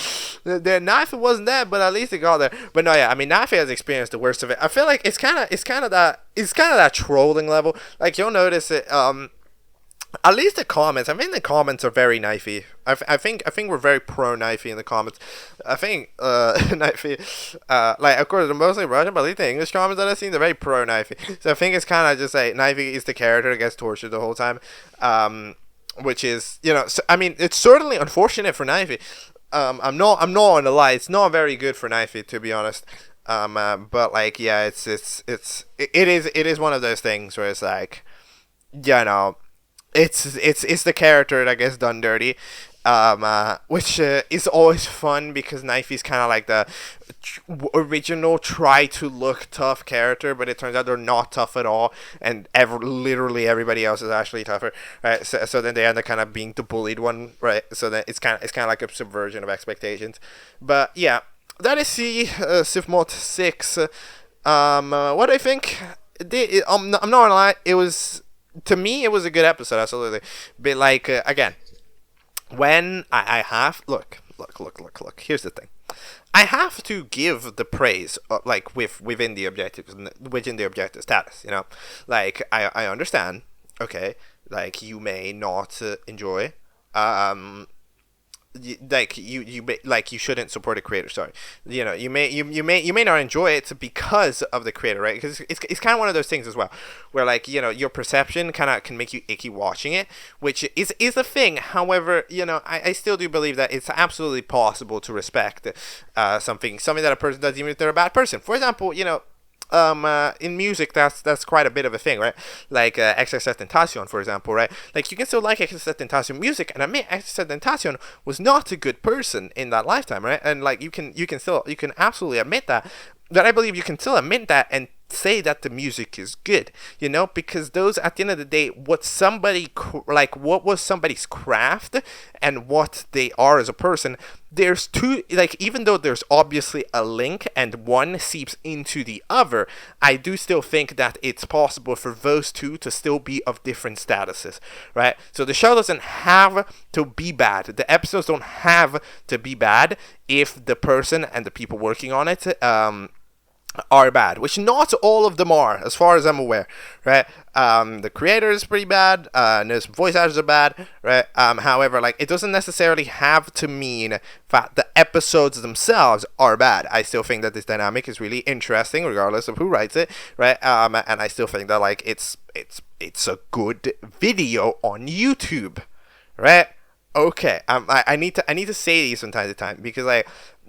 the knife wasn't there, but at least it got there. But no, yeah, I mean, knife has experienced the worst of it. I feel like it's kind of that trolling level. Like, you'll notice it. At least the comments. I think the comments are very knifey. I think we're very pro knifey in the comments. I think knifey. Like, of course, they're mostly Russian, but at least the English comments that I've seen, they're very pro knifey. So I think it's kind of just like knifey is the character that gets tortured the whole time. Which is, you know, so, I mean, it's certainly unfortunate for Knifey. I'm not gonna lie, it's not very good for Knifey, to be honest. But like, yeah, it is one of those things where it's like, you know, it's the character that gets done dirty, which is always fun because Knifey's kind of like the original try to look tough character, but it turns out they're not tough at all, and literally everybody else is actually tougher, right? So then they end up kind of being the bullied one, right? So then it's kind of like a subversion of expectations. But yeah, that is C.F.M.O.T 6. What I think, I'm not gonna lie, to me it was a good episode, absolutely. But like again, when I have look. Here's the thing. I have to give the praise, like within the objective status. You know, like I understand. Okay, like you may not enjoy. You shouldn't support a creator. Sorry, you know, you may not enjoy it because of the creator, right? Because it's kind of one of those things as well, where like, you know, your perception kind of can make you icky watching it, which is a thing. However, you know, I still do believe that it's absolutely possible to respect something that a person does, even if they're a bad person. For example, you know, in music, that's quite a bit of a thing, right? Like XXXTentacion, for example, right? Like you can still like XXXTentacion music, and admit XXXTentacion was not a good person in that lifetime, right? And like you can absolutely admit that. That I believe you can still admit that and say that the music is good, you know, because those, at the end of the day, what was somebody's craft and what they are as a person, there's two, like, even though there's obviously a link and one seeps into the other, I do still think that it's possible for those two to still be of different statuses, right? So the show doesn't have to be bad. The episodes don't have to be bad if the person and the people working on it are bad, which not all of them are, as far as I'm aware, right? The creator is pretty bad, there's some voice actors are bad, right? However, like, it doesn't necessarily have to mean that the episodes themselves are bad. I still think that this dynamic is really interesting, regardless of who writes it, right? And I still think that, like, it's a good video on YouTube, right? Okay, I need to say these from time to time because, like,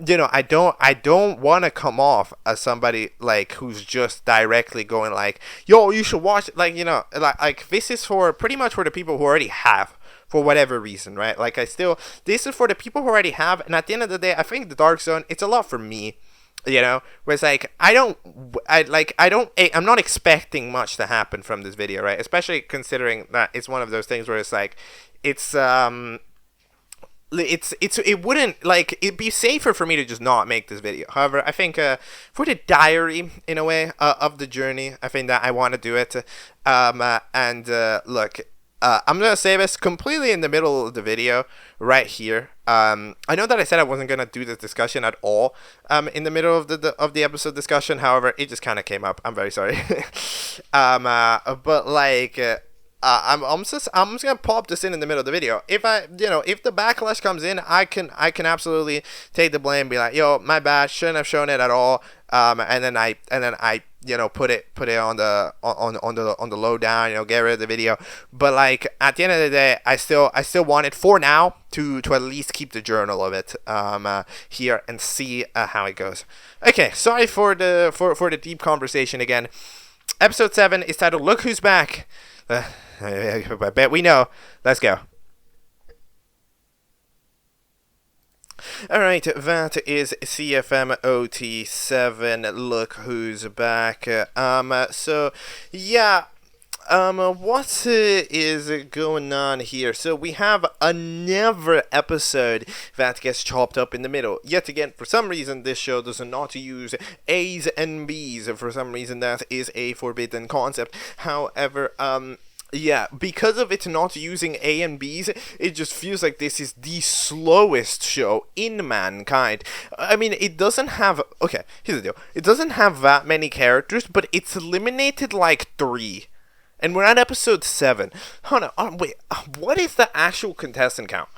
you know, I don't want to come off as somebody like who's just directly going like, yo, you should watch it. Like, you know, like this is for pretty much for the people who already have, for whatever reason, right? Like, this is for the people who already have, and at the end of the day, I think the Dark Zone, it's a lot for me, you know, where it's like I'm not expecting much to happen from this video, right? Especially considering that it's one of those things where it's like it wouldn't, like, it'd be safer for me to just not make this video. However, I think for the diary, in a way, of the journey, I think that I want to do it. Look, I'm gonna say this completely in the middle of the video right here. I know that I said I wasn't gonna do this discussion at all in the middle of the episode discussion. However, it just kind of came up. I'm very sorry. But like, I'm just gonna pop this in the middle of the video. If the backlash comes in, I can absolutely take the blame, be like, yo, my bad, shouldn't have shown it at all. And then I put it on the lowdown, you know, get rid of the video. But like, at the end of the day, I still want it for now to at least keep the journal of it here and see how it goes. Okay, sorry for the deep conversation again. Episode 7 is titled "Look Who's Back." I bet we know. Let's go. Alright, that is C.F.M.O.T 7, Look Who's Back. So, yeah, what is going on here? So we have another episode that gets chopped up in the middle. Yet again, for some reason, this show does not use A's and B's. For some reason, that is a forbidden concept. However, yeah, because of it not using A and B's, it just feels like this is the slowest show in mankind. I mean, it doesn't have... Okay, here's the deal. It doesn't have that many characters, but it's eliminated like 3. And we're at episode 7. Hold on, wait, what is the actual contestant count?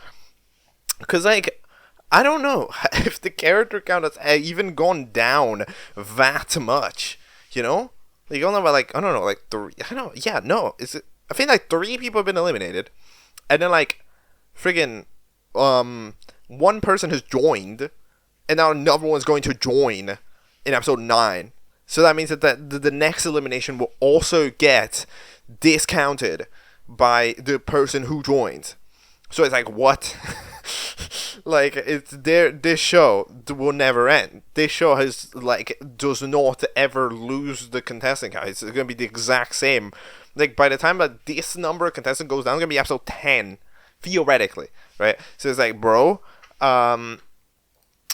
Because, like, I don't know if the character count has even gone down that much, you know? Like, only about, like, I don't know, like 3... I don't know, yeah, no, is it... I think like 3 people have been eliminated, and then like friggin' one person has joined, and now another one's going to join in episode 9. So that means that the next elimination will also get discounted by the person who joins. So it's like, what? Like, it's there. This show will never end. This show does not ever lose the contestant count. It's gonna be the exact same. Like, by the time that this number of contestants goes down, it's gonna be episode 10, theoretically, right? So it's like, bro,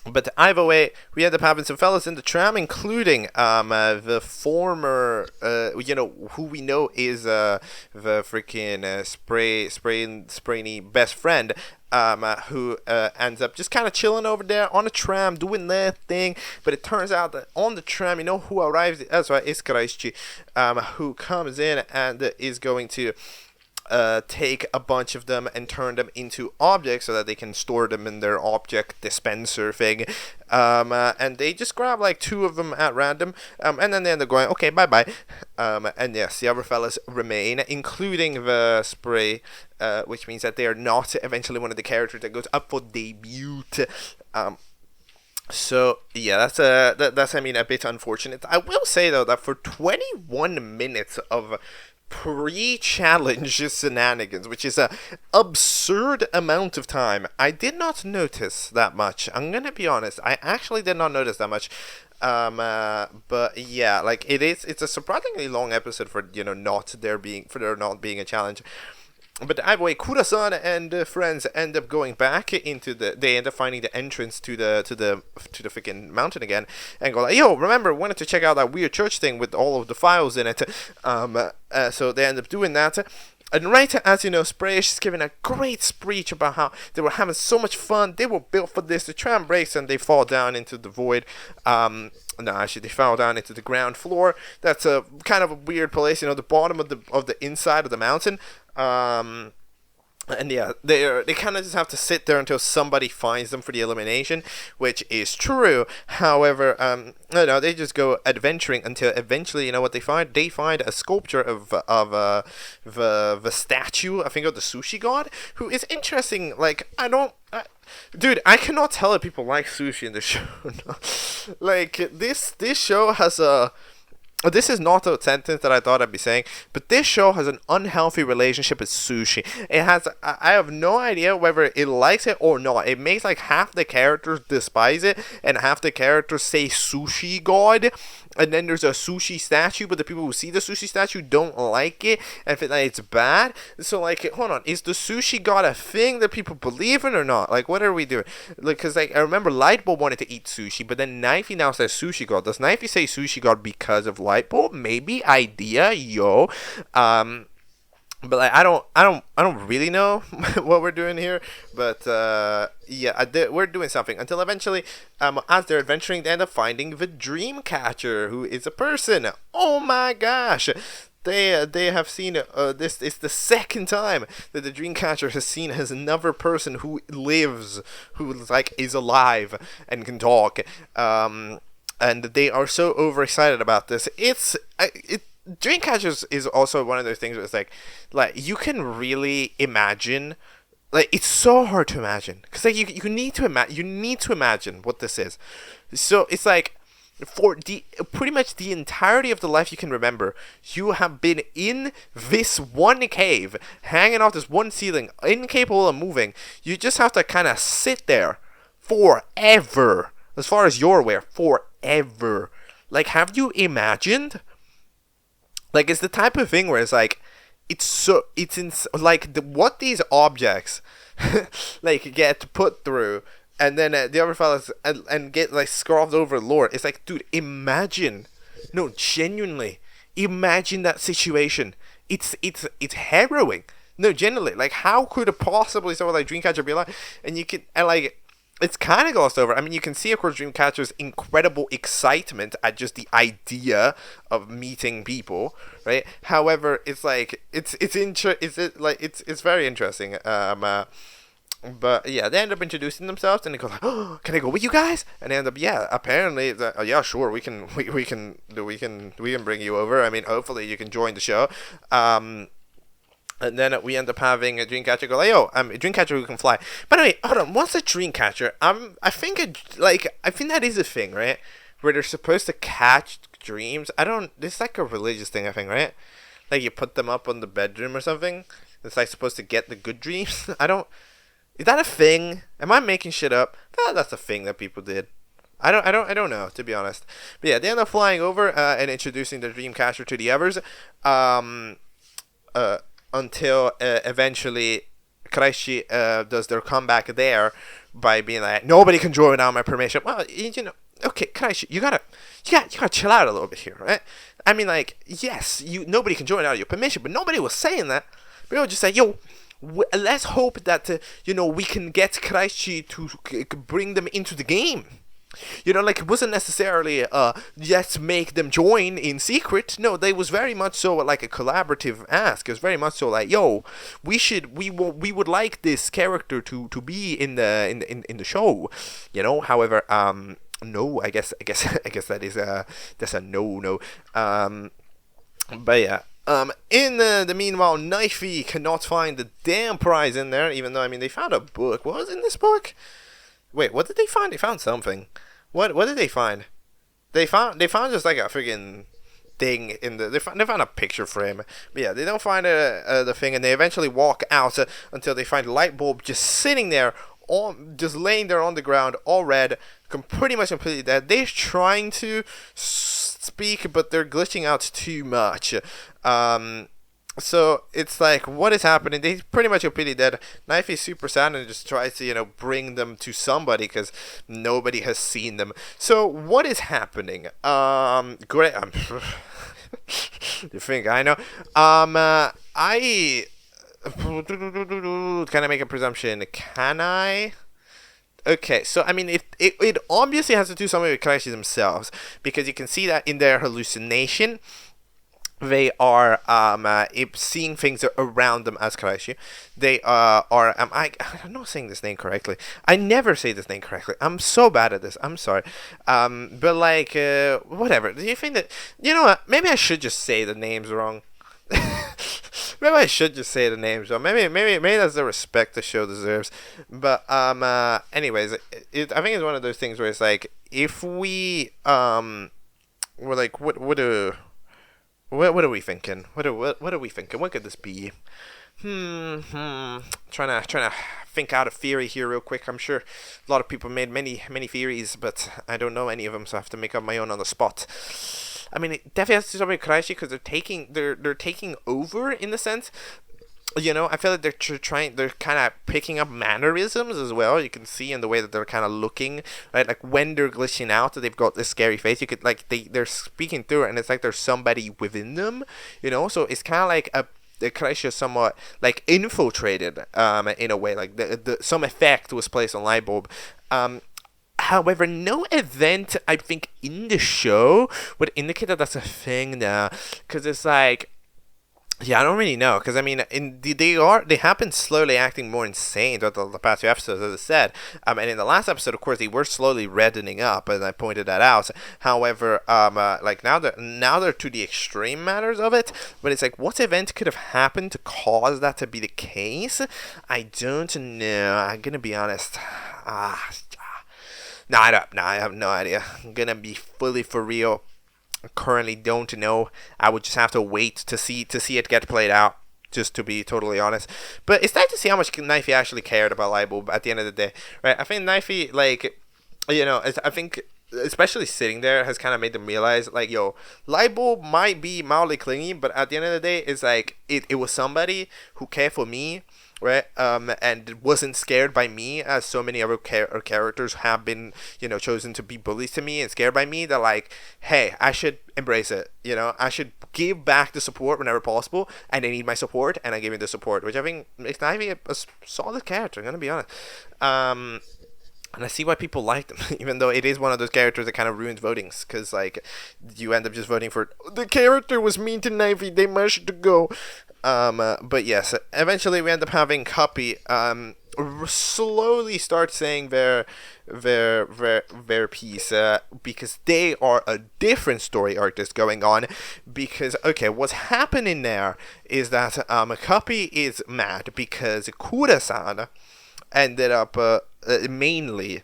but either way, we end up having some fellas in the tram, including the former, who we know is the freaking Sprayny best friend, who ends up just kind of chilling over there on the tram, doing their thing. But it turns out that on the tram, you know who arrives? That's right, it's Kraichi, who comes in and is going to take a bunch of them and turn them into objects so that they can store them in their object dispenser thing. And they just grab like 2 of them at random, and then they end up going, okay, bye-bye. And yes, the other fellas remain, including the Spray, which means that they are not eventually one of the characters that goes up for debut. So yeah, that's a bit unfortunate. I will say though that for 21 minutes of pre-challenge shenanigans, which is a absurd amount of time, I did not notice that much. I'm gonna be honest, I actually did not notice that much. But yeah, like it's a surprisingly long episode for there not being a challenge. But either way, Kura-san and friends end up going back into they end up finding the entrance to the freaking mountain again, and go like, yo, remember, wanted to check out that weird church thing with all of the files in it. So they end up doing that. And right as Spray is giving a great speech about how they were having so much fun. They were built for this. The tram breaks and they fall down into the void. No, actually, they fell down into the ground floor. That's a kind of a weird place. The bottom of the inside of the mountain. And yeah, they kind of just have to sit there until somebody finds them for the elimination, which is true. However, no, they just go adventuring until eventually, what they find? They find a sculpture of the statue, I think, of the sushi god, who is interesting. Like, dude, I cannot tell if people like sushi in the show. Like, this show has a... This is not a sentence that I thought I'd be saying, but this show has an unhealthy relationship with sushi. It has, I have no idea whether it likes it or not. It makes like half the characters despise it, and half the characters say sushi god, and then there's a sushi statue, but the people who see the sushi statue don't like it, and think that it's bad. So like, hold on, is the sushi god a thing that people believe in or not? Like, what are we doing? Like, cause like, I remember Lightbulb wanted to eat sushi, but then Knifey now says sushi god. Does Knifey say sushi god because of Lightbulb? Maybe, idea, yo. But like, I don't really know what we're doing here. But yeah, we're doing something until eventually, as they're adventuring, they end up finding the Dreamcatcher, who is a person. Oh my gosh! They have seen this. It's the second time that the Dreamcatcher has seen as another person who lives, who like is alive and can talk. And they are so overexcited about this. Dreamcatchers is also one of those things where it's like you can really imagine. Like, it's so hard to imagine, because like you need to imagine what this is. So it's like, for pretty much the entirety of the life you can remember, you have been in this one cave, hanging off this one ceiling, incapable of moving. You just have to kind of sit there forever, as far as you're aware, forever. Like, have you imagined? Like, it's the type of thing where it's like, what these objects like get put through, and then the other fellas and get like scrawled over lore. It's like, dude, imagine, no, genuinely, imagine that situation. It's harrowing. No, genuinely, like, how could it possibly someone like Dreamcatcher be alive? And you can, and like, it's kind of glossed over. I mean, you can see, of course, Dreamcatcher's incredible excitement at just the idea of meeting people, right? However, it's like it's very interesting. But yeah, they end up introducing themselves, and they go like, "Oh, can I go with you guys?" And they end up, yeah, apparently, yeah, sure, we can bring you over. I mean, hopefully, you can join the show. And then we end up having a Dreamcatcher go like, yo, I'm a Dreamcatcher who can fly. By the way, hold on, what's a Dreamcatcher? I think that is a thing, right? Where they're supposed to catch dreams. It's like a religious thing, I think, right? Like, you put them up on the bedroom or something. It's like supposed to get the good dreams. I don't. Is that a thing? Am I making shit up? That's a thing that people did. I don't know, to be honest. But yeah, they end up flying over and introducing the Dreamcatcher to the others, until eventually Kraishi does their comeback there by being like, nobody can join without my permission. Well, you know, okay, Kraishi, you gotta chill out a little bit here, right? I mean, like, yes, nobody can join without your permission, but nobody was saying that. They were just like, yo, let's hope that we can get Kraishi to bring them into the game. You know, like, it wasn't necessarily, let's make them join in secret. No, they was very much so like a collaborative ask. It was very much so like, yo, we would like this character to be in the show. You know, however, no, I guess that's a no. But yeah. In the meanwhile, Knifey cannot find the damn prize in there, even though, I mean, they found a book. What was in this book? Wait, what did they find? They found something. What did they find? They found just like a freaking thing in the. They found a picture frame. But yeah, they don't find the thing, and they eventually walk out until they find Lightbulb just sitting there, just laying there on the ground, all red, pretty much completely dead. They're trying to speak, but they're glitching out too much. So it's like, what is happening? They pretty much completely dead. Knife is super sad and just tries to, bring them to somebody because nobody has seen them. So what is happening? Great. You think I know? Can I make a presumption? Can I? Okay, so I mean, it obviously has to do something with Kraishi themselves, because you can see that in their hallucination, they are seeing things around them as Kraishi. They I'm not saying this name correctly. I never say this name correctly. I'm so bad at this. I'm sorry. But like, whatever. Do you think that, you know what? Maybe I should just say the names wrong. Maybe I should just say the names wrong. Maybe that's the respect the show deserves. But anyways, I think it's one of those things where it's like, if we we're like, what are we thinking? What are we thinking? What could this be? Trying to think out a theory here real quick. I'm sure a lot of people made many theories, but I don't know any of them, so I have to make up my own on the spot. I mean, it definitely has to do something with Kraishi, because they're taking over in the sense. I feel like they're kind of picking up mannerisms as well. You can see in the way that they're kind of looking, right? Like when they're glitching out, they've got this scary face. You could, like, they're speaking through it, and it's like there's somebody within them, So it's kind of like the Kraishi is somewhat like infiltrated, in a way. Like some effect was placed on Lightbulb. However, no event, I think, in the show would indicate that that's a thing now, because it's like, yeah, I don't really know, because I mean, they have been slowly acting more insane throughout the past few episodes, as I said, and in the last episode, of course, they were slowly reddening up, and I pointed that out. However, like now they're to the extreme matters of it, but it's like, what event could have happened to cause that to be the case? I don't know. I'm gonna be honest. No, I have no idea. I'm gonna be fully for real. Currently don't know. I would just have to wait to see it get played out, just to be totally honest. But it's nice to see how much Knifey actually cared about Lightbulb at the end of the day, right? I think Knifey, like, I think especially sitting there has kind of made them realize, like, yo, Lightbulb might be mildly clingy, but at the end of the day, it's like it was somebody who cared for me, right? And wasn't scared by me, as so many other characters have been, chosen to be bullies to me and scared by me. They're like, hey, I should embrace it. I should give back the support whenever possible, and they need my support, and I give you the support, which I think makes Ivy a solid character. I'm gonna be honest. And I see why people like them, even though it is one of those characters that kind of ruins votings, because, like, you end up just voting for, the character was mean to Knifey, they must go. But yes, eventually we end up having Cuppy slowly start saying their piece, because they are a different story arc that's going on. Because, okay, what's happening there is that Cuppy is mad because Kura-san ended up mainly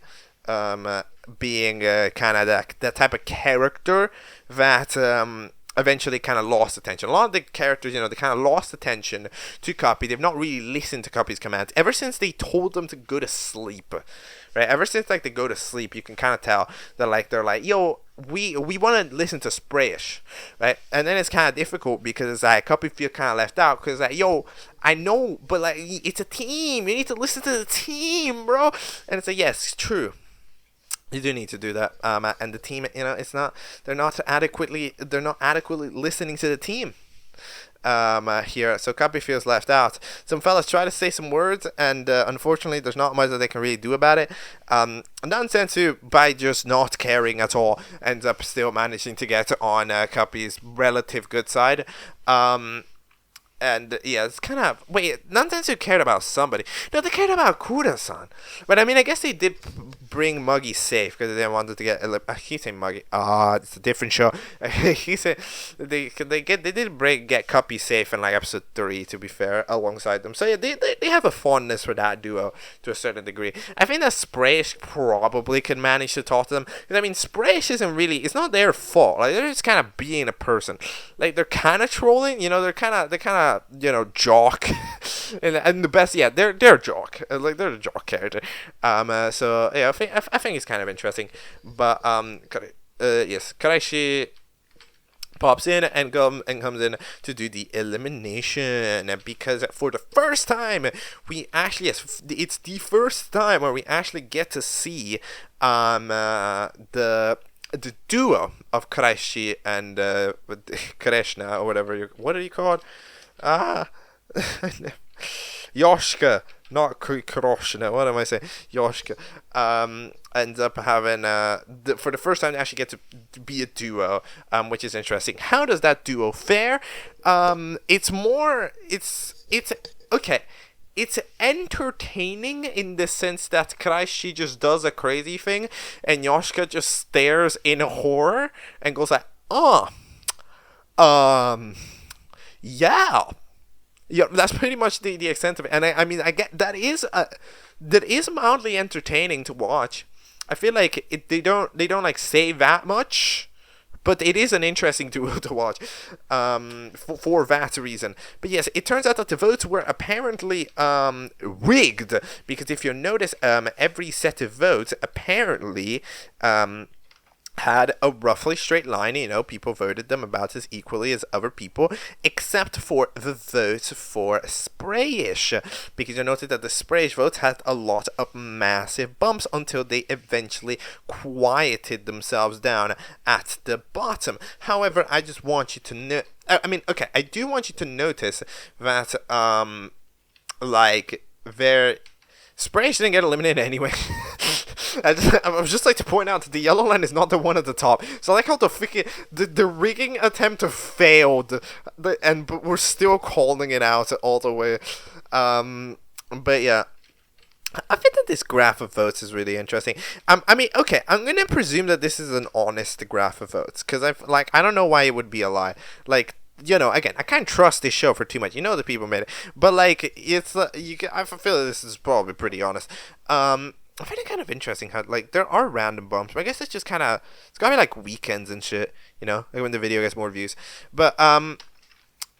being kind of that type of character that eventually kind of lost attention. A lot of the characters, they kind of lost attention to Copy. They've not really listened to Copy's commands ever since they told them to go to sleep, right? Ever since like they go to sleep, you can kind of tell that they're like, yo, we want to listen to Sprayish, right? And then it's kind of difficult because it's like Copy feel kind of left out because like, yo, I know, but like it's a team. You need to listen to the team, bro. And it's like, yes, true. You do need to do that, and the team, they're not adequately listening to the team here. So Copy feels left out. Some fellas try to say some words, and unfortunately, there's not much that they can really do about it. Nансенсу, by just not caring at all, ends up still managing to get on Copy's relative good side. And yeah, it's kind of Nансенсу cared about somebody. No, they cared about Kura-san. But I mean, I guess they did bring Muggy safe because they didn't want to get. He's saying Muggy. It's a different show. He said they did get Copy safe in like episode 3. To be fair, alongside them. So yeah, they have a fondness for that duo to a certain degree. I think that Sprayish probably could manage to talk to them. Because I mean, Sprayish isn't really. It's not their fault. Like they're just kind of being a person. Like they're kind of trolling. They're kind of jock, and the best, they're jock, like they're a jock character. So yeah, I think it's kind of interesting. But yes, Karaishi pops in and comes in to do the elimination, because for the first time we actually, it's the first time where we actually get to see the duo of Karaishi and Krishna, or whatever what are you called? Yoshika, not Krishna. What am I saying? Yoshika ends up having for the first time they actually get to be a duo, which is interesting. How does that duo fare? It's okay. It's entertaining in the sense that Kraishi just does a crazy thing and Yoshika just stares in horror and goes like, yeah, that's pretty much the extent of it. And I mean, I get that is mildly entertaining to watch. I feel like they don't like say that much, but it is an interesting duo to watch for that reason. But yes, it turns out that the votes were apparently rigged, because if you notice, every set of votes apparently had a roughly straight line. People voted them about as equally as other people, except for the votes for Sprayish, because you noted that the Sprayish votes had a lot of massive bumps until they eventually quieted themselves down at the bottom. However, I just want you to know, I do want you to notice that Sprayish didn't get eliminated anyway. I would just like to point out that the yellow line is not the one at the top. So I like how the rigging attempt failed, but we're still calling it out all the way. But yeah, I think that this graph of votes is really interesting. I'm gonna presume that this is an honest graph of votes, because I don't know why it would be a lie. Again, I can't trust this show for too much. The people made it, but I feel that this is probably pretty honest. I find it kind of interesting how there are random bumps, but I guess it's just kind of, it's gotta be like weekends and shit, like when the video gets more views. But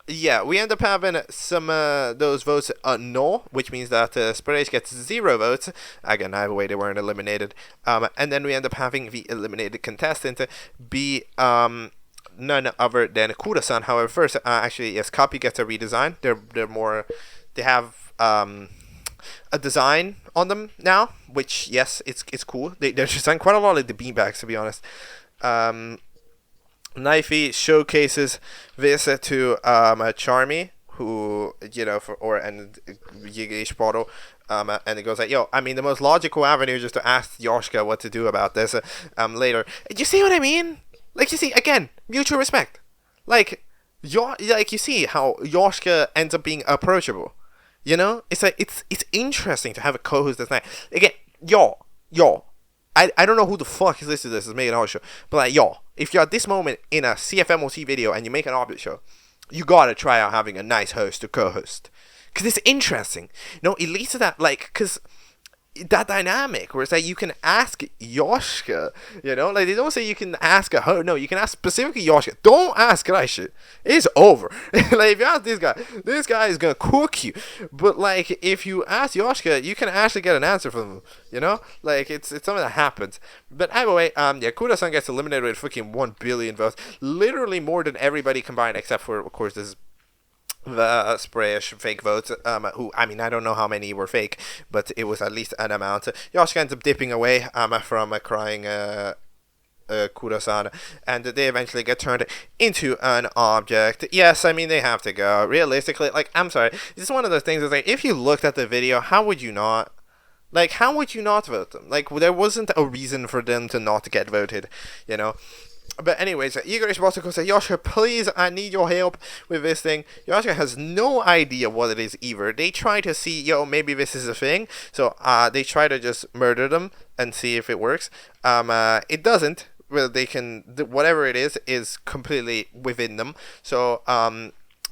yeah, we end up having some those votes no, which means that Sprayish gets 0 votes. Again, either way they weren't eliminated. And then we end up having the eliminated contestant be none other than Kura-san. However, first, actually, yes, Copy gets a redesign. They have a design on them now, which, yes, it's cool. They're designing quite a lot of the beanbags, to be honest. Knifey showcases this to Charmy, who, and Yigish Bottle, and it goes like, yo, I mean, the most logical avenue is just to ask Yoshika what to do about this later. You see what I mean? You see, again, mutual respect. You see how Yoshika ends up being approachable. It's interesting to have a co-host that's not. Again, I don't know who the fuck is listening to this is making an audio show, but if you're at this moment in a C.F.M.O.T video and you make an Object Show, you gotta try out having a nice host to co-host, because it's interesting. It leads to that, because that dynamic where it's like you can ask Yoshika, you know, like they don't say you can ask a her. No, you can ask specifically Yoshika. Don't ask Raishi. It's over. Like if you ask this guy is gonna cook you. But like if you ask Yoshika, you can actually get an answer from him. You know, like it's something that happens. But anyway, yeah, Kura-san gets eliminated with fucking 1 billion votes, literally more than everybody combined, except for of course this. The sprayish fake votes, who, I mean, I don't know how many were fake, but it was at least an amount. Yoshika ends up dipping away from crying Kura-san, and they eventually get turned into an object. Yes, I mean, they have to go. Realistically, like, I'm sorry, this is one of those things that's like, if you looked at the video, how would you not? Like, how would you not vote them? Like, there wasn't a reason for them to not get voted, you know? But anyways, Igor Ishimoto says, Yoshika, please, I need your help with this thing. Yoshika has no idea what it is either. They try to see, maybe this is a thing. So they try to just murder them and see if it works. It doesn't. Well, they can, whatever it is completely within them. So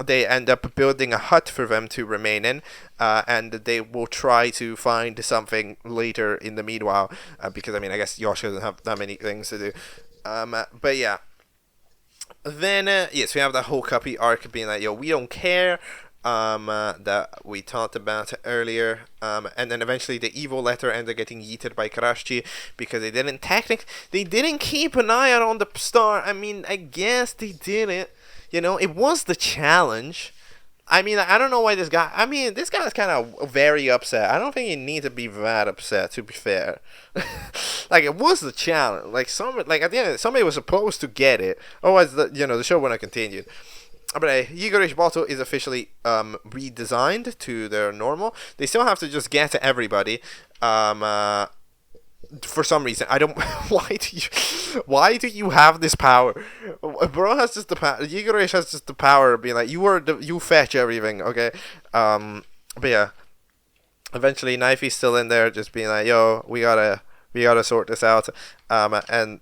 they end up building a hut for them to remain in, and they will try to find something later in the meanwhile, because, I mean, I guess Yoshika doesn't have that many things to do. But yeah, then yes, we have the whole copy arc being like, we don't care, that we talked about earlier, and then eventually the evil letter ended up getting yeeted by Karashi because they didn't keep an eye out on the star. I mean, I guess they didn't, it was the challenge. I mean, I don't know why this guy's kind of very upset. I don't think you need to be that upset, to be fair. Like, it was the challenge. Like, at the end, somebody was supposed to get it. Otherwise, the show wouldn't have continued. But Igor Ishimoto is officially redesigned to their normal. They still have to just get to everybody. For some reason, I don't. Why do you have this power? Bro has just the power. Igor has just the power of being like, you fetch everything, okay? But yeah, eventually Knifey's still in there, just being like, we gotta sort this out, and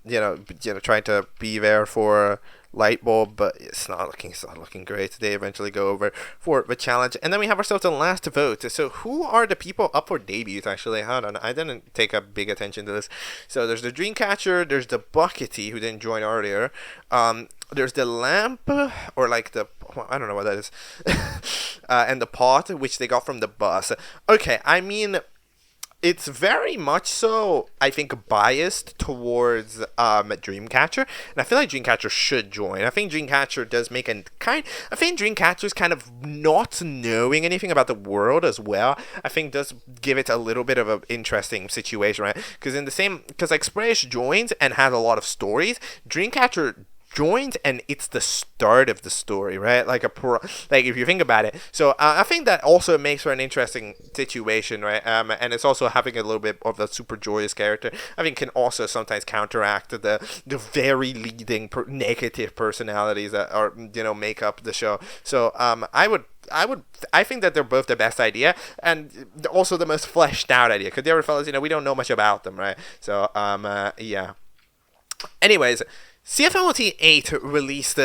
trying to be there for Light Bulb, but it's not looking great. They eventually go over for the challenge, and then we have ourselves the last vote. So who are the people up for debut? Actually, hold on, I didn't take a big attention to this. So there's the Dreamcatcher, there's the Buckety who didn't join earlier, there's the Lamp, or like I don't know what that is, and the Pot, which they got from the bus. Okay, I mean, it's very much so, I think, biased towards Dreamcatcher, and I feel like Dreamcatcher should join. I think Dreamcatcher does make I think Dreamcatcher's kind of not knowing anything about the world as well, I think does give it a little bit of an interesting situation, right? Because like Sprayish joins and has a lot of stories, Dreamcatcher joins and it's the start of the story, right? Like if you think about it. So I think that also makes for an interesting situation, right? And it's also having a little bit of the super joyous character, I think, can also sometimes counteract the very leading negative personalities that are make up the show. So I think that they're both the best idea and also the most fleshed out idea, because the other fellas, we don't know much about them, right? So yeah. Anyways, C.F.M.O.T 8 released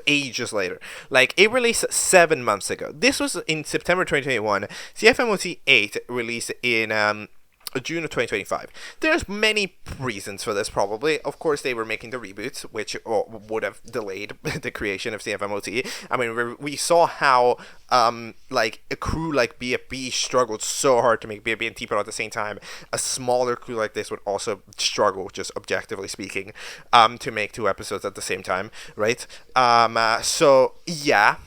ages later. Like, it released 7 months ago. This was in September 2021. C.F.M.O.T 8 released in June of 2025. There's many reasons for this, probably. Of course, they were making the reboots, which would have delayed the creation of C.F.M.O.T. I mean, we saw how like a crew like BFB struggled so hard to make BFB and T-Pod at the same time. A smaller crew like this would also struggle, just objectively speaking, to make 2 episodes at the same time, right? So yeah,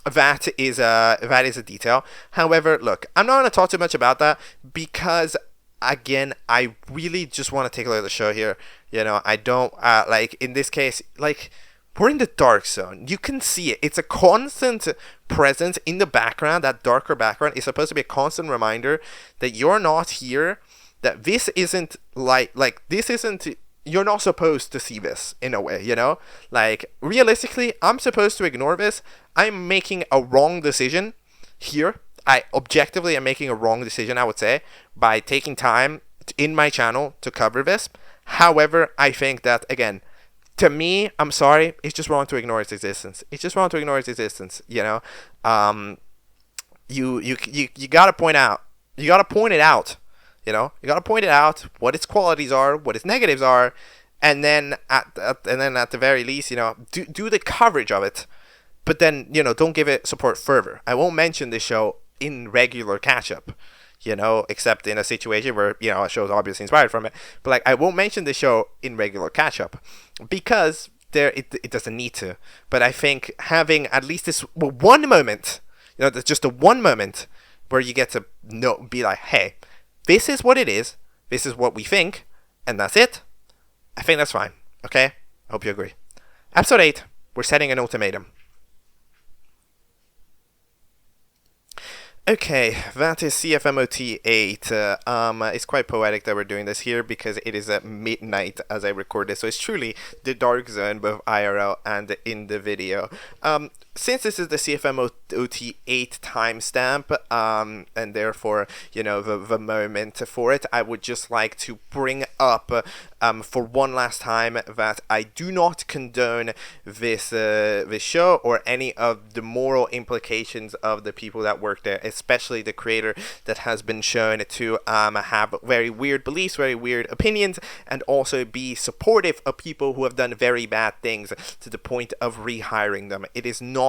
that is a detail. However, look, I'm not going to talk too much about that because, again, I really just want to take a look at the show here. I don't like, in this case, like, we're in the dark zone. You can see it. It's a constant presence in the background. That darker background is supposed to be a constant reminder that you're not here, that this isn't like this isn't, you're not supposed to see this in a way, Like, realistically, I'm supposed to ignore this. I'm making a wrong decision here. I objectively am making a wrong decision, I would say, by taking time in my channel to cover this. However, I think that, again, to me, I'm sorry, it's just wrong to ignore its existence. It's just wrong to ignore its existence, You gotta point out. You gotta point it out. You know, you gotta point it out, what its qualities are, what its negatives are, and then at the very least, you know, do the coverage of it. But then, you know, don't give it support further. I won't mention this show in regular catch-up, you know, except in a situation where, you know, a show's obviously inspired from it. But, like, I won't mention this show in regular catch-up because it doesn't need to. But I think having at least this one moment, you know, there's just a one moment where you get to be like, hey, this is what it is, this is what we think, and that's it. I think that's fine, okay? I hope you agree. Episode 8, we're setting an ultimatum. Okay, that is C.F.M.O.T 8. It's quite poetic that we're doing this here because it is at midnight as I record this, so it's truly the dark zone, both IRL and in the video. Since this is the C.F.M.O.T 8 timestamp, and therefore, you know, the moment for it, I would just like to bring up for one last time that I do not condone this show or any of the moral implications of the people that work there, especially the creator that has been shown to have very weird beliefs, very weird opinions, and also be supportive of people who have done very bad things to the point of rehiring them. It is not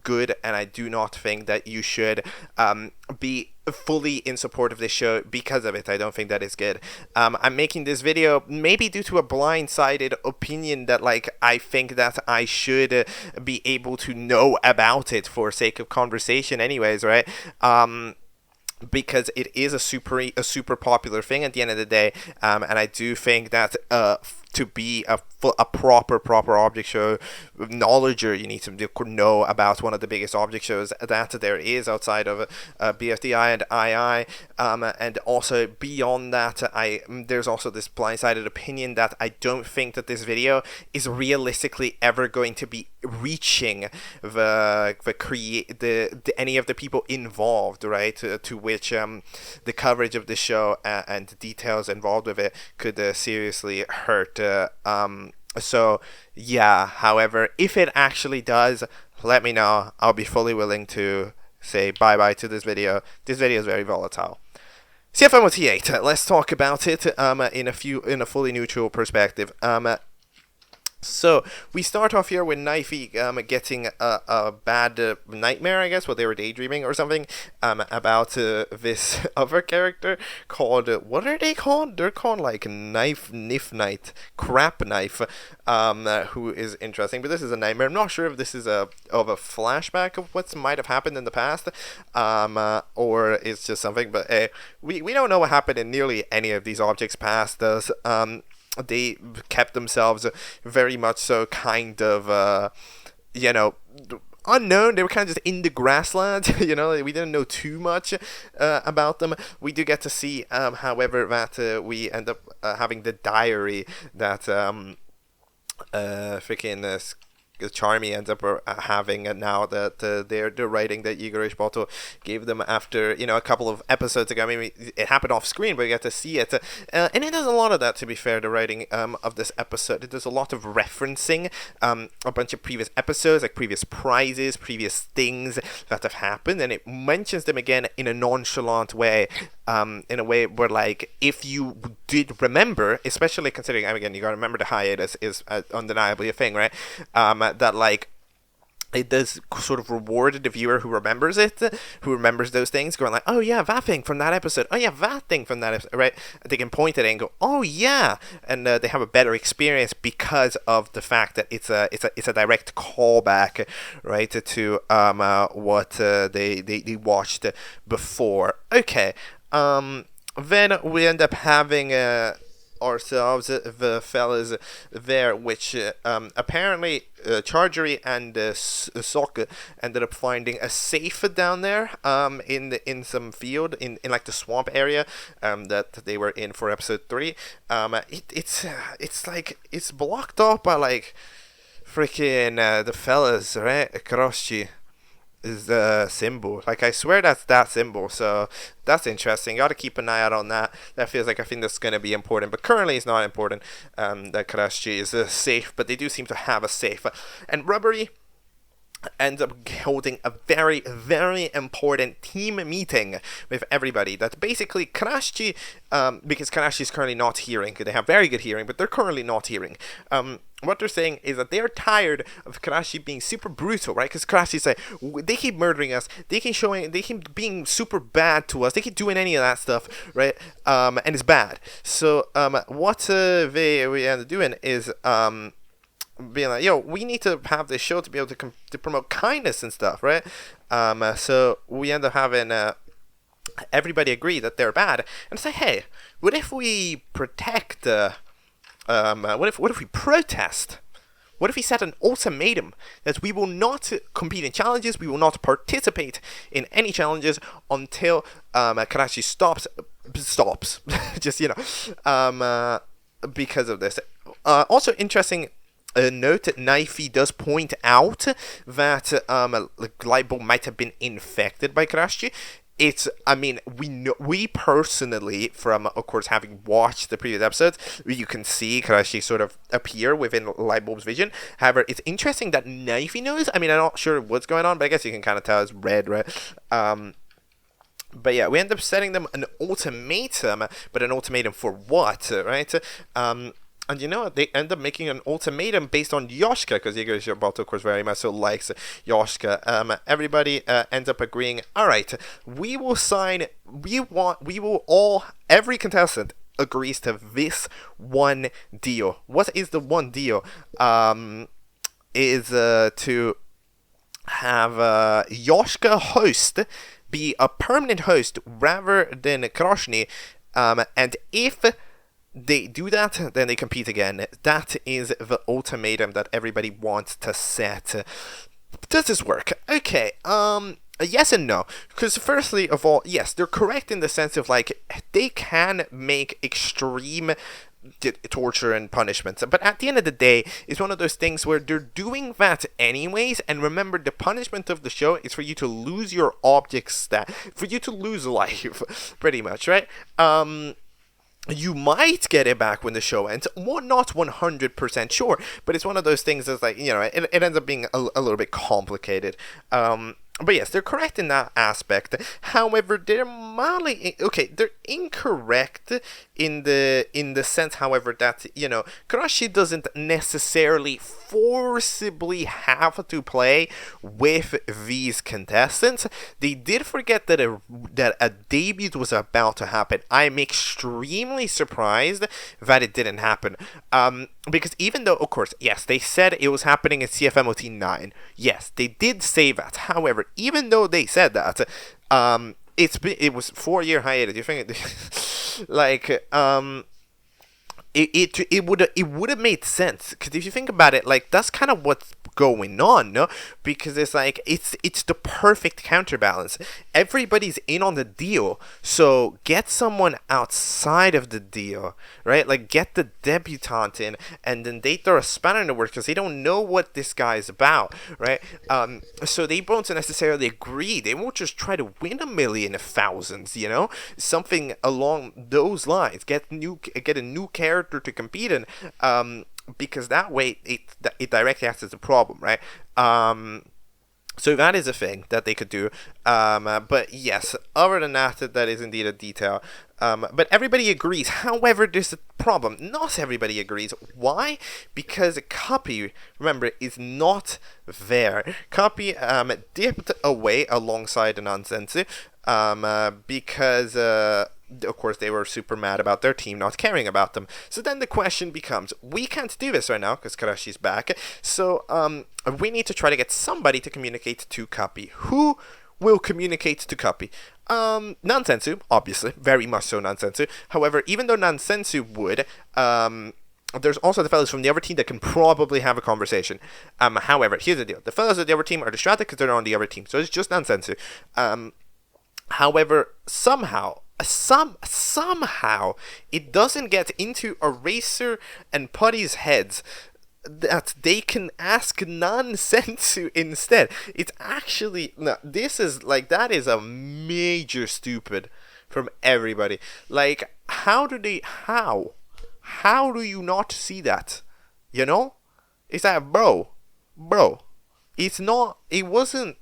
good, and I do not think that you should be fully in support of this show because of it. I don't think that is good. I'm making this video maybe due to a blindsided opinion that, like, I think that I should be able to know about it for sake of conversation anyways, right? Because it is a super popular thing at the end of the day, and I do think that to be a proper object show knowledger, you need to know about one of the biggest object shows that there is outside of BFDI and II, and also beyond that, there's also this blindsided opinion that I don't think that this video is realistically ever going to be reaching any of the people involved, right? To which the coverage of the show and the details involved with it could seriously hurt. So yeah, however, if it actually does, let me know. I'll be fully willing to say bye-bye to this video. This video is very volatile. C.F.M.O.T 8, let's talk about it in a fully neutral perspective. So we start off here with Knifey getting a bad nightmare, I guess, what they were daydreaming or something, about this other character called, what are they called? They're called like Knife, Crap Knife, who is interesting, but this is a nightmare. I'm not sure if this is of a flashback of what might have happened in the past, or it's just something, but we don't know what happened in nearly any of these objects past us. They kept themselves very much so kind of, you know, unknown. They were kind of just in the grassland, you know, we didn't know too much about them. We do get to see, however, that we end up having the diary that freaking Charmy ends up having now that they're writing that Igor Ishbato gave them after, you know, a couple of episodes ago. I mean, it happened off screen, but you get to see it, and it does a lot of that, to be fair. The writing of this episode, it does a lot of referencing a bunch of previous episodes, like previous prizes, previous things that have happened, and it mentions them again in a nonchalant way, in a way where, like, if you did remember, especially considering, again, you gotta remember the hiatus is undeniably a thing, right? That, like, it does sort of reward the viewer who remembers it, who remembers those things, going like, oh yeah, that thing from that episode, oh yeah, that thing from that episode, right? They can point at it and go, oh yeah, and they have a better experience because of the fact that it's a direct callback, right, to what they watched before. Okay, then we end up having ourselves the fellas there, which apparently Chargery and Sok ended up finding a safe down there in some field in like the swamp area that they were in for episode 3. It's like it's blocked off by like freaking the fellas, right? Kroschi is the symbol. Like, I swear that's that symbol, so that's interesting. Gotta keep an eye out on that. That feels like a thing that's gonna be important, but currently it's not important. That Kraschi is safe, but they do seem to have a safe. And Rubbery ends up holding a very, very important team meeting with everybody. That's basically Karashi, because Karashi is currently not hearing. They have very good hearing, but they're currently not hearing. What they're saying is that they're tired of Karashi being super brutal, right? Because Karashi's like, they keep murdering us, they keep being super bad to us, they keep doing any of that stuff, right? And it's bad. So what we end up doing is being like, yo, we need to have this show to be able to promote kindness and stuff, right? So we end up having everybody agree that they're bad and say, hey, what if we protect? What if we protest? What if we set an ultimatum that we will not compete in challenges, we will not participate in any challenges until Karashi stops, just because of this. Also interesting. Note that Knifey does point out that light bulb might have been infected by Karashi. We personally, from of course having watched the previous episodes, you can see Karashi sort of appear within Lightbulb's vision. However, it's interesting that Knifey knows. I'm not sure what's going on, but I guess you can kind of tell it's red, right? But yeah, we end up setting them an ultimatum, but an ultimatum for what, right? And you know what? They end up making an ultimatum based on Yoshika, because Igor Shibato, of course, very much so likes Yoshika. Everybody ends up agreeing, all right, we will sign, every contestant agrees to this one deal. What is the one deal? Is to have Yoshika host be a permanent host rather than Karashni, and if they do that, then they compete again. That is the ultimatum that everybody wants to set. Does this work? Okay, yes and no. Because firstly of all, yes, they're correct in the sense of, like, they can make extreme torture and punishments, but at the end of the day, it's one of those things where they're doing that anyways. And remember, the punishment of the show is for you to lose your object stat, for you to lose life, pretty much, right? You might get it back when the show ends. Not 100% sure, but it's one of those things that's like, it ends up being a little bit complicated. But yes, they're correct in that aspect. However, they're incorrect in the sense, however, that, Karashi doesn't necessarily forcibly have to play with these contestants. They did forget that a debut was about to happen. I'm extremely surprised that it didn't happen. Because even though, of course, yes, they said it was happening in C.F.M.O.T 9. Yes, they did say that. However, even though they said that, it was 4-year hiatus. You think it would have made sense, because if you think about it, like, that's kind of what's going on, no? Because it's like it's the perfect counterbalance. Everybody's in on the deal, so get someone outside of the deal, right? Like, get the debutante in, and then they throw a spanner in the works because they don't know what this guy's about, right? So they won't necessarily agree. They won't just try to win 1,000,000 of thousands, something along those lines. Get a new character to compete in, because that way it directly acts as a problem, right? So that is a thing that they could do. But yes, other than that, that is indeed a detail. But everybody agrees. However, there's a problem. Not everybody agrees. Why? Because Copy, remember, is not there. Copy dipped away alongside Nансенсу, because of course, they were super mad about their team not caring about them. So then the question becomes, we can't do this right now because Karashi's back. So we need to try to get somebody to communicate to Copy. Who will communicate to Copy? Nансенсу, obviously, very much so Nансенсу. However, even though Nансенсу would, there's also the fellas from the other team that can probably have a conversation. However, here's the deal. The fellas of the other team are distracted because they're on the other team. So it's just Nансенсу. However, somehow it doesn't get into Eraser and Putty's heads that they can ask Nансенсу instead. It's actually, no, that is a major stupid from everybody. Like, how do you not see that? It's like, bro, it's not. It wasn't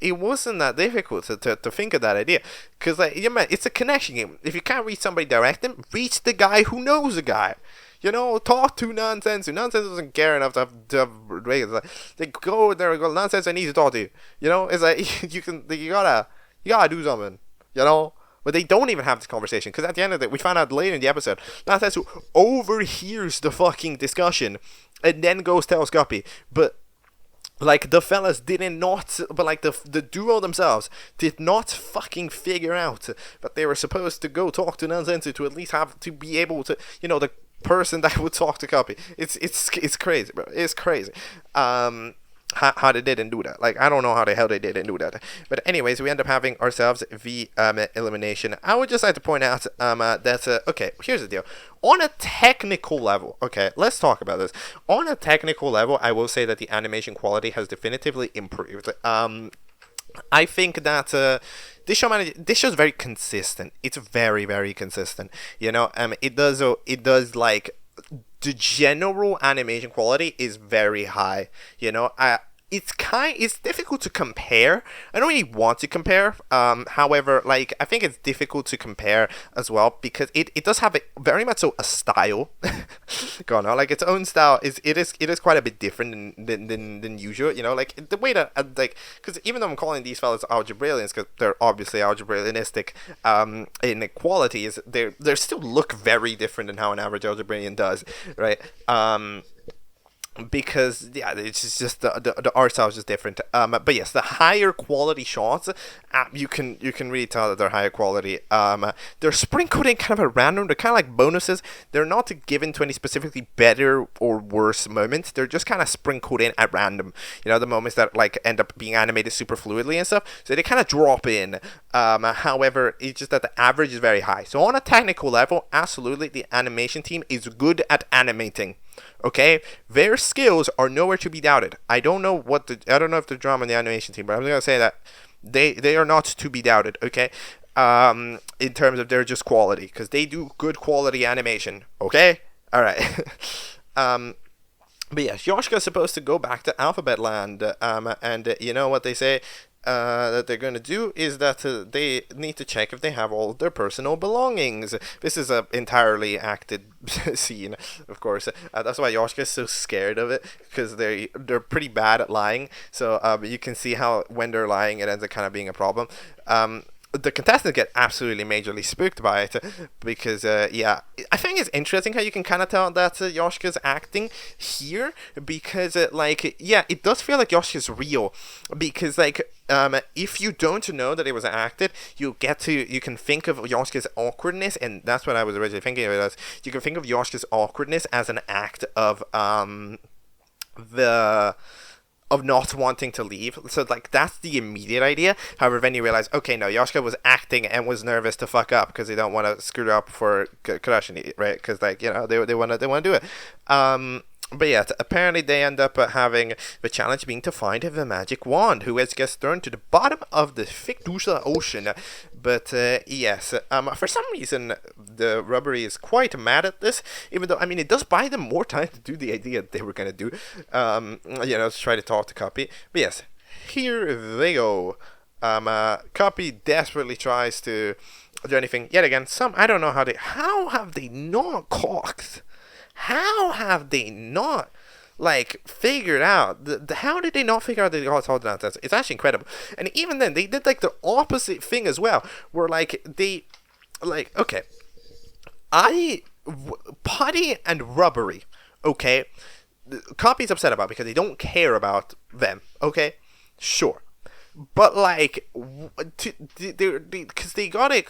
that difficult to think of that idea, because like, yeah, man, it's a connection game. If you can't reach somebody direct them, reach the guy who knows a guy. You know, talk to Nансенсу. Nансенсу doesn't care enough to have like, they go there and go, Nансенsу, I need to talk to you. You know, it's like you gotta do something. You know, but they don't even have this conversation, because at the end of it, we found out later in the episode, Nансенsу overhears the fucking discussion and then goes tells Guppy, but. Like, the fellas but like, the duo themselves did not fucking figure out that they were supposed to go talk to Nансенsу to at least have to be able to, you know, the person that would talk to Guppy. It's crazy, bro. It's crazy. How they didn't do that. Like, I don't know how the hell they didn't do that. But anyways, we end up having ourselves the elimination. I would just like to point out that, okay, here's the deal. On a technical level, okay, let's talk about this. On a technical level, I will say that the animation quality has definitively improved. I think that this show is very consistent. It's very, very consistent. You know, it does like, the general animation quality is very high. You know, it's difficult to compare. I don't really want to compare. However, like, I think it's difficult to compare as well, because it does have very much so a style. Going on, like, its own style it is quite a bit different than usual. You know, like, the way that like, because even though I'm calling these fellas algebrailians, because they're obviously algebraianistic, in quality is they still look very different than how an average algebraian does, right? Because yeah, it's just the art style is just different. But yes, the higher quality shots, you can really tell that they're higher quality. They're sprinkled in kind of at random. They're kind of like bonuses. They're not given to any specifically better or worse moments. They're just kind of sprinkled in at random. You know, the moments that like end up being animated super fluidly and stuff. So they kind of drop in. However, it's just that the average is very high. So on a technical level, absolutely, the animation team is good at animating. Okay, their skills are nowhere to be doubted. I don't know if the drama and the animation team, but I'm gonna say that they are not to be doubted. Okay, in terms of their just quality, because they do good quality animation. Okay, all right. But yes, Yoshika's supposed to go back to Alphabet Land, and you know what they say. That they're going to do is that they need to check if they have all their personal belongings. This is a entirely acted scene, of course. That's why Yoshika is so scared of it, because they're pretty bad at lying. So you can see how when they're lying, it ends up kind of being a problem. The contestants get absolutely majorly spooked by it, because yeah, I think it's interesting how you can kind of tell that Yoshika's acting here, because like, yeah, it does feel like Yoshika's real, because like, if you don't know that it was acted, you can think of Yoshika's awkwardness, and that's what I was originally thinking of it as. You can think of Yoshika's awkwardness as an act of not wanting to leave. So like, that's the immediate idea. However, then you realize, okay, no, Yoshika was acting and was nervous to fuck up because they don't want to screw up for Kurashini, right? Because like, you know, they want to do it. But yeah, apparently they end up having the challenge being to find the magic wand, who gets thrown to the bottom of the Fictusa Ocean. But yes, for some reason, the Rubbery is quite mad at this, even though, I mean, it does buy them more time to do the idea they were going to do, you know, to try to talk to Copy. But yes, here they go. Copy desperately tries to do anything. Yet again, I don't know how have they not cocked? How have they not, like, figured out, how did they not figure out that it's all nonsense? It's actually incredible. And even then, they did, like, the opposite thing as well, where, like, okay, Plati and Rubbery, okay, Copy's upset about because they don't care about them, okay, sure. But like, because they got it,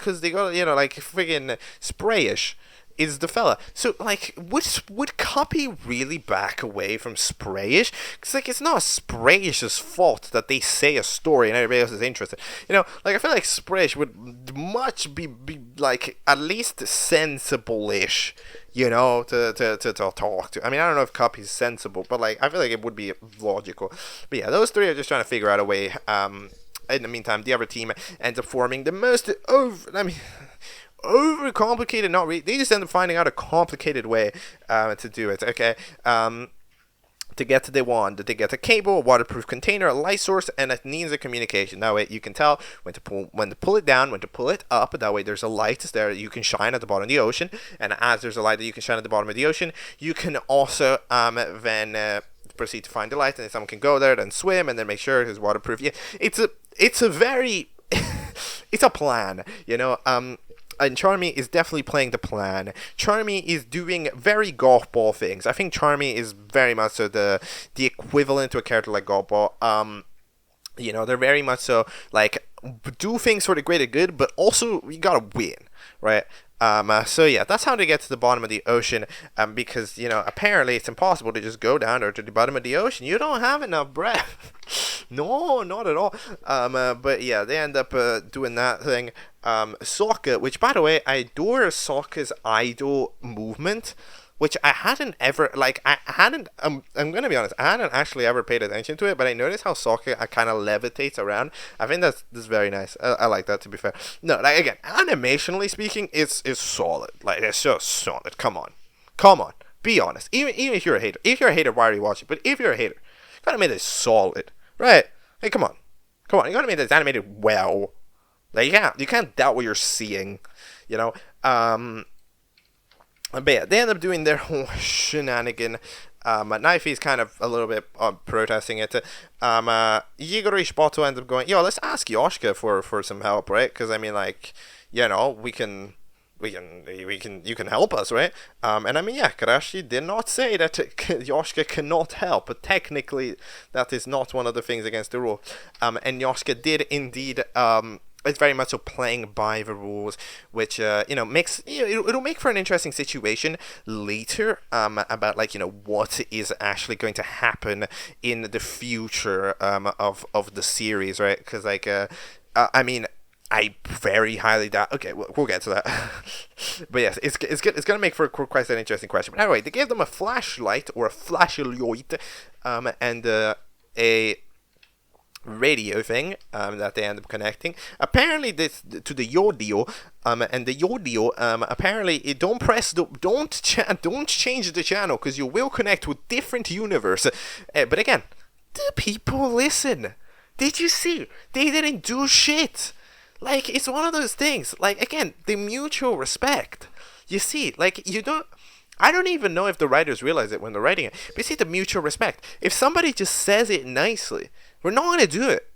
you know, like, friggin' Sprayish is the fella. So like, would Copy really back away from Sprayish? Because like, it's not Sprayish's fault that they say a story and everybody else is interested. You know, like, I feel like Sprayish would much be like at least sensible-ish, you know, to talk to. I mean, I don't know if Copy's sensible, but like, I feel like it would be logical. But yeah, those three are just trying to figure out a way. In the meantime, the other team ends up forming the most overcomplicated, not really. They just end up finding out a complicated way to do it. Okay. to get to the wand, they get a cable, a waterproof container, a light source, and it needs a communication. That way you can tell when to pull it down, when to pull it up. That way there's a light there you can shine at the bottom of the ocean, and as there's a light that you can shine at the bottom of the ocean, you can also then proceed to find the light, and then someone can go there, then swim, and then make sure it's waterproof. Yeah, it's a very it's a plan, you know. And Charmy is definitely playing the plan. Charmy is doing very golf ball things. I think Charmy is very much so the equivalent to a character like golf ball. You know, they're very much so like do things for the greater good, but also you gotta win, right? So yeah, that's how they get to the bottom of the ocean. Because you know, apparently it's impossible to just go down there to the bottom of the ocean. You don't have enough breath. No, not at all. But yeah, they end up doing that thing. Sokka, which by the way, I adore Sokka's idol movement, which I hadn't ever, like, I'm gonna be honest, I hadn't actually ever paid attention to it, but I noticed how Sokka kind of levitates around. I think that's very nice. I like that, to be fair. No, like, again, animationally speaking, it's solid. Like, it's just solid. Come on. Be honest. Even if you're a hater. If you're a hater, why are you watching? But if you're a hater, you gotta make this solid, right? Hey, come on. You gotta make this animated well. Like, you can't doubt what you're seeing, you know? But yeah, they end up doing their whole shenanigan. Knifey's kind of a little bit protesting it. Yigoro Ishimoto ends up going, yo, let's ask Yoshika for some help, right? Because I mean, like, you know, you can help us, right? And I mean, yeah, Karashi did not say that Yoshika cannot help, but technically that is not one of the things against the rule. And Yoshika did indeed it's very much so playing by the rules, which you know makes it'll make for an interesting situation later about, like, you know, what is actually going to happen in the future of the series, right? Because like I mean, I very highly doubt. Okay, we'll get to that. But yes, it's gonna make for quite an interesting question. But anyway, they gave them a flashlight or a flashlight, and a radio thing that they end up connecting. Apparently, this to the Yodio, and the Yodio, apparently, don't change the channel because you will connect with different universe. But again, the people listen. Did you see? They didn't do shit. Like, it's one of those things. Like, again, the mutual respect. You see, like, I don't even know if the writers realize it when they're writing it. But you see, the mutual respect. If somebody just says it nicely, we're not gonna do it.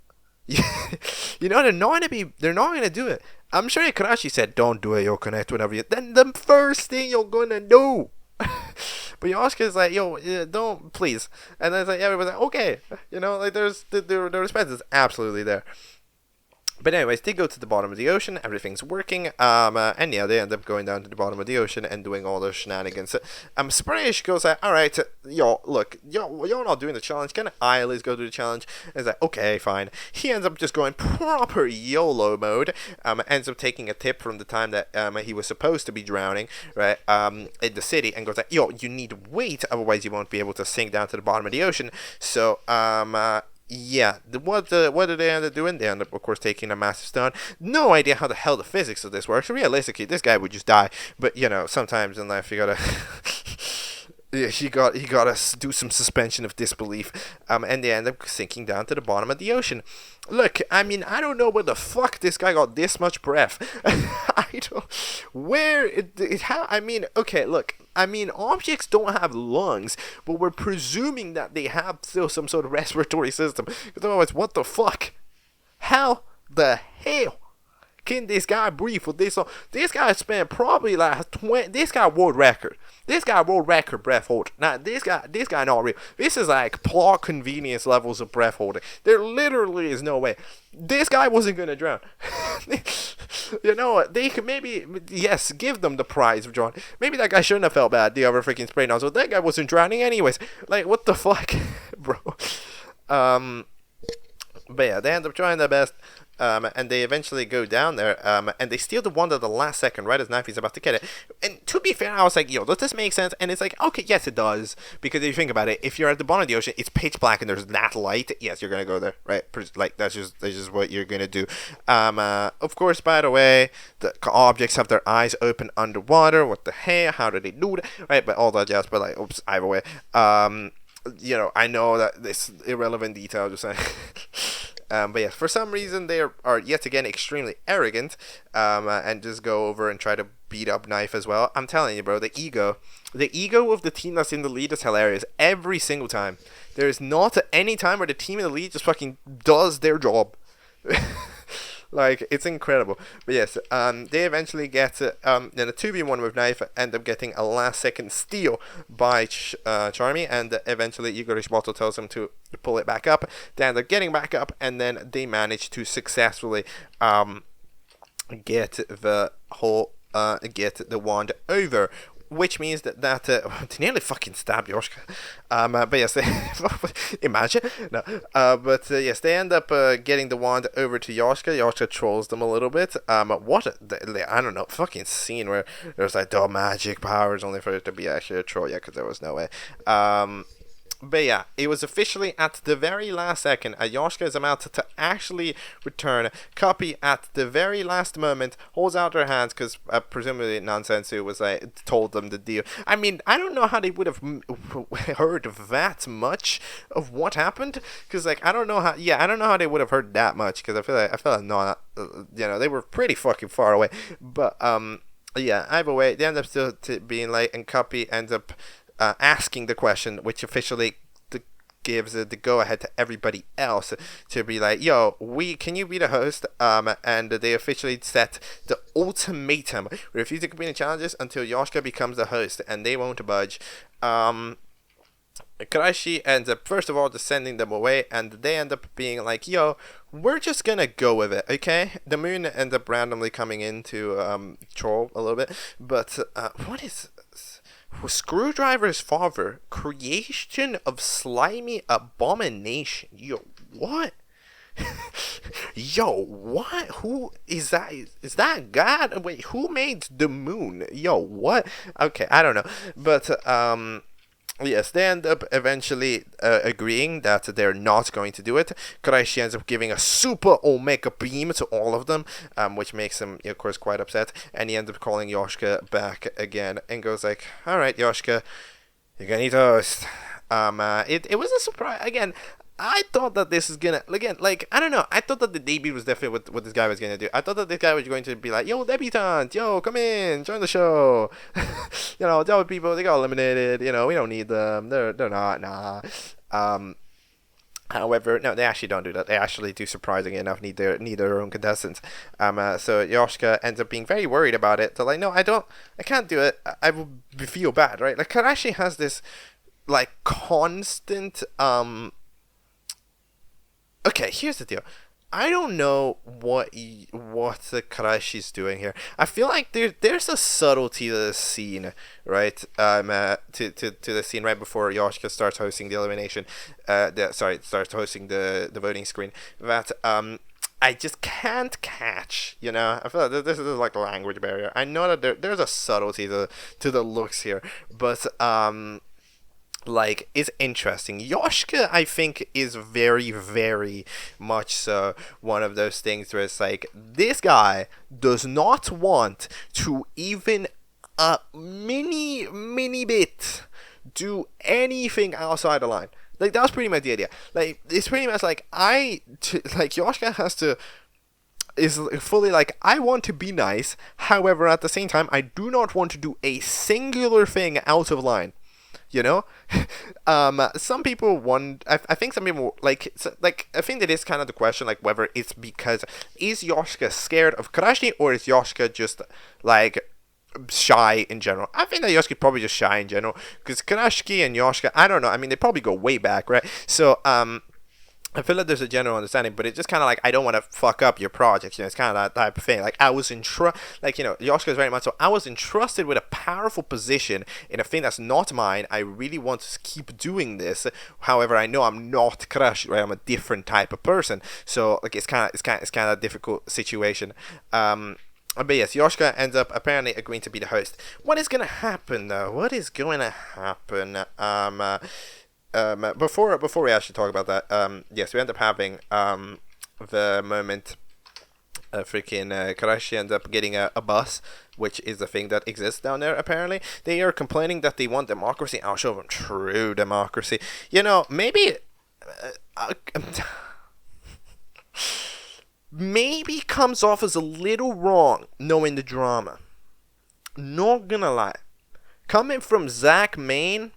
You know, they're not gonna do it. I'm sure Ikarashi said, "Don't do it. You'll connect whenever you." Then the first thing you're gonna do. But Yoshika's like, "Yo, don't, please." And then it's like everybody's like, "Okay," you know, like there's the respect is absolutely there. But anyways, they go to the bottom of the ocean, everything's working, and yeah, they end up going down to the bottom of the ocean and doing all those shenanigans. Sprayish goes like, alright, yo, look, you're not doing the challenge, can I at least go do the challenge? And he's like, okay, fine. He ends up just going proper YOLO mode, ends up taking a tip from the time that he was supposed to be drowning, right, in the city, and goes like, yo, you need weight, otherwise you won't be able to sink down to the bottom of the ocean. So, yeah, what did they end up doing? They end up, of course, taking a massive stone. No idea how the hell the physics of this works. Realistically, this guy would just die. But, you know, sometimes in life you gotta... yeah, he gotta do some suspension of disbelief. And they end up sinking down to the bottom of the ocean. Look, I mean, I don't know where the fuck this guy got this much breath. I mean, okay, look. I mean, objects don't have lungs, but we're presuming that they have still some sort of respiratory system. Because otherwise, what the fuck? How the hell can this guy breathe for this long? This guy spent probably like 20. This guy world record. This guy world record breath holding. Now, this guy not real. This is like plot convenience levels of breath holding. There literally is no way. This guy wasn't gonna drown. You know what? They could maybe, yes, give them the prize of John. Maybe that guy shouldn't have felt bad. The other freaking spray nozzle. That guy wasn't drowning anyways. Like, what the fuck, bro? But yeah, they end up trying their best. And they eventually go down there, and they steal the wand at the last second, right as Knifey's about to get it. And to be fair, I was like, yo, does this make sense? And it's like, okay, yes, it does. Because if you think about it, if you're at the bottom of the ocean, it's pitch black and there's that light, yes, you're gonna go there, right? Like, that's just what you're gonna do. Of course, by the way, the objects have their eyes open underwater. What the hell? How do they do that? Right? But all that jazz, but like, oops, either way. I know that this irrelevant detail, just saying. But yeah, for some reason they are yet again extremely arrogant, and just go over and try to beat up Knife as well. I'm telling you, bro, the ego of the team that's in the lead is hilarious every single time. There is not any time where the team in the lead just fucking does their job. Like, it's incredible. But yes, they eventually get in a 2v1 with Knife, end up getting a last second steal by Charmy, and eventually Igor's bottle tells him to pull it back up. They end up getting back up, and then they manage to successfully get the wand over. Which means that they nearly fucking stabbed Yoshka. But yes, imagine. No. But yes, they end up getting the wand over to Yoshka. Yoshka trolls them a little bit. I don't know, fucking scene where there's like, the magic powers, only for it to be actually a troll. Yeah, because there was no way. But yeah, it was officially at the very last second. Yoshka is about to actually return. Copy at the very last moment holds out her hands because presumably Nансенсу was told them the deal. I mean, I don't know how they would have heard that much of what happened, because I don't know how they would have heard that much, because I feel like no, they were pretty fucking far away. But yeah, either way, they end up still being late, and Copy ends up asking the question, which officially gives the go-ahead to everybody else to be like, yo, can you be the host? And they officially set the ultimatum: refuse to complete the challenges until Yoshka becomes the host, and they won't budge. Karashi ends up, first of all, just sending them away, and they end up being like, yo, we're just gonna go with it, okay? The moon ends up randomly coming in to troll a little bit, but what is... Screwdriver's father, creation of slimy abomination. Yo, what? Yo, what? Who is that? Is that God? Wait, who made the moon? Yo, what? Okay, I don't know. But, yes, they end up eventually agreeing that they're not going to do it. Kuraishi ends up giving a super Omega beam to all of them, which makes him, of course, quite upset. And he ends up calling Yoshka back again and goes like, all right, Yoshka, you're going to need a host. It was a surprise. Again, I thought that this is gonna, again, I don't know, I thought that the debut was definitely what this guy was gonna do. I thought that this guy was going to be like, yo, debutante, yo, come in, join the show. Tell people they got eliminated, we don't need them, they're not, nah. However, no, they actually don't do that. They actually do, surprisingly enough, need their own contestants. So Yoshka ends up being very worried about it. They're like, no, I can't do it. I will feel bad, right? Karashi has this, constant, okay, here's the deal. I don't know what the Karashi's doing here. I feel like there's a subtlety to the scene, right? To the scene right before Yoshka starts hosting the elimination. Starts hosting the voting screen. That I just can't catch. I feel like this is like a language barrier. I know that there's a subtlety to the looks here, but is interesting. Yoshka, I think, is very, very much so one of those things where it's like, this guy does not want to even a mini bit do anything outside the line. That's pretty much the idea. It's pretty much Yoshka has to... is fully I want to be nice, however, at the same time, I do not want to do a singular thing out of line. Some people I think some people I think that is kind of the question, whether it's because is Yoshka scared of Karashi, or is Yoshka just shy in general. I think that Yoshka probably just shy in general, because Karashi and Yoshka, I don't know, I mean, they probably go way back, right? So I feel like there's a general understanding, but it's just kind of I don't want to fuck up your project. It's kind of that type of thing. I was Yoshka is very much so. I was entrusted with a powerful position in a thing that's not mine. I really want to keep doing this. However, I know I'm not Crush, right? I'm a different type of person. So it's kind of a difficult situation. But yes, Yoshka ends up apparently agreeing to be the host. What is gonna happen though? What is going to happen? Before we actually talk about that, yes, we end up having the moment Karashi ends up getting a bus, which is a thing that exists down there, apparently. They are complaining that they want democracy. I'll show them true democracy. You know, maybe... maybe comes off as a little wrong, knowing the drama. Not gonna lie. Coming from fucking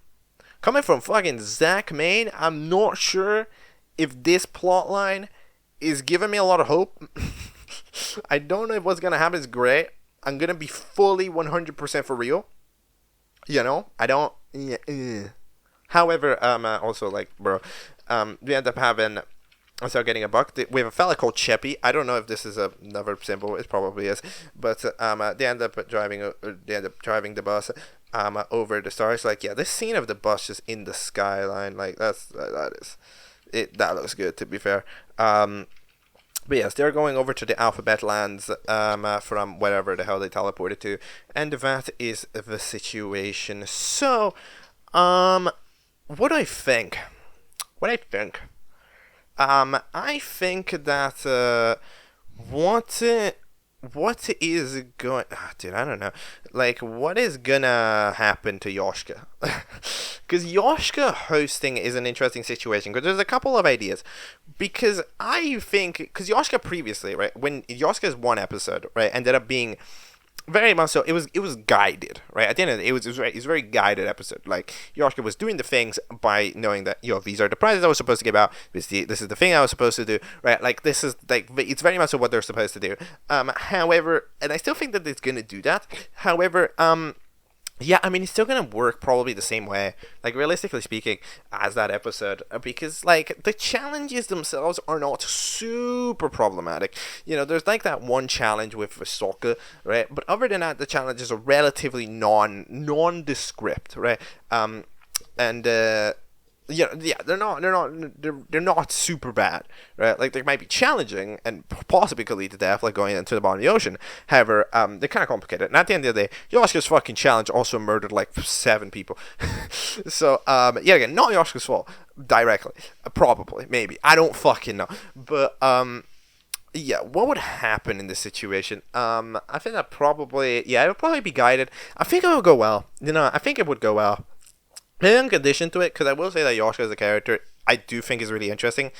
ZackMain, I'm not sure if this plotline is giving me a lot of hope. I don't know if what's gonna happen is great. I'm gonna be fully 100% for real. You know, I don't. However, also like, bro, we end up having. I start getting a buck. We have a fella called Cheppy. I don't know if this is another symbol. It probably is. But they end up driving the bus over the stars. Like, yeah, this scene of the bus just in the skyline, like that looks good, to be fair. But yes, they're going over to the Alphabet Lands from wherever the hell they teleported to, and that is the situation. So, what do I think? I think that what is going... dude, I don't know. Like, what is gonna happen to Yoshika? Because Yoshika hosting is an interesting situation, because there's a couple of ideas. Because I think... Because Yoshika previously, right, when Yoshika's one episode, right, ended up being... very much so, it was guided, right? At the end of the day, it was a very guided episode. Like, Yoshika was doing the things by knowing that, these are the prizes I was supposed to give out. This is the thing I was supposed to do, right? Like, this is, like, it's very much so what they're supposed to do. However, and I still think that it's going to do that. However, yeah, I mean, it's still going to work probably the same way, like, realistically speaking, as that episode, because, like, the challenges themselves are not super problematic. You know, there's, like, that one challenge with Sokka, right? But other than that, the challenges are relatively nondescript, right? Yeah, they're not super bad, right? Like, they might be challenging and possibly could lead to death, like going into the bottom of the ocean. However, they're kind of complicated. And at the end of the day, Yoshika's fucking challenge also murdered like 7 people. So, yeah, again, not Yoshika's fault directly, probably, maybe. I don't fucking know. But yeah, what would happen in this situation? I think that probably, it would probably be guided. I think it would go well. I think it would go well. In addition to it, because I will say that Yoshika as a character, I do think is really interesting,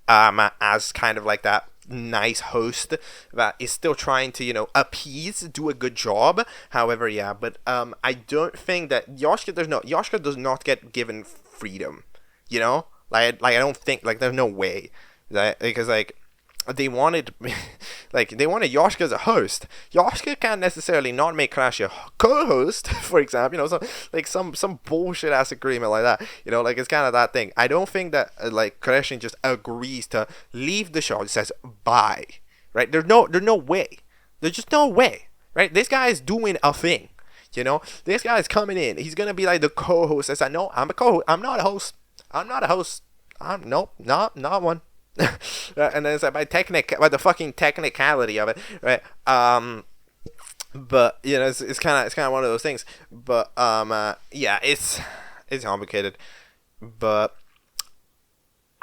as kind of like that nice host that is still trying to, appease, do a good job. However, yeah, but I don't think that Yoshika does not get given freedom, Like I don't think, like, there's no way that, because, like, they wanted Yoshika as a host. Yoshika can't necessarily not make Karashi a co-host, for example, some bullshit ass agreement like that. Like, it's kind of that thing. I don't think that like Karashi just agrees to leave the show. It says bye, right? There's no way. There's just no way, right? This guy is doing a thing, This guy is coming in. He's gonna be like the co-host. I said, no, I'm a co-host. I'm not a host. Nope, not one. And then it's like by the fucking technicality of it, right? But it's kind of one of those things. But yeah, it's complicated. But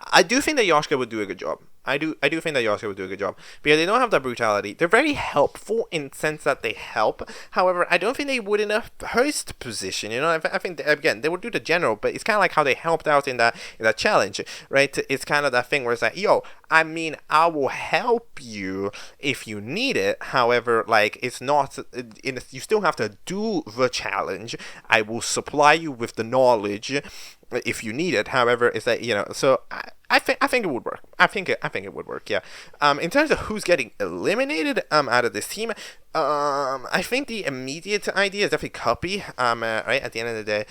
I do think that Yoshika would do a good job. I do think that Yoshika would do a good job because they don't have that brutality. They're very helpful in the sense that they help. However, I don't think they would in a host position. I think again they would do the general, but it's kind of like how they helped out in that challenge, right? It's kind of that thing where it's like, I will help you if you need it. However, like, it's not. You still have to do the challenge. I will supply you with the knowledge if you need it. However, it's that so I think it would work. I think it would work. Yeah. In terms of who's getting eliminated out of this team, I think the immediate idea is definitely Copy. Right at the end of the day,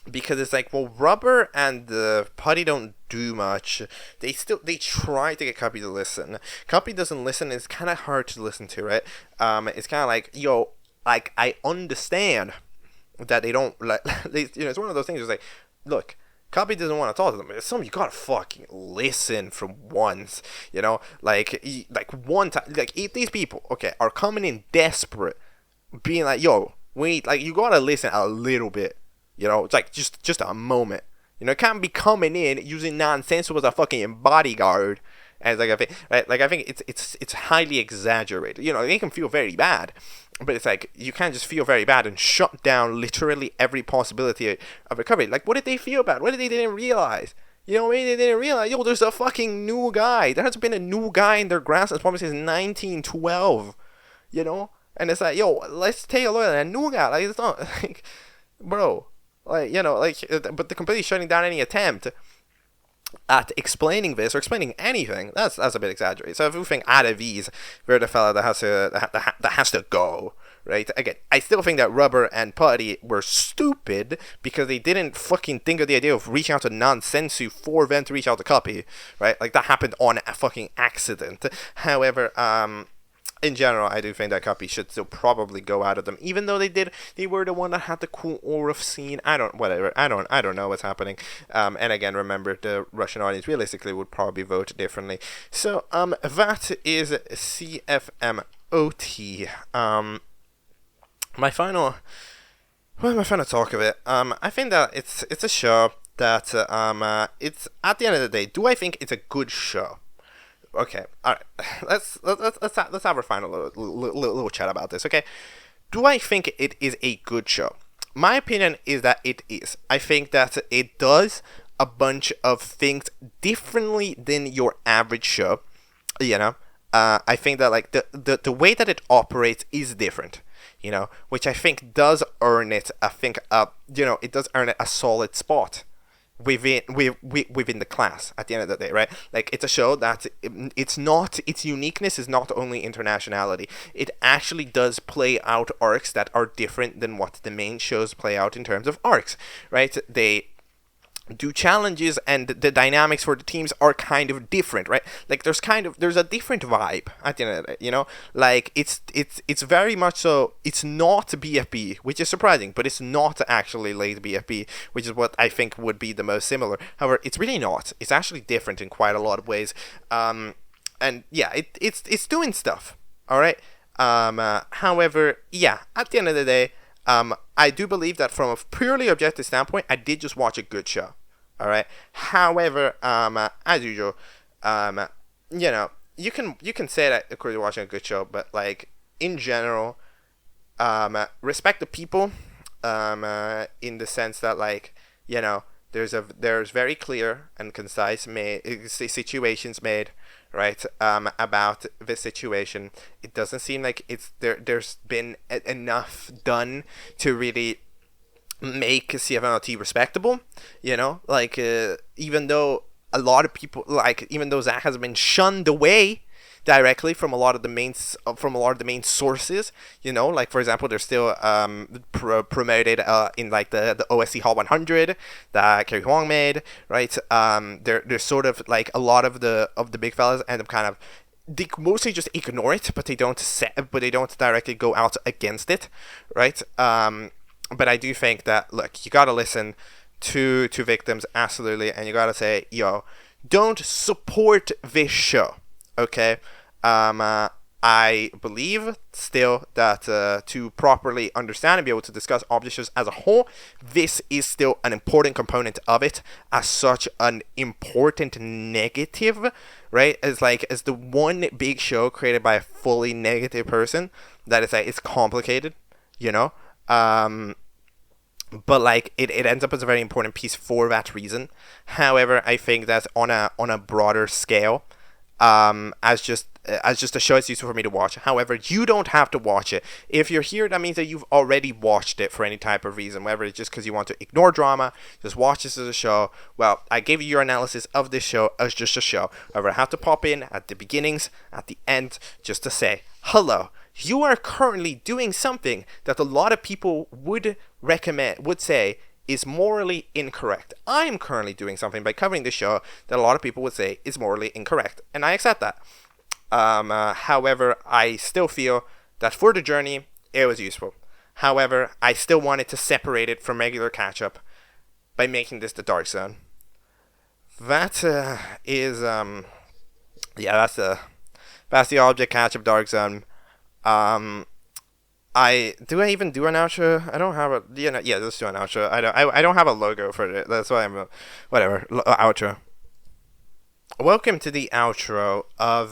because it's like, well, Rubber and Putty don't do much. They try to get Copy to listen. Copy doesn't listen. It's kind of hard to listen to, right? It's kind of like, like, I understand that they don't like. It's one of those things. It's like, look, Copy doesn't want to talk to them. It's something you gotta fucking listen for once, like one time. Like, if these people, okay, are coming in desperate, being like, we like, you gotta listen a little bit, it's like just a moment, it can't be coming in using Nансенsу as a fucking bodyguard And it's like, I think, right, like, I think it's highly exaggerated. You know, they can feel very bad, but it's like, you can't just feel very bad and shut down literally every possibility of recovery. Like, what did they feel bad? What did they didn't realize? You know what I mean? They didn't realize, yo, there's a fucking new guy. There hasn't been a new guy in their grasp since probably since 1912. You know? And it's like, yo, let's take a look at that new guy. Like, it's not, like, bro. Like, you know, like, but they're completely shutting down any attempt at explaining this or explaining anything. That's a bit exaggerated. So if you think out of these, we're the fella that has to go, right? Again, I still think that Rubber and Putty were stupid because they didn't fucking think of the idea of reaching out to Nансенсу for them to reach out to Copy, right? Like, that happened on a fucking accident. However, in general, I do think that Copy should still probably go out of them, even though they were the one that had the cool Orif scene. I don't know what's happening. And again, remember, the Russian audience realistically would probably vote differently. So, that is C.F.M.O.T. My final talk of it. I think that it's a show that it's, at the end of the day, do I think it's a good show? Okay, all right. Let's have our final little chat about this. Okay, do I think it is a good show? My opinion is that it is. I think that it does a bunch of things differently than your average show. You know, I think that, like, the way that it operates is different. You know, which I think does earn it. I think you know, it does earn it a solid spot within the class at the end of the day, right? Like, it's a show that its uniqueness is not only internationality. It actually does play out arcs that are different than what the main shows play out in terms of arcs, right? They do challenges, and the dynamics for the teams are kind of different, right? Like, there's a different vibe at the end of the day, you know? Like, it's very much so, it's not BFB, which is surprising, but it's not actually late BFB, which is what I think would be the most similar. However, it's really not. It's actually different in quite a lot of ways. And yeah, it's doing stuff, all right? However, yeah, at the end of the day, I do believe that from a purely objective standpoint, I did just watch a good show. All right. However, as usual, you know, you can say that, of course, you're watching a good show, but, like, in general, respect the people, in the sense that, like, you know, there's very clear and concise situations made, right, about this situation. It doesn't seem like there's been enough done to really make C.F.M.O.T respectable, you know, like, even though a lot of people, like, even though Zach has been shunned away directly from a lot of the main sources, you know, like, for example, they're still promoted in, like, the OSC Hall 100 that Kerry Huang made, right? They're sort of, like, a lot of the big fellas end up kind of, they mostly just ignore it, but they don't directly go out against it, right? But I do think that, look, you gotta listen to victims, absolutely, and you gotta say, yo, don't support this show, okay? I believe still that to properly understand and be able to discuss object shows as a whole, this is still an important component of it, as such an important negative, right? As the one big show created by a fully negative person, that is, like, it's complicated, you know? But, like, it ends up as a very important piece for that reason. However, I think that on a broader scale, as just a show, it's useful for me to watch. However, you don't have to watch it. If you're here, that means that you've already watched it for any type of reason, whether it's just because you want to ignore drama, just watch this as a show. Well, I gave you your analysis of this show as just a show. However, I have to pop in at the beginnings, at the end, just to say, hello. You are currently doing something that a lot of people would say is morally incorrect. I am currently doing something by covering the show that a lot of people would say is morally incorrect, and I accept that. However, I still feel that for the journey, it was useful. However, I still wanted to separate it from regular Catchup by making this the Dark Zone. That is, that's the Object Catchup Dark Zone. Do I even do an outro? I don't have a, yeah, let's do an outro. I don't have a logo for it. That's why I'm whatever, outro. Welcome to the outro of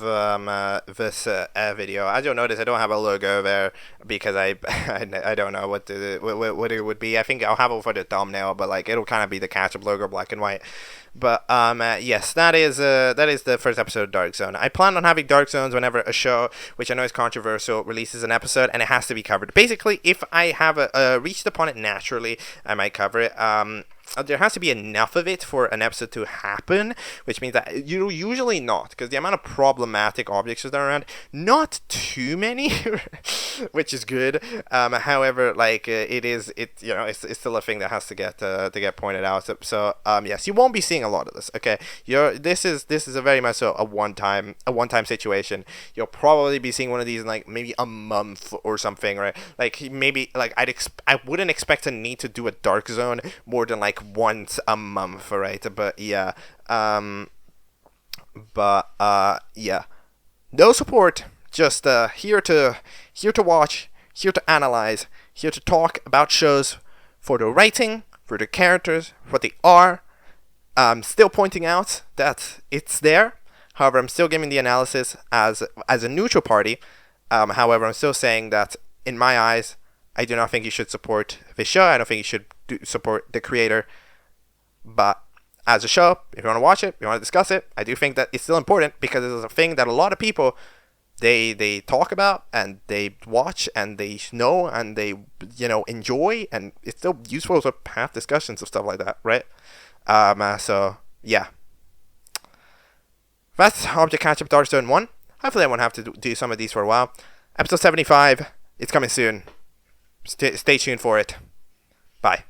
this video. As you'll notice, I don't have a logo there because I don't know what it would be. I think I'll have it for the thumbnail, but like it'll kind of be the Catchup logo, black and white. But yes, that is the first episode of Dark Zone. I plan on having Dark Zones whenever a show, which I know is controversial, releases an episode, and it has to be covered. Basically, if I have reached upon it naturally, I might cover it. There has to be enough of it for an episode to happen, which means that you usually not, because the amount of problematic objects that are around, not too many, which is good. However, like it's still a thing that has to get pointed out. So yes, you won't be seeing a lot of this. Okay, this is a very much so a one time situation. You'll probably be seeing one of these in like maybe a month or something, right? Like maybe like I wouldn't expect to need to do a Dark Zone more than like once a month, right? But yeah, yeah, no support, just here to watch, here to analyze, here to talk about shows for the writing, for the characters, what they are. Still pointing out that it's there. However, I'm still giving the analysis as a neutral party. However, I'm still saying that in my eyes, I do not think you should support the show. I don't think you should support the creator. But as a show, if you want to watch it, if you want to discuss it, I do think that it's still important because it is a thing that a lot of people they talk about and they watch and they know and they enjoy, and it's still useful to have discussions of stuff like that, right? So yeah, that's Object Catchup Dark Zone 1. Hopefully I won't have to do some of these for a while. Episode 75, it's coming soon. Stay tuned for it. Bye.